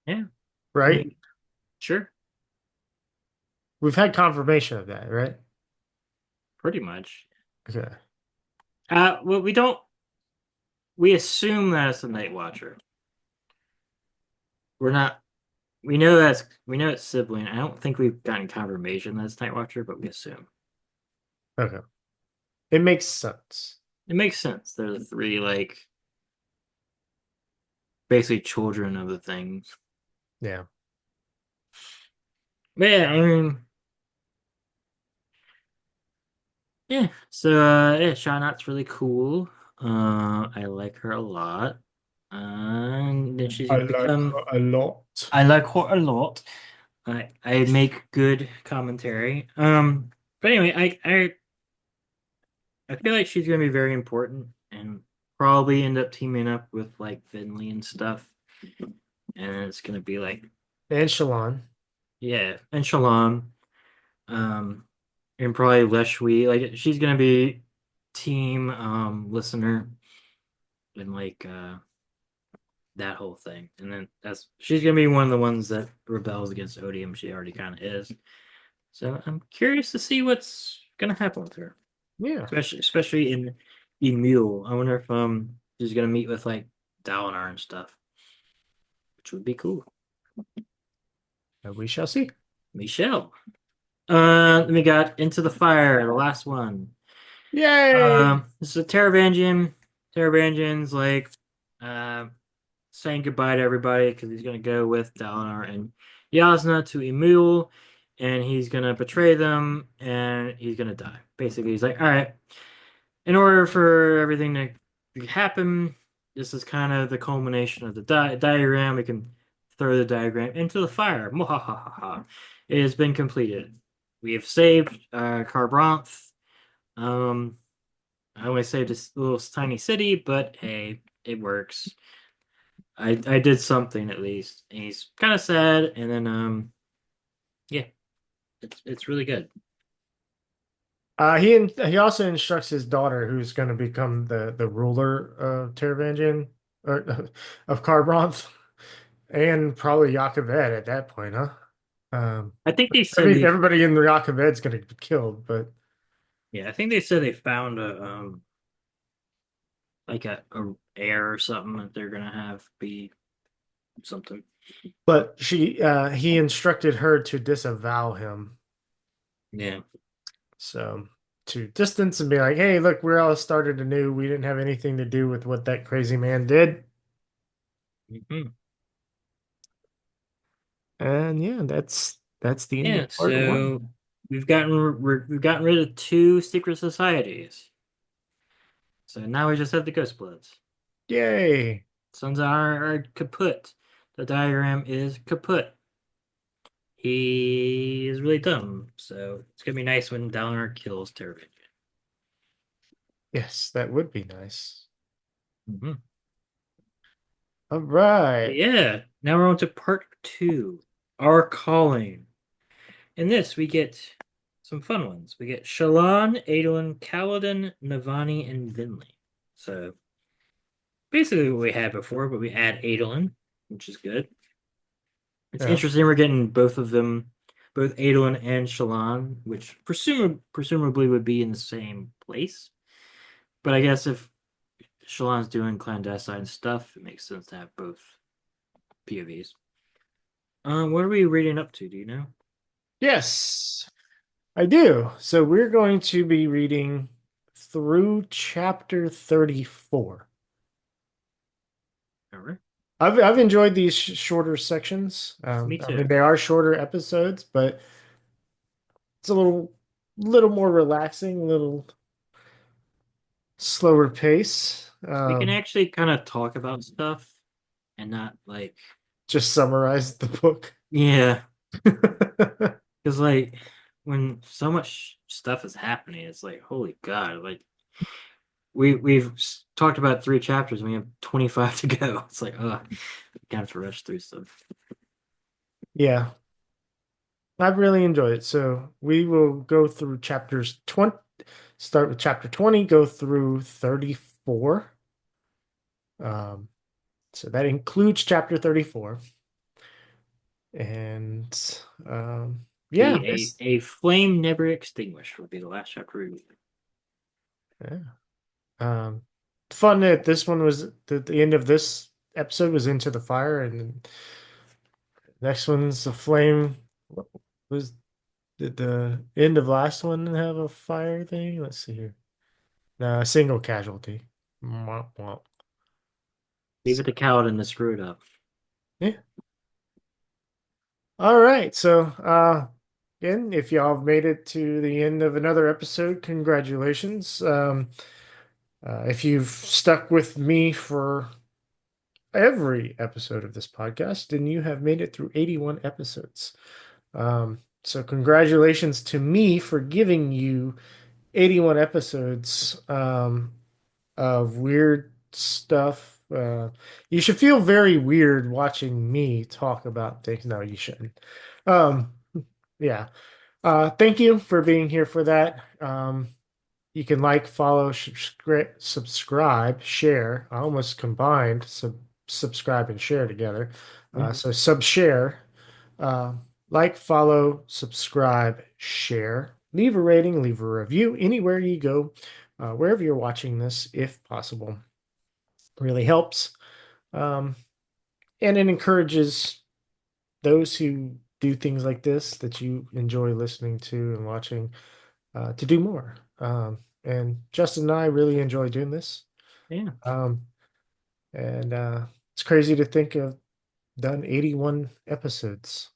Yeah, I right? mean, sure, We've had confirmation of that, right? pretty much. Okay. Well, we don't. We assume that it's the Night Watcher. We're not. We know it's sibling. I don't think we've gotten confirmation that it's Night Watcher, but we assume Okay. It makes sense. it makes sense. They're the three like basically children of the things. Yeah. But yeah, I mean, yeah. So yeah, Shawnott's really cool. I like her a lot. And then she's I gonna like become. her a lot. I like her a lot. I make good commentary. But anyway, I feel like she's gonna be very important and probably end up teaming up with like Finley and stuff. And it's gonna be like, And Shalon. yeah, and Shalom. Um, and probably Leshwi. Like she's gonna be team listener and like that whole thing. And then that's she's gonna be one of the ones that rebels against Odium. She already kind of is. So I'm curious to see what's gonna happen with her, Yeah. especially in Emule. I wonder if she's gonna meet with like Dalinar and stuff, which would be cool. We shall see. Michelle. Then we got Into the Fire, the last one. Yay! This is a Teravangian. Teravangian's like uh saying goodbye to everybody because he's gonna go with Dalinar and Yasna to Emule, and he's gonna betray them and he's gonna die. Basically, he's like, all right, in order for everything to happen, this is kind of the culmination of the diagram. We can throw the diagram into the fire. Mwahaha. It has been completed. We have saved Carbranth. Um, I only saved this little tiny city, but hey, it works. I did something at least. And he's kind of sad, and then yeah, it's really good. He also instructs his daughter, who's going to become the ruler of Teravangian or of Carbranth, and probably Yaakoved at that point, huh? Um, I think they said they everybody in the Yaakoved's going to be killed, but yeah, I think they said they found a like a heir or something that they're gonna have be something. he instructed her to disavow him. Yeah. So to distance and be like, hey, look, we're all started anew. We didn't have anything to do with what that crazy man did. Mhm. And yeah, that's the end Yeah, of part one. so we've gotten rid of two secret societies. So now we just have the Ghost Bloods. Yay. Sons are kaput. The diagram is kaput. He is really dumb, so it's gonna be nice when Dalinar kills Terror. Yes, that would be nice. Mm-hmm. All right. Yeah, now we're on to part two. Our calling. In this, we get some fun ones. We get Shallan, Adolin, Kaladin, Navani, and Vinley. So basically what we had before, but we add Adolin, which is good. It's Yeah. interesting we're getting both of them, both Adolin and Shallan, which presumably would be in the same place. But I guess if Shallan's doing clandestine stuff, it makes sense to have both POVs. What are we reading up to? Do you know? Yes, I do. So we're going to be reading through chapter 34. All right. I've enjoyed these shorter sections. Me I mean, too. they are shorter episodes, but it's a little more relaxing, a little slower pace. We can actually kind of talk about stuff and not like, Just summarize the book. yeah, because like when so much stuff is happening, it's like, holy God, like we've talked about three chapters and we have 25 to go. It's like, oh, we have to rush through stuff. Yeah, I've really enjoyed it. So we will go through chapters 20, start with chapter 20, go through 34. Um, so that includes chapter 34. And yeah, Be a flame never extinguished would be the last chapter we read. yeah. Um, fun that this one was the end of this episode was Into the Fire, and next one's the flame. What was did the end of last one have a fire thing? Let's see here. No, a single casualty. Mwah, mwah. Leave it to Kaladin to screw it up. Yeah. All right. So, again, if y'all have made it to the end of another episode, congratulations. If you've stuck with me for every episode of this podcast, then you have made it through 81 episodes. So congratulations to me for giving you 81 episodes of weird stuff. You should feel very weird watching me talk about things. No, you shouldn't. Um, yeah. Thank you for being here for that. You can like, follow, subscribe, share. I almost combined subscribe and share together. Yeah. So sub share, uh, like, follow, subscribe, share, leave a rating, leave a review anywhere you go, wherever you're watching this, if possible. Really helps. Um, and it encourages those who do things like this that you enjoy listening to and watching to do more. And Justin and I really enjoy doing this. Yeah. Um, and it's crazy to think of done 81 episodes.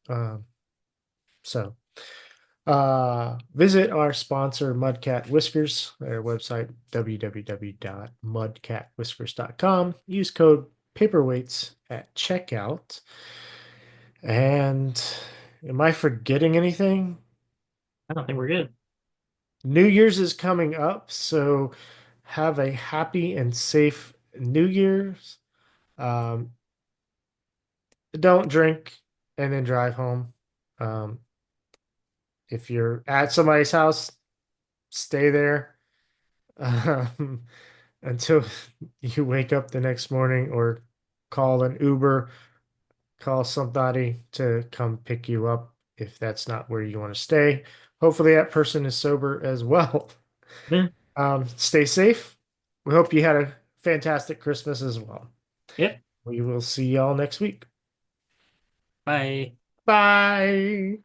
So visit our sponsor, Mudcat Whiskers, their website, www.mudcatwhiskers.com. Use code paperweights at checkout. And am I forgetting anything? I don't think we're good. New Year's is coming up, so have a happy and safe New Year's. Um, don't drink and then drive home. Um, if you're at somebody's house, stay there until you wake up the next morning or call an Uber, call somebody to come pick you up if that's not where you want to stay. Hopefully, that person is sober as well. Yeah. Stay safe. We hope you had a fantastic Christmas as well. Yep. We will see y'all next week. Bye. Bye.